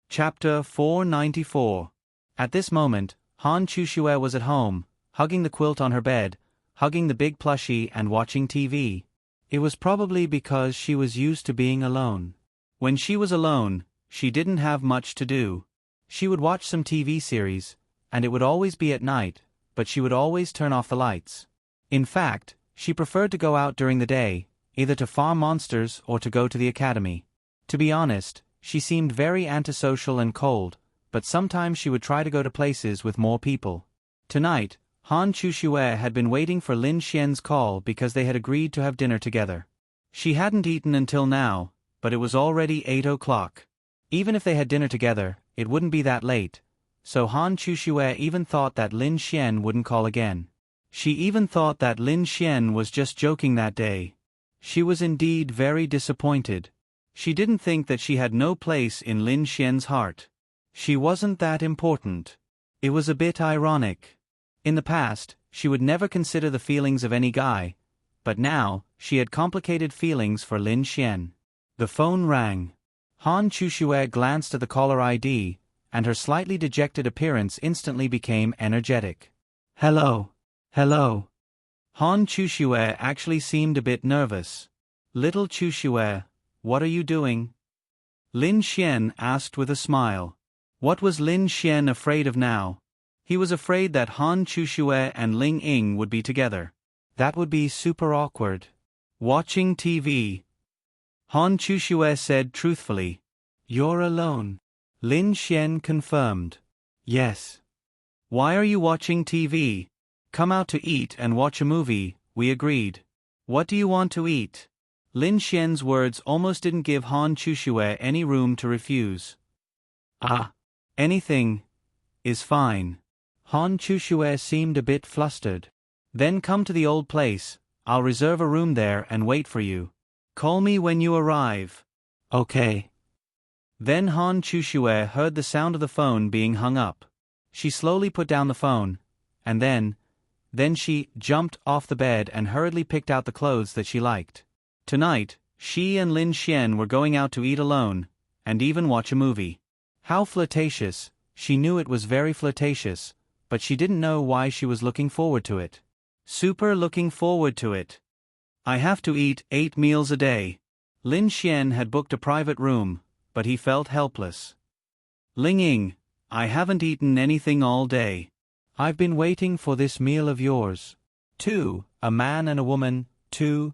Chapter 494. At this moment, Han Chushue was at home, hugging the quilt on her bed, hugging the big plushie and watching TV. It was probably because she was used to being alone. When she was alone, she didn't have much to do. She would watch some TV series, and it would always be at night, but she would always turn off the lights. In fact, she preferred to go out during the day, either to farm monsters or to go to the academy. To be honest, she seemed very antisocial and cold, but sometimes she would try to go to places with more people. Tonight, Han Chushue had been waiting for Lin Xian's call because they had agreed to have dinner together. She hadn't eaten until now, but it was already 8 o'clock. Even if they had dinner together, it wouldn't be that late, so Han Chushue even thought that Lin Xian wouldn't call again. She even thought that Lin Xian was just joking that day. She was indeed very disappointed. She didn't think that she had no place in Lin Xian's heart. She wasn't that important. It was a bit ironic. In the past, she would never consider the feelings of any guy, but now, she had complicated feelings for Lin Xian. The phone rang. Han Chushue glanced at the caller ID, and her slightly dejected appearance instantly became energetic. Hello. Hello. Han Chushue actually seemed a bit nervous. Little Chushue, what are you doing? Lin Xian asked with a smile. What was Lin Xian afraid of now? He was afraid that Han Chushue and Ling Ying would be together. That would be super awkward. Watching TV. Han Chushue said truthfully. You're alone. Lin Xian confirmed. Yes. Why are you watching TV? Come out to eat and watch a movie, we agreed. What do you want to eat? Lin Xian's words almost didn't give Han Chushue any room to refuse. Anything is fine. Han Chushue seemed a bit flustered. Then come to the old place, I'll reserve a room there and wait for you. Call me when you arrive. Okay. Then Han Chushue heard the sound of the phone being hung up. She slowly put down the phone, and then she jumped off the bed and hurriedly picked out the clothes that she liked. Tonight, she and Lin Xian were going out to eat alone, and even watch a movie. How flirtatious, she knew it was very flirtatious, but she didn't know why she was looking forward to it. Super looking forward to it. I have to eat 8 meals a day. Lin Xian had booked a private room, but he felt helpless. Ling Ying, I haven't eaten anything all day. I've been waiting for this meal of yours. A man and a woman, two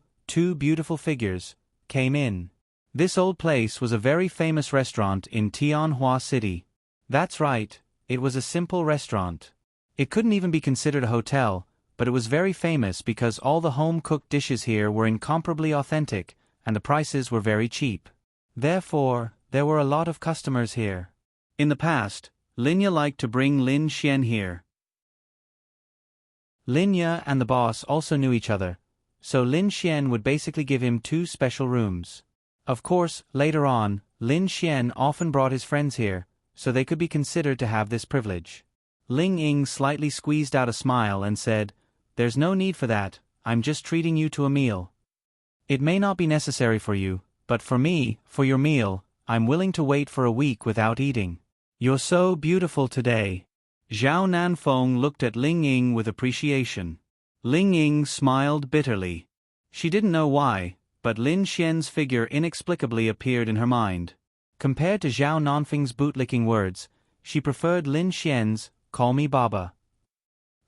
beautiful figures, came in. This old place was a very famous restaurant in Tianhua City. That's right, it was a simple restaurant. It couldn't even be considered a hotel, but it was very famous because all the home-cooked dishes here were incomparably authentic, and the prices were very cheap. Therefore, there were a lot of customers here. In the past, Linya liked to bring Lin Xian here. Linya and the boss also knew each other, so Lin Xian would basically give him 2 special rooms. Of course, later on, Lin Xian often brought his friends here, so they could be considered to have this privilege. Ling Ying slightly squeezed out a smile and said, There's no need for that, I'm just treating you to a meal. It may not be necessary for you, but for me, for your meal, I'm willing to wait for a week without eating. You're so beautiful today. Zhao Nanfeng looked at Ling Ying with appreciation. Ling Ying smiled bitterly. She didn't know why, but Lin Xian's figure inexplicably appeared in her mind. Compared to Zhao Nanfeng's bootlicking words, she preferred Lin Xian's, call me Baba.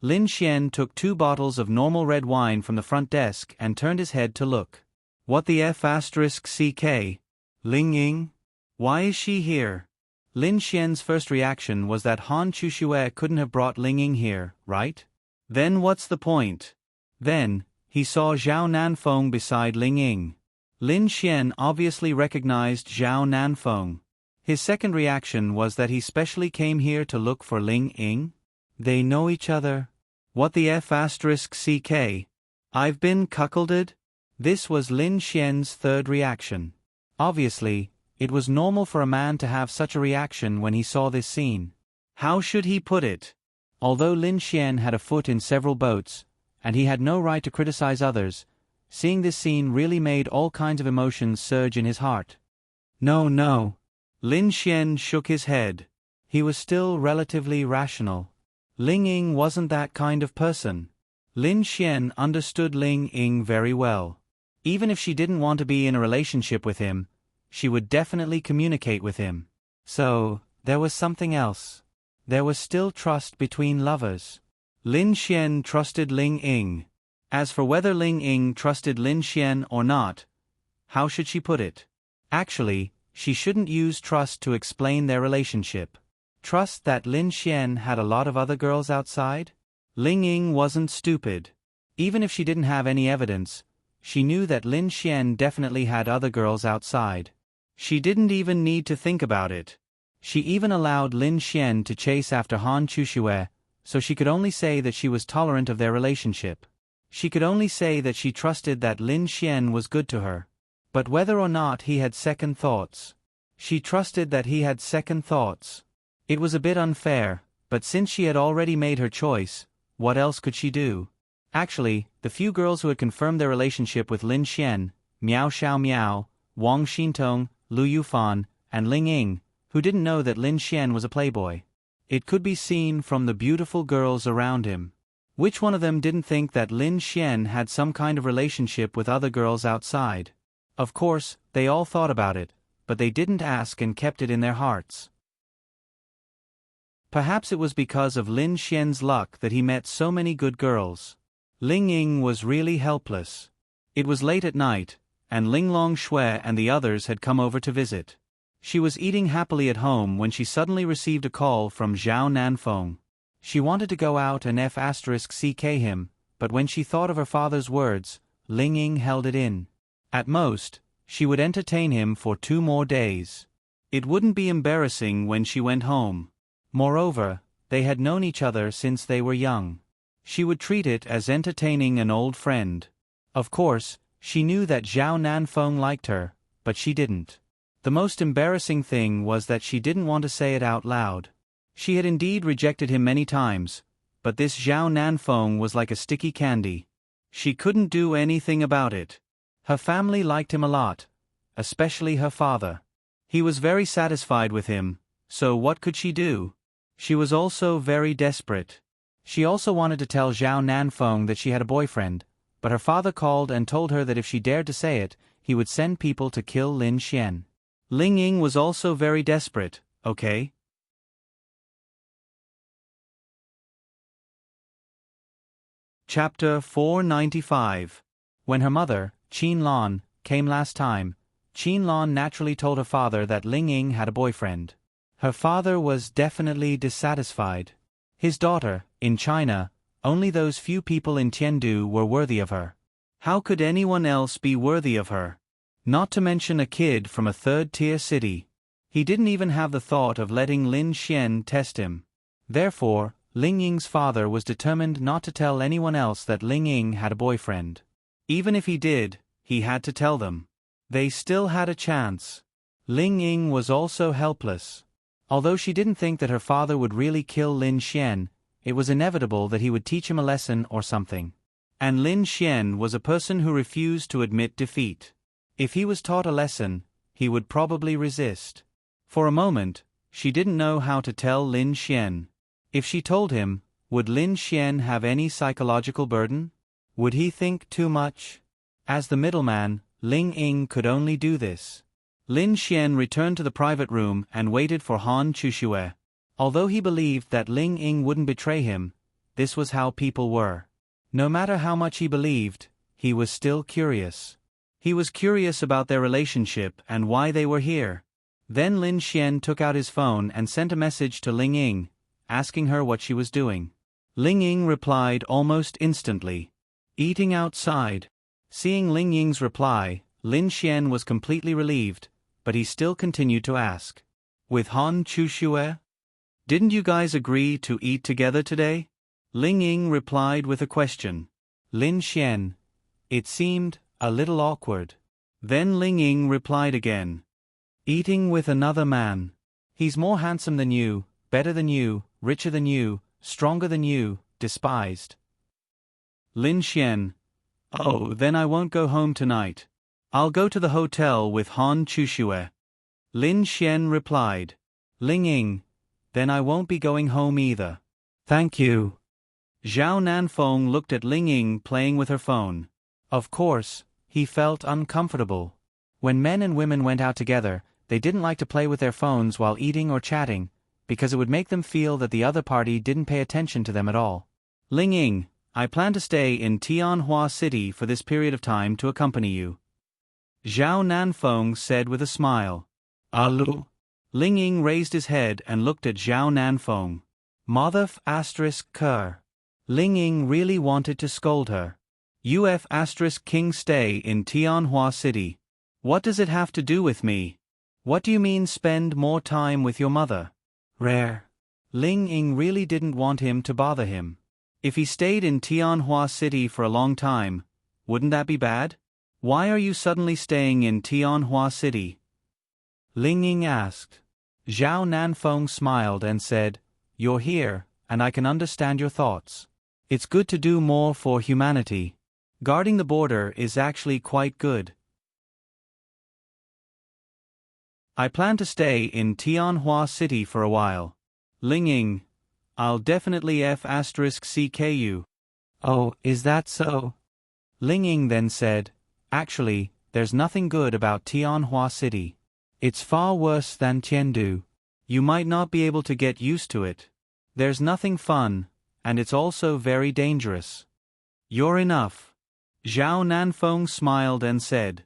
Lin Xian took 2 bottles of normal red wine from the front desk and turned his head to look. What the F***ck? Ling Ying? Why is she here? Lin Xian's first reaction was that Han Chuxue couldn't have brought Ling Ying here, right? Then what's the point? Then, he saw Zhao Nanfeng beside Ling Ying. Lin Xian obviously recognized Zhao Nanfeng. His second reaction was that he specially came here to look for Ling Ying? They know each other? What the F***ck? I've been cuckolded? This was Lin Xian's third reaction. Obviously, it was normal for a man to have such a reaction when he saw this scene. How should he put it? Although Lin Xian had a foot in several boats, and he had no right to criticize others, seeing this scene really made all kinds of emotions surge in his heart. No. Lin Xian shook his head. He was still relatively rational. Ling Ying wasn't that kind of person. Lin Xian understood Ling Ying very well. Even if she didn't want to be in a relationship with him, she would definitely communicate with him. So, there was something else. There was still trust between lovers. Lin Xian trusted Ling Ying. As for whether Ling Ying trusted Lin Xian or not, how should she put it? Actually, she shouldn't use trust to explain their relationship. Trust that Lin Xian had a lot of other girls outside? Ling Ying wasn't stupid. Even if she didn't have any evidence, she knew that Lin Xian definitely had other girls outside. She didn't even need to think about it. She even allowed Lin Xian to chase after Han Chuxue, so she could only say that she was tolerant of their relationship. She could only say that she trusted that Lin Xian was good to her. But whether or not he had second thoughts. She trusted that he had second thoughts. It was a bit unfair, but since she had already made her choice, what else could she do? Actually, the few girls who had confirmed their relationship with Lin Xian, Miao Xiao Miao, Wang Xintong, Lu Yufan, and Ling Ying, who didn't know that Lin Xian was a playboy. It could be seen from the beautiful girls around him. Which one of them didn't think that Lin Xian had some kind of relationship with other girls outside? Of course, they all thought about it, but they didn't ask and kept it in their hearts. Perhaps it was because of Lin Xian's luck that he met so many good girls. Ling Ying was really helpless. It was late at night, and Ling Longshui and the others had come over to visit. She was eating happily at home when she suddenly received a call from Zhao Nanfeng. She wanted to go out and F***ck him, but when she thought of her father's words, Ling Ying held it in. At most, she would entertain him for 2 more days. It wouldn't be embarrassing when she went home. Moreover, they had known each other since they were young. She would treat it as entertaining an old friend. Of course, she knew that Zhao Nanfeng liked her, but she didn't. The most embarrassing thing was that she didn't want to say it out loud. She had indeed rejected him many times, but this Zhao Nanfeng was like a sticky candy. She couldn't do anything about it. Her family liked him a lot, especially her father. He was very satisfied with him, so what could she do? She was also very desperate. She also wanted to tell Zhao Nanfeng that she had a boyfriend, but her father called and told her that if she dared to say it, he would send people to kill Lin Xian. Ling Ying was also very desperate, okay? Chapter 495. When her mother, Qin Lan, came last time, Qin Lan naturally told her father that Ling Ying had a boyfriend. Her father was definitely dissatisfied. His daughter, in China, only those few people in Tiandu were worthy of her. How could anyone else be worthy of her? Not to mention a kid from a third-tier city. He didn't even have the thought of letting Lin Xian test him. Therefore, Ling Ying's father was determined not to tell anyone else that Ling Ying had a boyfriend. Even if he did, he had to tell them. They still had a chance. Ling Ying was also helpless. Although she didn't think that her father would really kill Lin Xian, it was inevitable that he would teach him a lesson or something. And Lin Xian was a person who refused to admit defeat. If he was taught a lesson, he would probably resist. For a moment, she didn't know how to tell Lin Xian. If she told him, would Lin Xian have any psychological burden? Would he think too much? As the middleman, Ling Ying could only do this. Lin Xian returned to the private room and waited for Han Chuxue. Although he believed that Ling Ying wouldn't betray him, this was how people were. No matter how much he believed, he was still curious. He was curious about their relationship and why they were here. Then Lin Xian took out his phone and sent a message to Ling Ying, asking her what she was doing. Ling Ying replied almost instantly. Eating outside. Seeing Ling Ying's reply, Lin Xian was completely relieved, but he still continued to ask. With Han Chuxue? Didn't you guys agree to eat together today? Ling Ying replied with a question. Lin Xian. It seemed a little awkward. Then Ling Ying replied again. Eating with another man. He's more handsome than you, better than you, richer than you, stronger than you, despised. Lin Xian. Oh, then I won't go home tonight. I'll go to the hotel with Han Chuxue. Lin Xian replied. Ling Ying. Then I won't be going home either. Thank you. Zhao Nanfeng looked at Ling Ying playing with her phone. Of course, he felt uncomfortable. When men and women went out together, they didn't like to play with their phones while eating or chatting, because it would make them feel that the other party didn't pay attention to them at all. Ling Ying, I plan to stay in Tianhua City for this period of time to accompany you. Zhao Nanfeng said with a smile. Alu? Ling Ying raised his head and looked at Zhao Nanfeng. Mother****. Ling Ying really wanted to scold her. King stay in Tianhua City. What does it have to do with me? What do you mean spend more time with your mother? Rare. Ling Ying really didn't want him to bother him. If he stayed in Tianhua City for a long time, wouldn't that be bad? Why are you suddenly staying in Tianhua City? Ling Ying asked. Zhao Nanfeng smiled and said, You're here, and I can understand your thoughts. It's good to do more for humanity. Guarding the border is actually quite good. I plan to stay in Tianhua City for a while. Ling Ying. I'll definitely ***CKU. Oh, is that so? Ling Ying then said, Actually, there's nothing good about Tianhua City. It's far worse than Tiandu. You might not be able to get used to it. There's nothing fun, and it's also very dangerous. You're enough. Zhao Nanfeng smiled and said.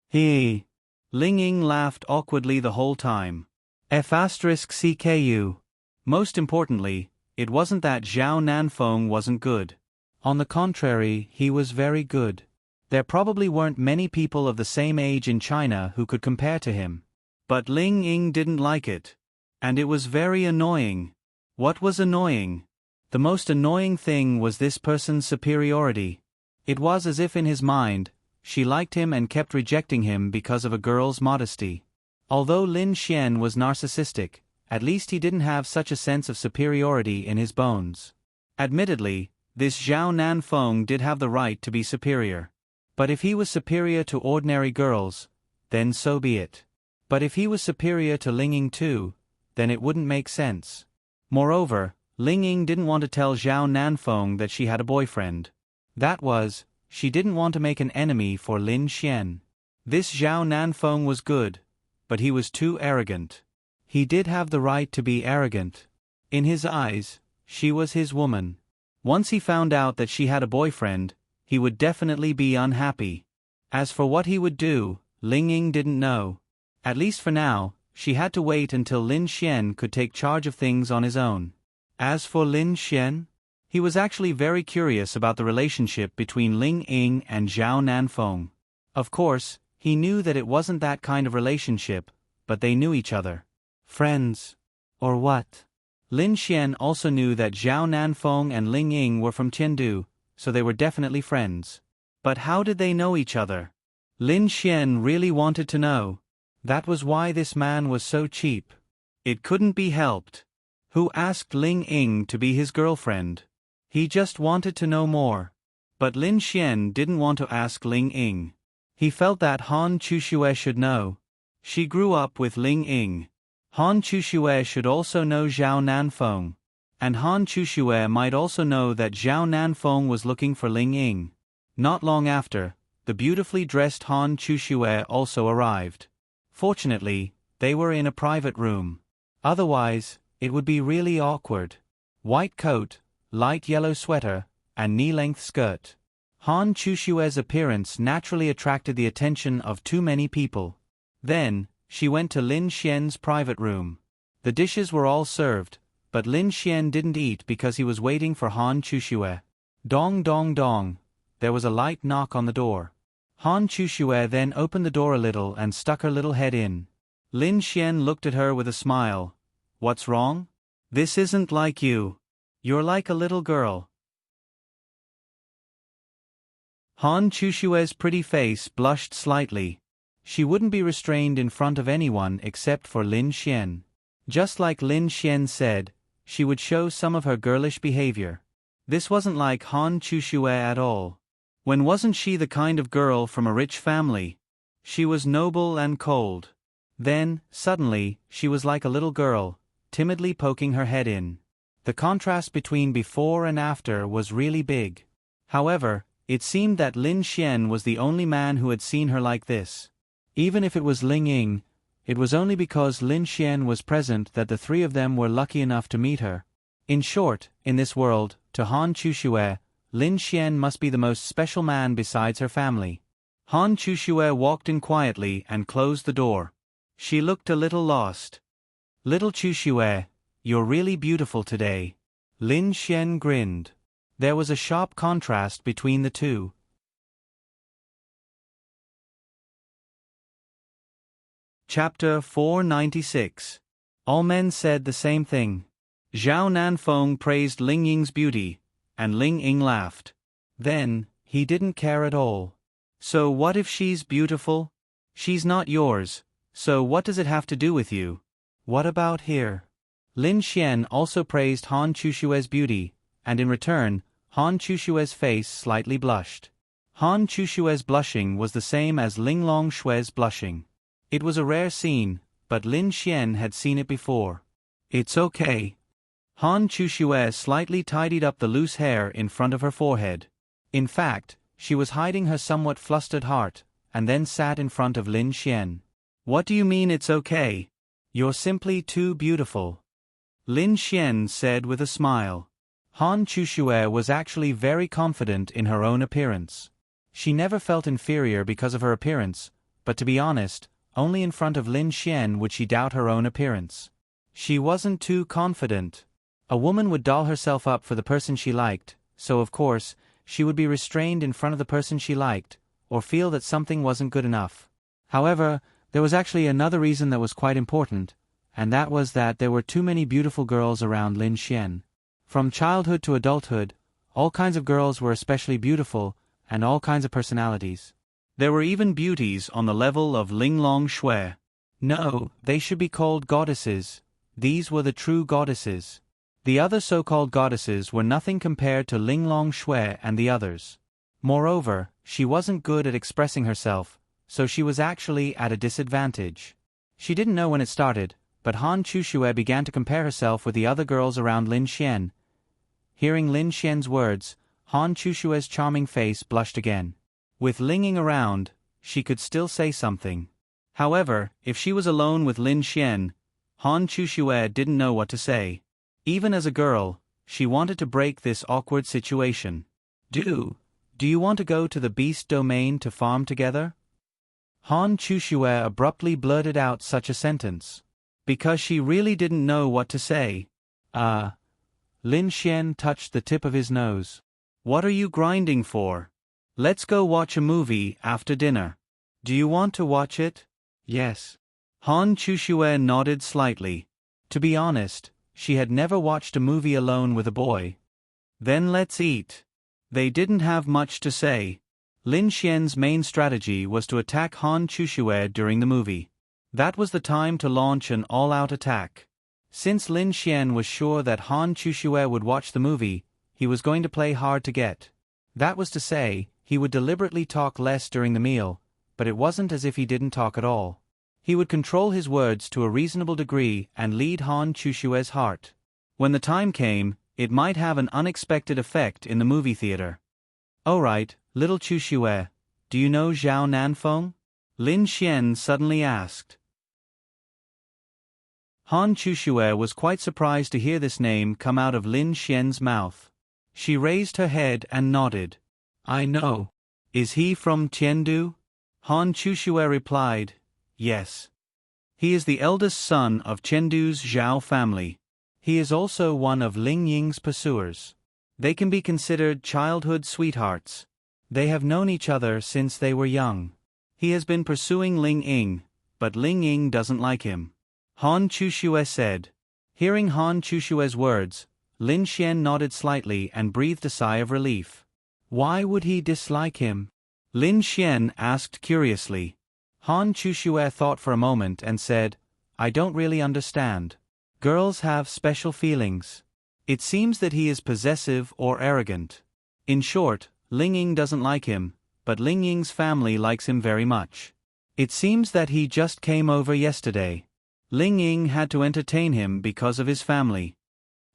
He. Ling Ying laughed awkwardly the whole time. ***CKU. Most importantly, it wasn't that Zhao Nanfeng wasn't good. On the contrary, he was very good. There probably weren't many people of the same age in China who could compare to him. But Ling Ying didn't like it. And it was very annoying. What was annoying? The most annoying thing was this person's superiority. It was as if in his mind, she liked him and kept rejecting him because of a girl's modesty. Although Lin Xian was narcissistic, at least he didn't have such a sense of superiority in his bones. Admittedly, this Zhao Nanfeng did have the right to be superior. But if he was superior to ordinary girls, then so be it. But if he was superior to Ling Ying too, then it wouldn't make sense. Moreover, Ling Ying didn't want to tell Zhao Nanfeng that she had a boyfriend. That was, she didn't want to make an enemy for Lin Xian. This Zhao Nanfeng was good, but he was too arrogant. He did have the right to be arrogant. In his eyes, she was his woman. Once he found out that she had a boyfriend, he would definitely be unhappy. As for what he would do, Ling Ying didn't know. At least for now, she had to wait until Lin Xian could take charge of things on his own. As for Lin Xian, he was actually very curious about the relationship between Ling Ying and Zhao Nanfeng. Of course, he knew that it wasn't that kind of relationship, but they knew each other. Friends. Or what? Lin Xian also knew that Zhao Nanfeng and Ling Ying were from Tiandu, so they were definitely friends. But how did they know each other? Lin Xian really wanted to know. That was why this man was so cheap. It couldn't be helped. Who asked Ling Ying to be his girlfriend? He just wanted to know more. But Lin Xian didn't want to ask Ling Ying. He felt that Han Chuxue should know. She grew up with Ling Ying. Han Chuxue should also know Zhao Nanfeng. And Han Chuxue might also know that Zhao Nanfeng was looking for Ling Ying. Not long after, the beautifully dressed Han Chuxue also arrived. Fortunately, they were in a private room. Otherwise, it would be really awkward. White coat, light yellow sweater, and knee-length skirt. Han Chuxue's appearance naturally attracted the attention of too many people. Then, she went to Lin Xian's private room. The dishes were all served, but Lin Xian didn't eat because he was waiting for Han Chuxue. Dong dong dong. There was a light knock on the door. Han Chuxue then opened the door a little and stuck her little head in. Lin Xian looked at her with a smile. What's wrong? This isn't like you. You're like a little girl. Han Chushue's pretty face blushed slightly. She wouldn't be restrained in front of anyone except for Lin Xian. Just like Lin Xian said, she would show some of her girlish behavior. This wasn't like Han Chuxue at all. When wasn't she the kind of girl from a rich family? She was noble and cold. Then, suddenly, she was like a little girl, timidly poking her head in. The contrast between before and after was really big. However, it seemed that Lin Xian was the only man who had seen her like this. Even if it was Ling Ying, it was only because Lin Xian was present that the three of them were lucky enough to meet her. In short, in this world, to Han Chuxue, Lin Xian must be the most special man besides her family. Han Chuxue walked in quietly and closed the door. She looked a little lost. Little Chuxue, you're really beautiful today. Lin Xian grinned. There was a sharp contrast between the two. Chapter 496. All men said the same thing. Zhao Nanfeng praised Ling Ying's beauty, and Ling Ying laughed. Then, he didn't care at all. So what if she's beautiful? She's not yours, so what does it have to do with you? What about here? Lin Xian also praised Han Chushue's beauty, and in return, Han Chushue's face slightly blushed. Han Chushue's blushing was the same as Ling Longshue's blushing. It was a rare scene, but Lin Xian had seen it before. It's okay. Han Chuxue slightly tidied up the loose hair in front of her forehead. In fact, she was hiding her somewhat flustered heart, and then sat in front of Lin Xian. What do you mean it's okay? You're simply too beautiful. Lin Xian said with a smile. Han Chuxue was actually very confident in her own appearance. She never felt inferior because of her appearance, but to be honest, only in front of Lin Xian would she doubt her own appearance. She wasn't too confident. A woman would doll herself up for the person she liked, so of course, she would be restrained in front of the person she liked, or feel that something wasn't good enough. However, there was actually another reason that was quite important, and that was that there were too many beautiful girls around Lin Xian. From childhood to adulthood, all kinds of girls were especially beautiful, and all kinds of personalities. There were even beauties on the level of Ling Longshui. No, they should be called goddesses. These were the true goddesses. The other so-called goddesses were nothing compared to Ling Longshui and the others. Moreover, she wasn't good at expressing herself, so she was actually at a disadvantage. She didn't know when it started, but Han Chuxue began to compare herself with the other girls around Lin Xian. Hearing Lin Xian's words, Han Chushue's charming face blushed again. With Ling Ying around, she could still say something. However, if she was alone with Lin Xian, Han Chuxue didn't know what to say. Even as a girl, she wanted to break this awkward situation. Do you want to go to the beast domain to farm together? Han Chuxue abruptly blurted out such a sentence. Because she really didn't know what to say. Lin Xian touched the tip of his nose. What are you grinding for? Let's go watch a movie after dinner. Do you want to watch it? Yes. Han Chuxue nodded slightly. To be honest, she had never watched a movie alone with a boy. Then let's eat. They didn't have much to say. Lin Xian's main strategy was to attack Han Chuxue during the movie. That was the time to launch an all-out attack. Since Lin Xian was sure that Han Chuxue would watch the movie, he was going to play hard to get. That was to say, he would deliberately talk less during the meal, but it wasn't as if he didn't talk at all. He would control his words to a reasonable degree and lead Han Chushue's heart. When the time came, it might have an unexpected effect in the movie theater. Alright, little Chuxue, do you know Zhao Nanfeng? Lin Xian suddenly asked. Han Chuxue was quite surprised to hear this name come out of Lin Xian's mouth. She raised her head and nodded. I know. Is he from Tiandu? Han Chuxue replied, yes. He is the eldest son of Chengdu's Zhao family. He is also one of Ling Ying's pursuers. They can be considered childhood sweethearts. They have known each other since they were young. He has been pursuing Ling Ying, but Ling Ying doesn't like him. Han Chuxue said. Hearing Han Chushue's words, Lin Xian nodded slightly and breathed a sigh of relief. Why would he dislike him? Lin Xian asked curiously. Han Chuxue thought for a moment and said, I don't really understand. Girls have special feelings. It seems that he is possessive or arrogant. In short, Ling Ying doesn't like him, but Ling Ying's family likes him very much. It seems that he just came over yesterday. Ling Ying had to entertain him because of his family.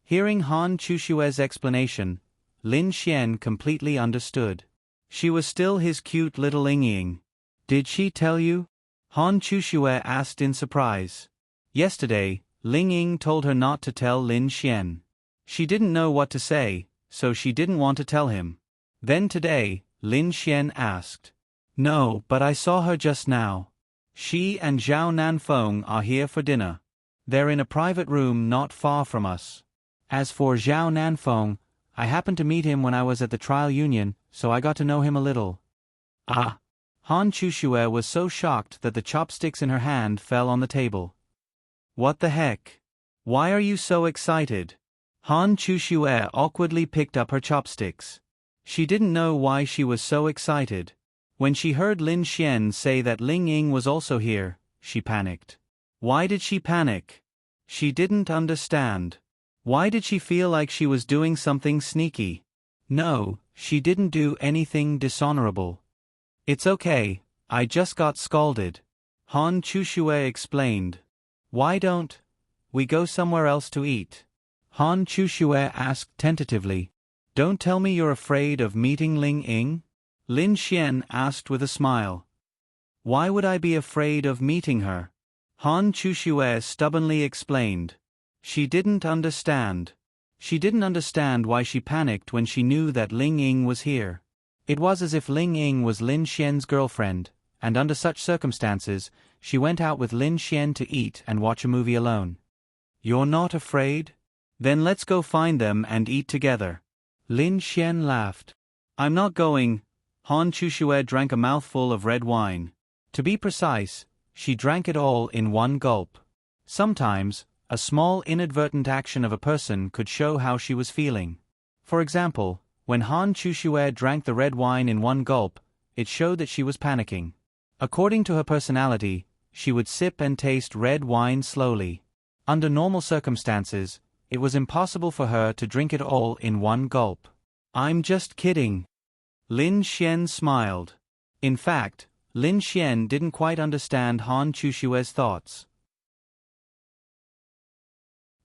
Hearing Han Chushue's explanation, Lin Xian completely understood. She was still his cute little Ling Ying. Did she tell you? Han Chuxue asked in surprise. Yesterday, Ling Ying told her not to tell Lin Xian. She didn't know what to say, so she didn't want to tell him. Then today, Lin Xian asked. No, but I saw her just now. She and Zhao Nanfeng are here for dinner. They're in a private room not far from us. As for Zhao Nanfeng, I happened to meet him when I was at the trial union, so I got to know him a little. Ah! Han Chuxue was so shocked that the chopsticks in her hand fell on the table. What the heck? Why are you so excited? Han Chuxue awkwardly picked up her chopsticks. She didn't know why she was so excited. When she heard Lin Xian say that Ling Ying was also here, she panicked. Why did she panic? She didn't understand. Why did she feel like she was doing something sneaky? No, she didn't do anything dishonorable. It's okay, I just got scalded. Han Chuxue explained. Why don't we go somewhere else to eat? Han Chuxue asked tentatively. Don't tell me you're afraid of meeting Ling Ying? Lin Xian asked with a smile. Why would I be afraid of meeting her? Han Chuxue stubbornly explained. She didn't understand. She didn't understand why she panicked when she knew that Ling Ying was here. It was as if Ling Ying was Lin Xian's girlfriend, and under such circumstances, she went out with Lin Xian to eat and watch a movie alone. You're not afraid? Then let's go find them and eat together. Lin Xian laughed. I'm not going. Han Chuxue drank a mouthful of red wine. To be precise, she drank it all in one gulp. Sometimes, a small inadvertent action of a person could show how she was feeling. For example, when Han Chuxue drank the red wine in one gulp, it showed that she was panicking. According to her personality, she would sip and taste red wine slowly. Under normal circumstances, it was impossible for her to drink it all in one gulp. I'm just kidding. Lin Xian smiled. In fact, Lin Xian didn't quite understand Han Chushue's thoughts.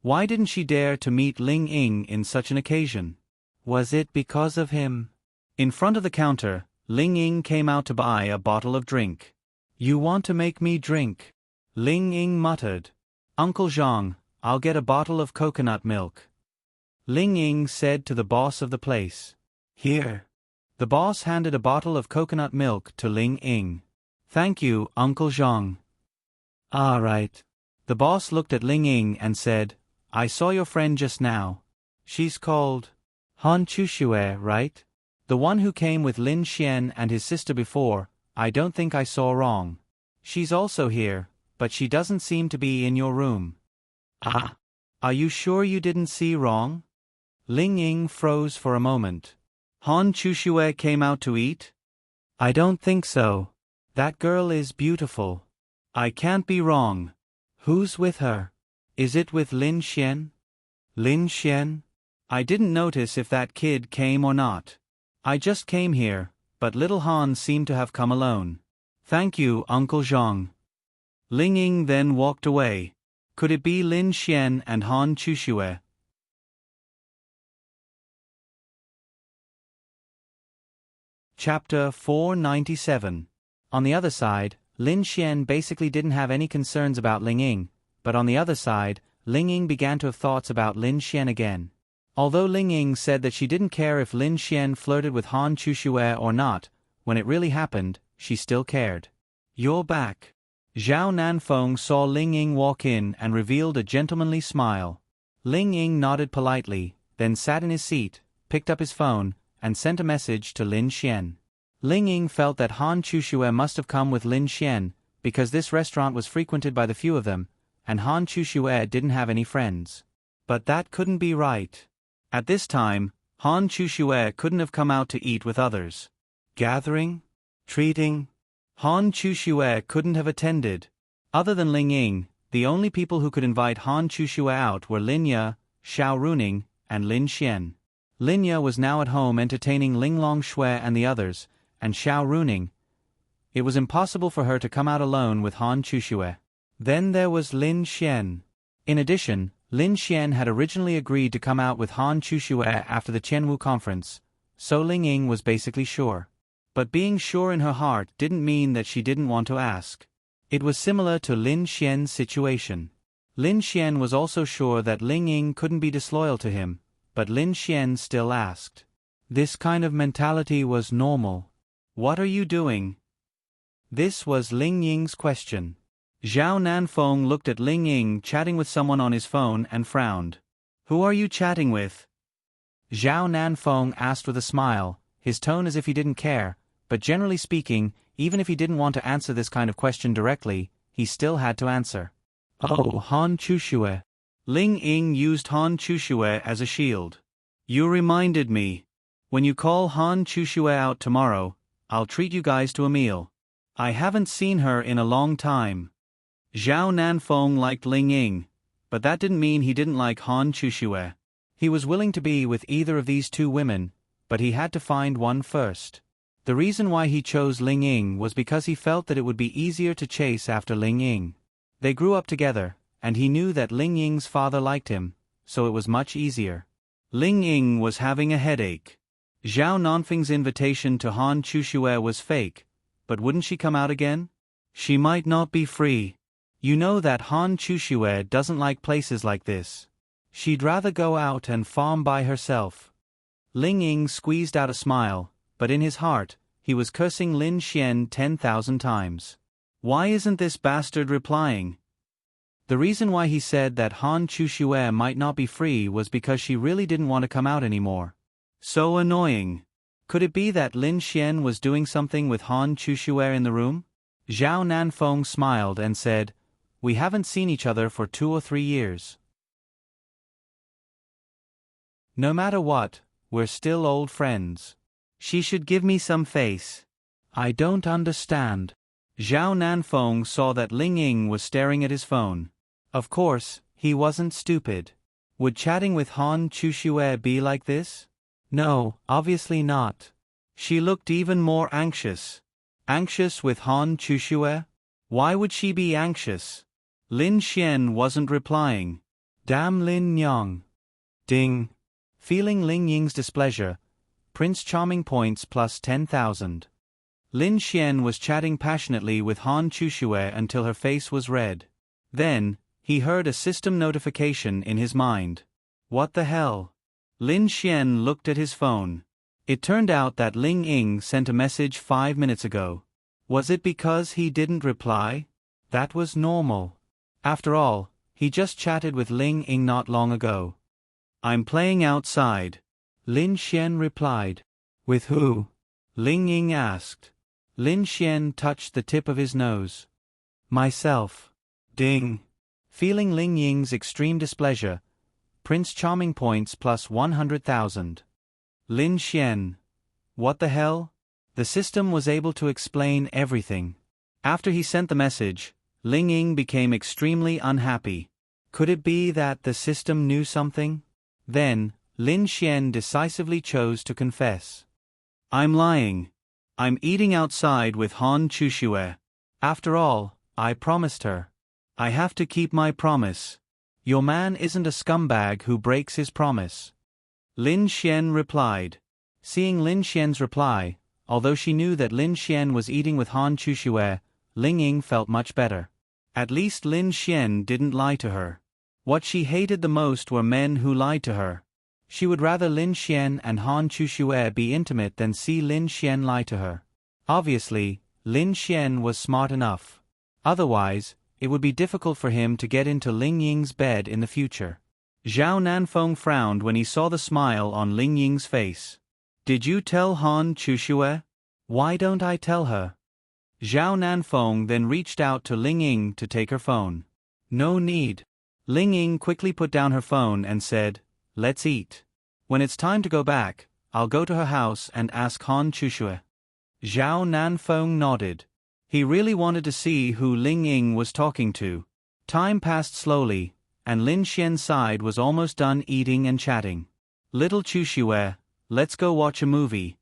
Why didn't she dare to meet Ling Ying in such an occasion? Was it because of him? In front of the counter, Ling Ying came out to buy a bottle of drink. You want to make me drink? Ling Ying muttered. Uncle Zhang, I'll get a bottle of coconut milk. Ling Ying said to the boss of the place. Here. The boss handed a bottle of coconut milk to Ling Ying. Thank you, Uncle Zhang. All right. The boss looked at Ling Ying and said, I saw your friend just now. She's called Han Chuxue, right? The one who came with Lin Xian and his sister before. I don't think I saw wrong. She's also here, but she doesn't seem to be in your room. Ah. Are you sure you didn't see wrong? Ling Ying froze for a moment. Han Chuxue came out to eat? I don't think so. That girl is beautiful. I can't be wrong. Who's with her? Is it with Lin Xian? Lin Xian? I didn't notice if that kid came or not. I just came here, but little Han seemed to have come alone. Thank you, Uncle Zhang. Ling Ying then walked away. Could it be Lin Xian and Han Chuxue? Chapter 497. On the other side, Lin Xian basically didn't have any concerns about Ling Ying, but on the other side, Ling Ying began to have thoughts about Lin Xian again. Although Ling Ying said that she didn't care if Lin Xian flirted with Han Chuxue or not, when it really happened, she still cared. You're back. Zhao Nanfeng saw Ling Ying walk in and revealed a gentlemanly smile. Ling Ying nodded politely, then sat in his seat, picked up his phone, and sent a message to Lin Xian. Ling Ying felt that Han Chuxue must have come with Lin Xian, because this restaurant was frequented by the few of them, and Han Chuxue didn't have any friends. But that couldn't be right. At this time, Han Chuxue couldn't have come out to eat with others. Gathering? Treating? Han Chuxue couldn't have attended. Other than Ling Ying, the only people who could invite Han Chuxue out were Lin Ye, Xiao Runing, and Lin Xian. Lin Ye was now at home entertaining Ling Longshui and the others, and Xiao Runing. It was impossible for her to come out alone with Han Chuxue. Then there was Lin Xian. In addition, Lin Xian had originally agreed to come out with Han Chuxue after the Qianwu conference, so Ling Ying was basically sure. But being sure in her heart didn't mean that she didn't want to ask. It was similar to Lin Xian's situation. Lin Xian was also sure that Ling Ying couldn't be disloyal to him, but Lin Xian still asked. This kind of mentality was normal. What are you doing? This was Ling Ying's question. Zhao Nanfeng looked at Ling Ying chatting with someone on his phone and frowned. Who are you chatting with? Zhao Nanfeng asked with a smile, his tone as if he didn't care, but generally speaking, even if he didn't want to answer this kind of question directly, he still had to answer. Oh, Han Chuxue. Ling Ying used Han Chuxue as a shield. You reminded me. When you call Han Chuxue out tomorrow, I'll treat you guys to a meal. I haven't seen her in a long time. Zhao Nanfeng liked Ling Ying, but that didn't mean he didn't like Han Chuxue. He was willing to be with either of these two women, but he had to find one first. The reason why he chose Ling Ying was because he felt that it would be easier to chase after Ling Ying. They grew up together, and he knew that Ling Ying's father liked him, so it was much easier. Ling Ying was having a headache. Zhao Nanfeng's invitation to Han Chuxue was fake, but wouldn't she come out again? She might not be free. You know that Han Chuxue doesn't like places like this. She'd rather go out and farm by herself. Ling Ying squeezed out a smile, but in his heart, he was cursing Lin Xian 10,000 times. Why isn't this bastard replying? The reason why he said that Han Chuxue might not be free was because she really didn't want to come out anymore. So annoying. Could it be that Lin Xian was doing something with Han Chuxue in the room? Zhao Nanfeng smiled and said, We haven't seen each other for 2 or 3 years. No matter what, we're still old friends. She should give me some face. I don't understand. Zhao Nanfeng saw that Ling Ying was staring at his phone. Of course, he wasn't stupid. Would chatting with Han Chuxue be like this? No, obviously not. She looked even more anxious. Anxious with Han Chuxue? Why would she be anxious? Lin Xian wasn't replying. Damn Lin Yang. Ding. Feeling Ling Ying's displeasure, Prince Charming points plus 10,000. Lin Xian was chatting passionately with Han Chuxue until her face was red. Then, he heard a system notification in his mind. What the hell? Lin Xian looked at his phone. It turned out that Ling Ying sent a message 5 minutes ago. Was it because he didn't reply? That was normal. After all, he just chatted with Ling Ying not long ago. I'm playing outside. Lin Xian replied. With who? Ling Ying asked. Lin Xian touched the tip of his nose. Myself. Ding. Feeling Ling Ying's extreme displeasure, Prince Charming points plus 100,000. Lin Xian. What the hell? The system was able to explain everything. After he sent the message, Ling Ying became extremely unhappy. Could it be that the system knew something? Then, Lin Xian decisively chose to confess. I'm lying. I'm eating outside with Han Chuxue. After all, I promised her. I have to keep my promise. Your man isn't a scumbag who breaks his promise. Lin Xian replied. Seeing Lin Xian's reply, although she knew that Lin Xian was eating with Han Chuxue, Ling Ying felt much better. At least Lin Xian didn't lie to her. What she hated the most were men who lied to her. She would rather Lin Xian and Han Chuxue be intimate than see Lin Xian lie to her. Obviously, Lin Xian was smart enough. Otherwise, it would be difficult for him to get into Ling Ying's bed in the future. Zhao Nanfeng frowned when he saw the smile on Ling Ying's face. Did you tell Han Chuxue? Why don't I tell her? Zhao Nanfeng then reached out to Ling Ying to take her phone. No need. Ling Ying quickly put down her phone and said, let's eat. When it's time to go back, I'll go to her house and ask Han Chuxue. Zhao Nanfeng nodded. He really wanted to see who Ling Ying was talking to. Time passed slowly, and Lin Xian's side was almost done eating and chatting. Little Chuxue, let's go watch a movie.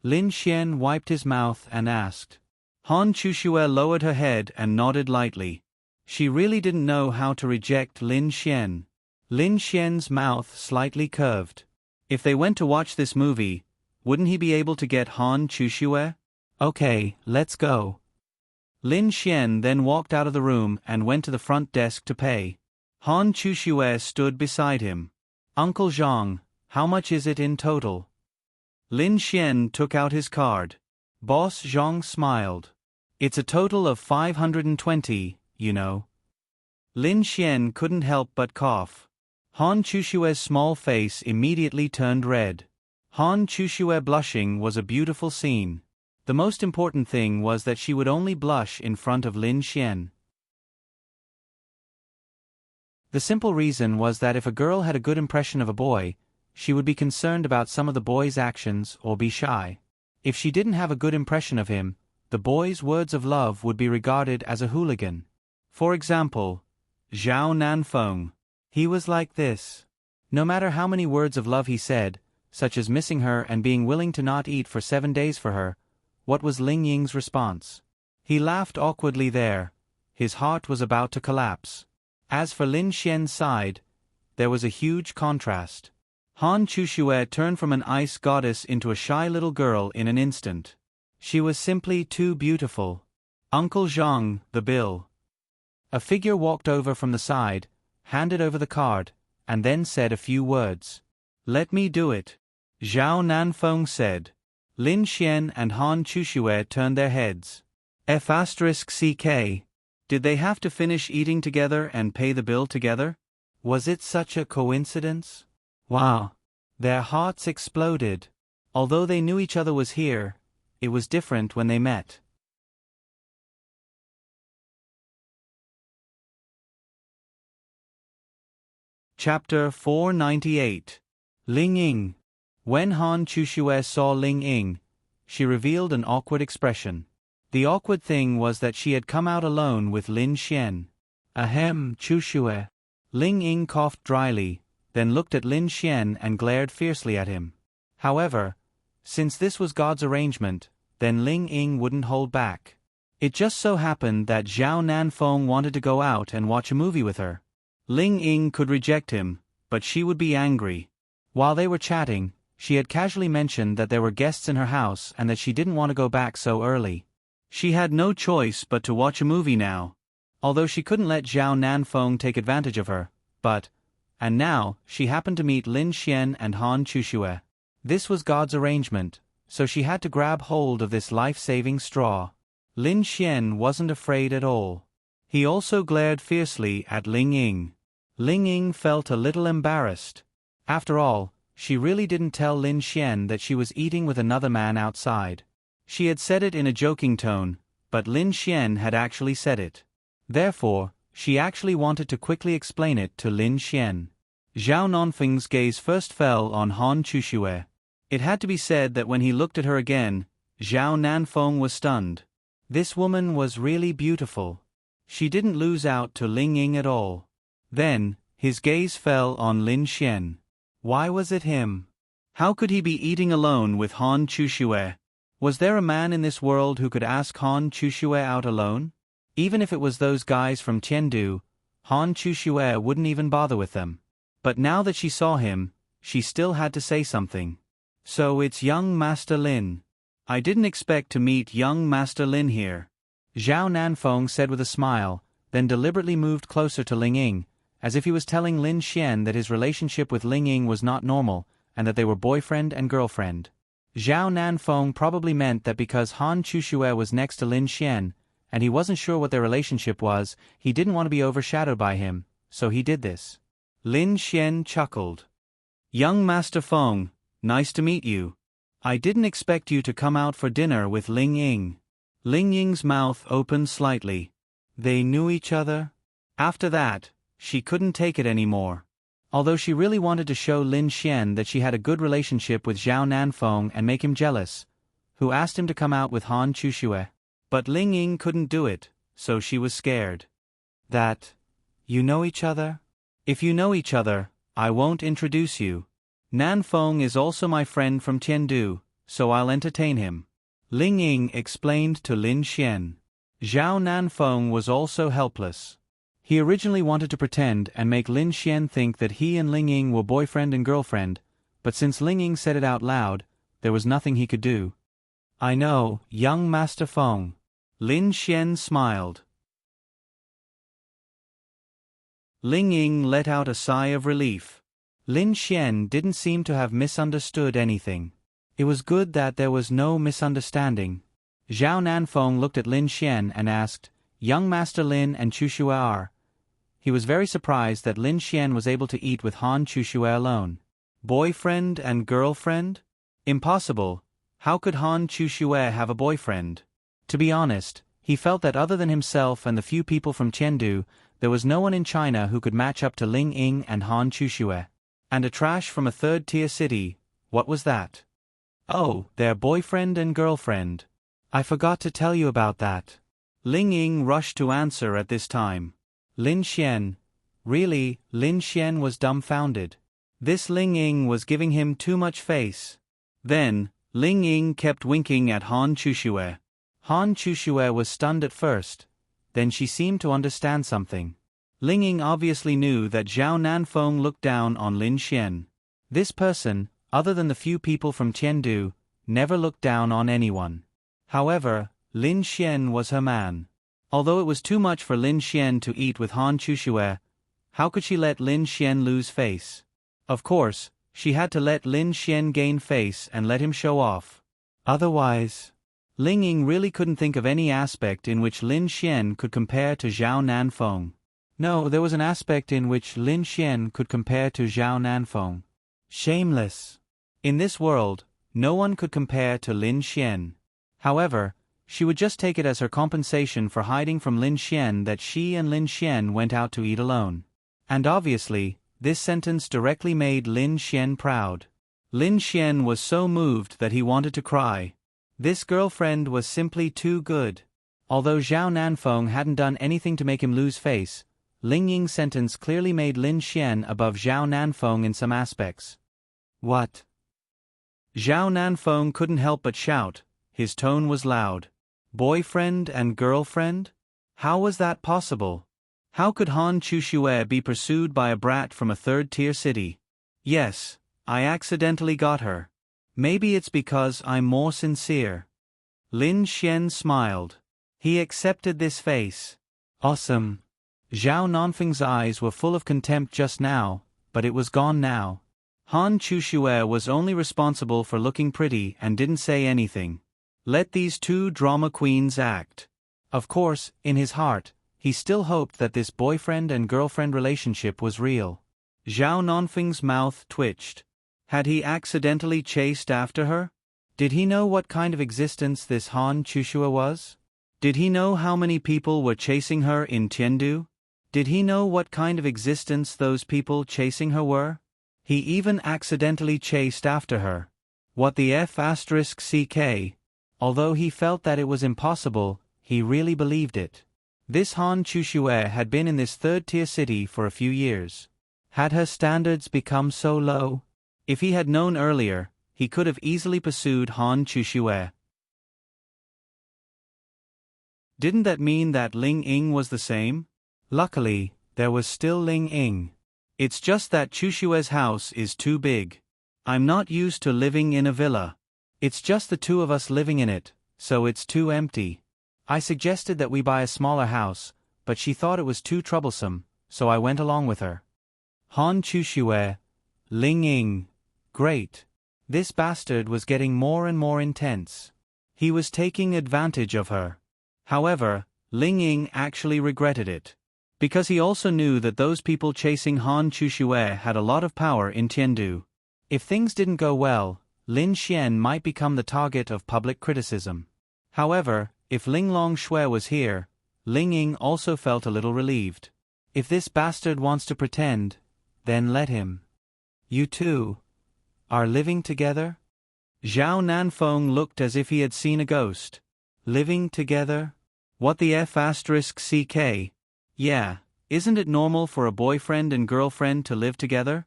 Lin Xian wiped his mouth and asked. Han Chuxue lowered her head and nodded lightly. She really didn't know how to reject Lin Xian. Lin Xian's mouth slightly curved. If they went to watch this movie, wouldn't he be able to get Han Chuxue? Okay, let's go. Lin Xian then walked out of the room and went to the front desk to pay. Han Chuxue stood beside him. Uncle Zhang, how much is it in total? Lin Xian took out his card. Boss Zhang smiled. It's a total of 520, you know. Lin Xian couldn't help but cough. Han Chuxue's small face immediately turned red. Han Chuxue blushing was a beautiful scene. The most important thing was that she would only blush in front of Lin Xian. The simple reason was that if a girl had a good impression of a boy, she would be concerned about some of the boy's actions or be shy. If she didn't have a good impression of him, the boy's words of love would be regarded as a hooligan. For example, Zhao Nanfeng. He was like this. No matter how many words of love he said, such as missing her and being willing to not eat for 7 days for her, what was Ling Ying's response? He laughed awkwardly there. His heart was about to collapse. As for Lin Xian's side, there was a huge contrast. Han Chuxue turned from an ice goddess into a shy little girl in an instant. She was simply too beautiful. Uncle Zhang, the bill. A figure walked over from the side, handed over the card, and then said a few words. Let me do it. Zhao Nanfeng said. Lin Xian and Han Chuxue turned their heads. F***CK. Did they have to finish eating together and pay the bill together? Was it such a coincidence? Wow. Their hearts exploded. Although they knew each other was here, it was different when they met. Chapter 498. Ling Ying. When Han Chuxue saw Ling Ying, she revealed an awkward expression. The awkward thing was that she had come out alone with Lin Xian. Ahem, Chuxue. Ling Ying coughed dryly, then looked at Lin Xian and glared fiercely at him. However, since this was God's arrangement, then Ling Ying wouldn't hold back. It just so happened that Zhao Nanfeng wanted to go out and watch a movie with her. Ling Ying could reject him, but she would be angry. While they were chatting, she had casually mentioned that there were guests in her house and that she didn't want to go back so early. She had no choice but to watch a movie now. Although she couldn't let Zhao Nanfeng take advantage of her, and now, she happened to meet Lin Xian and Han Chuxue. This was God's arrangement, so she had to grab hold of this life-saving straw. Lin Xian wasn't afraid at all. He also glared fiercely at Ling Ying. Ling Ying felt a little embarrassed. After all, she really didn't tell Lin Xian that she was eating with another man outside. She had said it in a joking tone, but Lin Xian had actually said it. Therefore, she actually wanted to quickly explain it to Lin Xian. Zhao Nanfeng's gaze first fell on Han Chuxue. It had to be said that when he looked at her again, Zhao Nanfeng was stunned. This woman was really beautiful. She didn't lose out to Ling Ying at all. Then, his gaze fell on Lin Xian. Why was it him? How could he be eating alone with Han Chuxue? Was there a man in this world who could ask Han Chuxue out alone? Even if it was those guys from Tiandu, Han Chuxue wouldn't even bother with them. But now that she saw him, she still had to say something. So it's young Master Lin. I didn't expect to meet young Master Lin here. Zhao Nanfeng said with a smile, then deliberately moved closer to Ling Ying, as if he was telling Lin Xian that his relationship with Ling Ying was not normal, and that they were boyfriend and girlfriend. Zhao Nanfeng probably meant that because Han Chuxue was next to Lin Xian, and he wasn't sure what their relationship was. He didn't want to be overshadowed by him, so he did this. Lin Xian chuckled. Young Master Feng, nice to meet you. I didn't expect you to come out for dinner with Ling Ying. Ling Ying's mouth opened slightly. They knew each other? After that, she couldn't take it anymore. Although she really wanted to show Lin Xian that she had a good relationship with Zhao Nanfeng and make him jealous, who asked him to come out with Han Chuxue. But Ling Ying couldn't do it, so she was scared. That, you know each other? If you know each other, I won't introduce you. Nanfeng is also my friend from Tiandu, so I'll entertain him. Ling Ying explained to Lin Xian. Zhao Nanfeng was also helpless. He originally wanted to pretend and make Lin Xian think that he and Ling Ying were boyfriend and girlfriend, but since Ling Ying said it out loud, there was nothing he could do. I know, young Master Feng. Lin Xian smiled. Ling Ying let out a sigh of relief. Lin Xian didn't seem to have misunderstood anything. It was good that there was no misunderstanding. Zhao Nanfeng looked at Lin Xian and asked, Young Master Lin and Chuxue are? He was very surprised that Lin Xian was able to eat with Han Chuxue alone. Boyfriend and girlfriend? Impossible. How could Han Chuxue have a boyfriend? To be honest, he felt that other than himself and the few people from Tiandu, there was no one in China who could match up to Ling Ying and Han Chuxue. And a trash from a third-tier city, what was that? Oh, their boyfriend and girlfriend. I forgot to tell you about that. Ling Ying rushed to answer at this time. Lin Xian. Really, Lin Xian was dumbfounded. This Ling Ying was giving him too much face. Then, Ling Ying kept winking at Han Chuxue. Han Chuxue was stunned at first. Then she seemed to understand something. Ling Ying obviously knew that Zhao Nanfeng looked down on Lin Xian. This person, other than the few people from Tiandu, never looked down on anyone. However, Lin Xian was her man. Although it was too much for Lin Xian to eat with Han Chuxue, how could she let Lin Xian lose face? Of course, she had to let Lin Xian gain face and let him show off. Otherwise, Ling Ying really couldn't think of any aspect in which Lin Xian could compare to Zhao Nanfeng. No, there was an aspect in which Lin Xian could compare to Zhao Nanfeng. Shameless. In this world, no one could compare to Lin Xian. However, she would just take it as her compensation for hiding from Lin Xian that she and Lin Xian went out to eat alone. And obviously, this sentence directly made Lin Xian proud. Lin Xian was so moved that he wanted to cry. This girlfriend was simply too good. Although Zhao Nanfeng hadn't done anything to make him lose face, Ling Ying's sentence clearly made Lin Xian above Zhao Nanfeng in some aspects. What? Zhao Nanfeng couldn't help but shout. His tone was loud. Boyfriend and girlfriend? How was that possible? How could Han Chuxue be pursued by a brat from a third-tier city? Yes, I accidentally got her. Maybe it's because I'm more sincere. Lin Xian smiled. He accepted this face. Awesome. Zhao Nanfeng's eyes were full of contempt just now, but it was gone now. Han Chuxue was only responsible for looking pretty and didn't say anything. Let these two drama queens act. Of course, in his heart, he still hoped that this boyfriend and girlfriend relationship was real. Zhao Nanfeng's mouth twitched. Had he accidentally chased after her? Did he know what kind of existence this Han Chuxue was? Did he know how many people were chasing her in Tiandu? Did he know what kind of existence those people chasing her were? He even accidentally chased after her. What the F***ck? Although he felt that it was impossible, he really believed it. This Han Chuxue had been in this third-tier city for a few years. Had her standards become so low? If he had known earlier, he could have easily pursued Han Chuxue. Didn't that mean that Ling Ying was the same? Luckily, there was still Ling Ying. It's just that Chushue's house is too big. I'm not used to living in a villa. It's just the two of us living in it, so it's too empty. I suggested that we buy a smaller house, but she thought it was too troublesome, so I went along with her. Han Chuxue, Ling Ying. Great. This bastard was getting more and more intense. He was taking advantage of her. However, Ling Ying actually regretted it. Because he also knew that those people chasing Han Chuxue had a lot of power in Tiandu. If things didn't go well, Lin Xian might become the target of public criticism. However, if Ling Longshui was here, Ling Ying also felt a little relieved. If this bastard wants to pretend, then let him. You two are living together? Zhao Nanfeng looked as if he had seen a ghost. Living together? What the F***? Yeah, isn't it normal for a boyfriend and girlfriend to live together?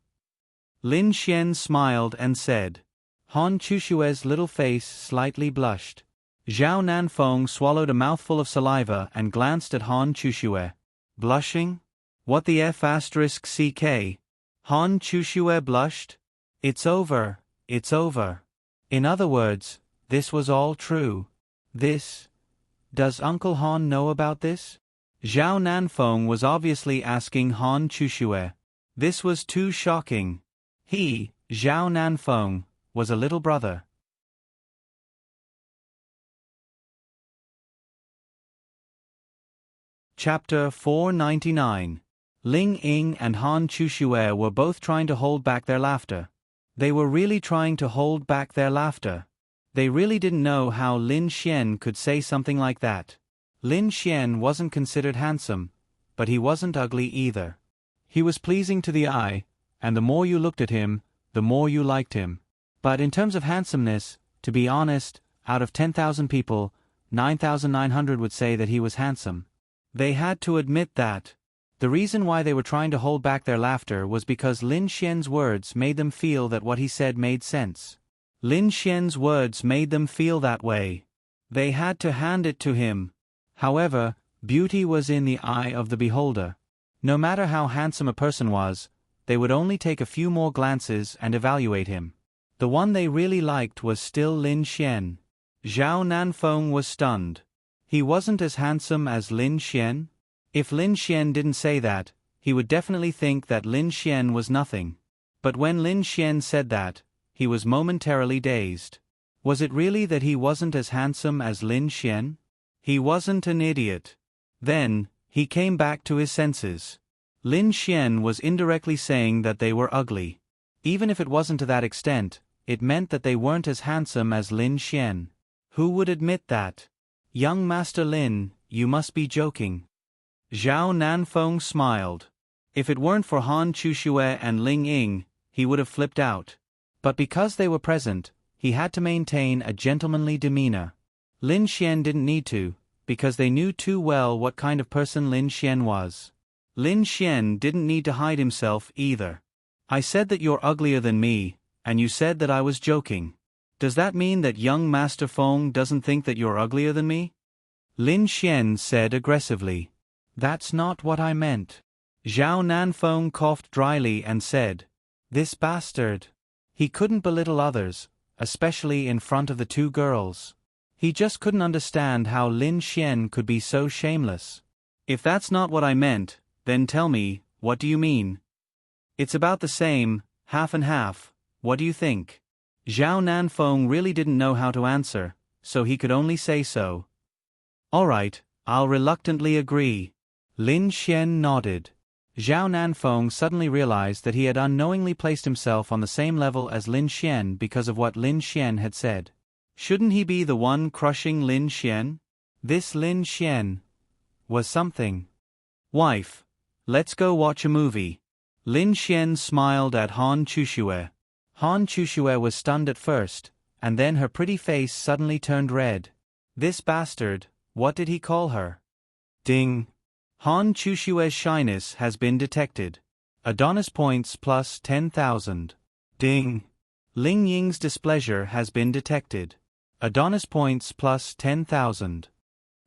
Lin Xian smiled and said. Han Chushue's little face slightly blushed. Zhao Nanfeng swallowed a mouthful of saliva and glanced at Han Chuxue. Blushing? What the F***? Han Chuxue blushed? It's over, it's over. In other words, this was all true. Does Uncle Han know about this? Zhao Nanfeng was obviously asking Han Chuxue. This was too shocking. He, Zhao Nanfeng, was a little brother. Chapter 499. Ling Ying and Han Chuxue were both trying to hold back their laughter. They were really trying to hold back their laughter. They really didn't know how Lin Xian could say something like that. Lin Xian wasn't considered handsome, but he wasn't ugly either. He was pleasing to the eye, and the more you looked at him, the more you liked him. But in terms of handsomeness, to be honest, out of 10,000 people, 9,900 would say that he was handsome. They had to admit that. The reason why they were trying to hold back their laughter was because Lin Xian's words made them feel that what he said made sense. Lin Xian's words made them feel that way. They had to hand it to him. However, beauty was in the eye of the beholder. No matter how handsome a person was, they would only take a few more glances and evaluate him. The one they really liked was still Lin Xian. Zhao Nanfeng was stunned. He wasn't as handsome as Lin Xian? If Lin Xian didn't say that, he would definitely think that Lin Xian was nothing. But when Lin Xian said that, he was momentarily dazed. Was it really that he wasn't as handsome as Lin Xian? He wasn't an idiot. Then, he came back to his senses. Lin Xian was indirectly saying that they were ugly. Even if it wasn't to that extent, it meant that they weren't as handsome as Lin Xian. Who would admit that? Young Master Lin, you must be joking. Zhao Nanfeng smiled. If it weren't for Han Chuxue and Ling Ying, he would have flipped out. But because they were present, he had to maintain a gentlemanly demeanor. Lin Xian didn't need to, because they knew too well what kind of person Lin Xian was. Lin Xian didn't need to hide himself either. I said that you're uglier than me, and you said that I was joking. Does that mean that young Master Feng doesn't think that you're uglier than me? Lin Xian said aggressively. That's not what I meant. Zhao Nanfeng coughed dryly and said, This bastard. He couldn't belittle others, especially in front of the two girls. He just couldn't understand how Lin Xian could be so shameless. If that's not what I meant, then tell me, what do you mean? It's about the same, half and half, what do you think? Zhao Nanfeng really didn't know how to answer, so he could only say so. All right, I'll reluctantly agree. Lin Xian nodded. Zhao Nanfeng suddenly realized that he had unknowingly placed himself on the same level as Lin Xian because of what Lin Xian had said. Shouldn't he be the one crushing Lin Xian? This Lin Xian was something. Wife, let's go watch a movie. Lin Xian smiled at Han Chuxue. Han Chuxue was stunned at first, and then her pretty face suddenly turned red. This bastard, what did he call her? Ding. Han Chushue's shyness has been detected. Adonis points plus 10,000. Ding. Ling Ying's displeasure has been detected. Adonis points plus 10,000.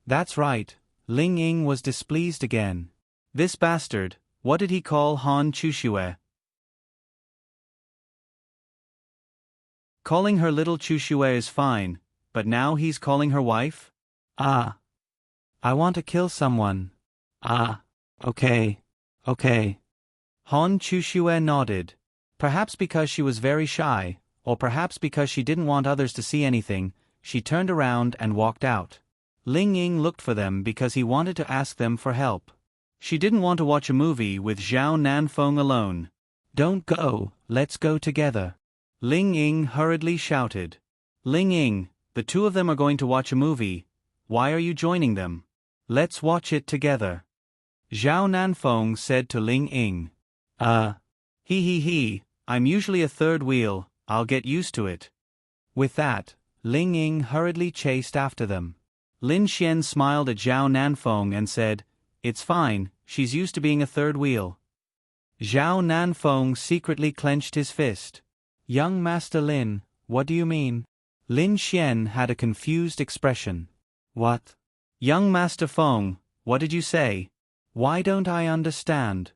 That's right, Ling Ying was displeased again. This bastard, what did he call Han Chuxue? Calling her little Chuxue is fine, but now he's calling her wife? Ah. I want to kill someone. Ah. Okay. Han Chuxue nodded. Perhaps because she was very shy, or perhaps because she didn't want others to see anything, she turned around and walked out. Ling Ying looked for them because he wanted to ask them for help. She didn't want to watch a movie with Zhao Nanfeng alone. "Don't go, let's go together," Ling Ying hurriedly shouted. "Ling Ying, the two of them are going to watch a movie. Why are you joining them? Let's watch it together," Zhao Nanfeng said to Ling Ying. He, I'm usually a third wheel, I'll get used to it." With that, Ling Ying hurriedly chased after them. Lin Xian smiled at Zhao Nanfeng and said, "It's fine, she's used to being a third wheel." Zhao Nanfeng secretly clenched his fist. "Young Master Lin, what do you mean?" Lin Xian had a confused expression. "What? Young Master Feng, what did you say? Why don't I understand?"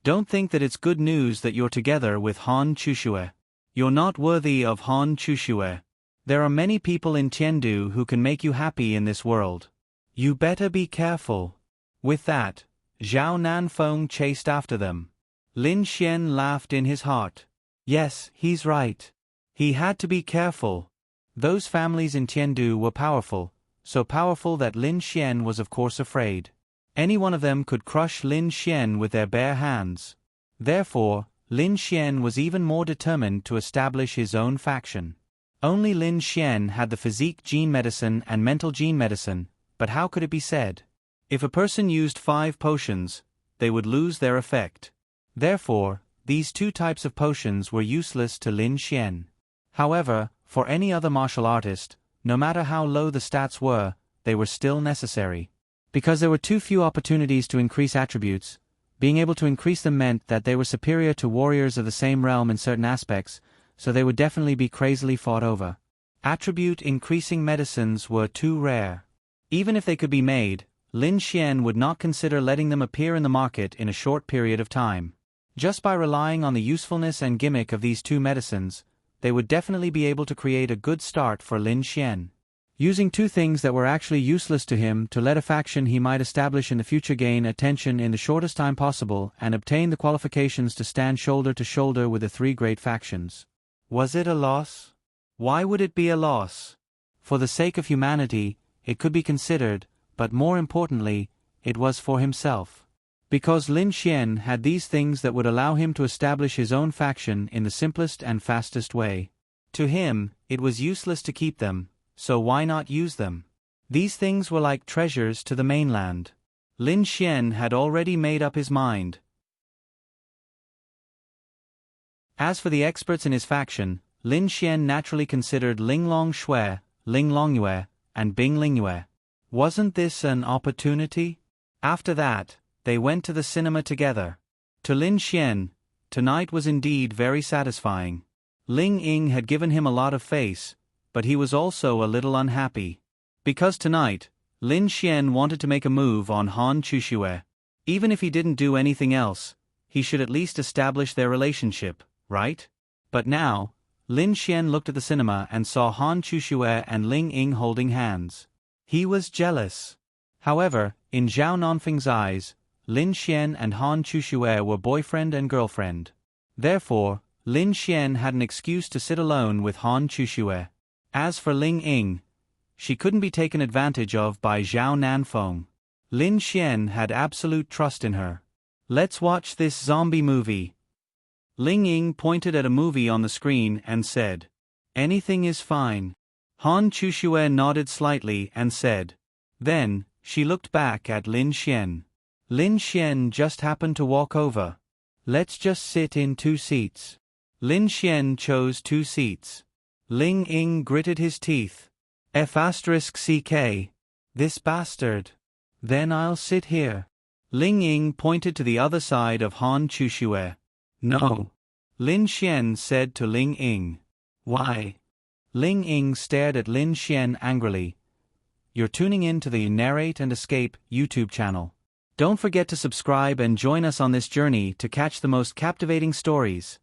"Don't think that it's good news that you're together with Han Chushue. You're not worthy of Han Chushue. There are many people in Tiandu who can make you happy in this world. You better be careful." With that, Zhao Nanfeng chased after them. Lin Xian laughed in his heart. Yes, he's right. He had to be careful. Those families in Tiandu were powerful, so powerful that Lin Xian was of course afraid. Any one of them could crush Lin Xian with their bare hands. Therefore, Lin Xian was even more determined to establish his own faction. Only Lin Xian had the physique gene medicine and mental gene medicine, but how could it be said? If a person used 5 potions, they would lose their effect. Therefore, these 2 types of potions were useless to Lin Xian. However, for any other martial artist, no matter how low the stats were, they were still necessary. Because there were too few opportunities to increase attributes, being able to increase them meant that they were superior to warriors of the same realm in certain aspects, so they would definitely be crazily fought over. Attribute-increasing medicines were too rare. Even if they could be made, Lin Xian would not consider letting them appear in the market in a short period of time. Just by relying on the usefulness and gimmick of these 2 medicines, they would definitely be able to create a good start for Lin Xian. Using 2 things that were actually useless to him to let a faction he might establish in the future gain attention in the shortest time possible and obtain the qualifications to stand shoulder to shoulder with the 3 great factions. Was it a loss? Why would it be a loss? For the sake of humanity, it could be considered, but more importantly, it was for himself. Because Lin Xian had these things that would allow him to establish his own faction in the simplest and fastest way. To him, it was useless to keep them, so why not use them? These things were like treasures to the mainland. Lin Xian had already made up his mind. As for the experts in his faction, Lin Xian naturally considered Ling Longshui, Ling Longyue, and Bing Lingyue. Wasn't this an opportunity? After that, they went to the cinema together. To Lin Xian, tonight was indeed very satisfying. Ling Ying had given him a lot of face, but he was also a little unhappy. Because tonight, Lin Xian wanted to make a move on Han Chushue. Even if he didn't do anything else, he should at least establish their relationship, right? But now, Lin Xian looked at the cinema and saw Han Chushue and Ling Ying holding hands. He was jealous. However, in Zhao Nanfeng's eyes, Lin Xian and Han Chushue were boyfriend and girlfriend. Therefore, Lin Xian had an excuse to sit alone with Han Chushue. As for Ling Ying, she couldn't be taken advantage of by Zhao Nanfeng. Lin Xian had absolute trust in her. Let's watch this zombie movie. Ling Ying pointed at a movie on the screen and said, "Anything is fine." Han Chushue nodded slightly and said. Then, she looked back at Lin Xian. Lin Xian just happened to walk over. "Let's just sit in 2 seats. Lin Xian chose 2 seats. Ling Ying gritted his teeth. F***ck. This bastard. Then I'll sit here. Ling Ying pointed to the other side of Han Chushue. "No." Lin Xian said to Ling Ying. "Why?" Ling Ying stared at Lin Xian angrily. You're tuning in to the Narrate and Escape YouTube channel. Don't forget to subscribe and join us on this journey to catch the most captivating stories.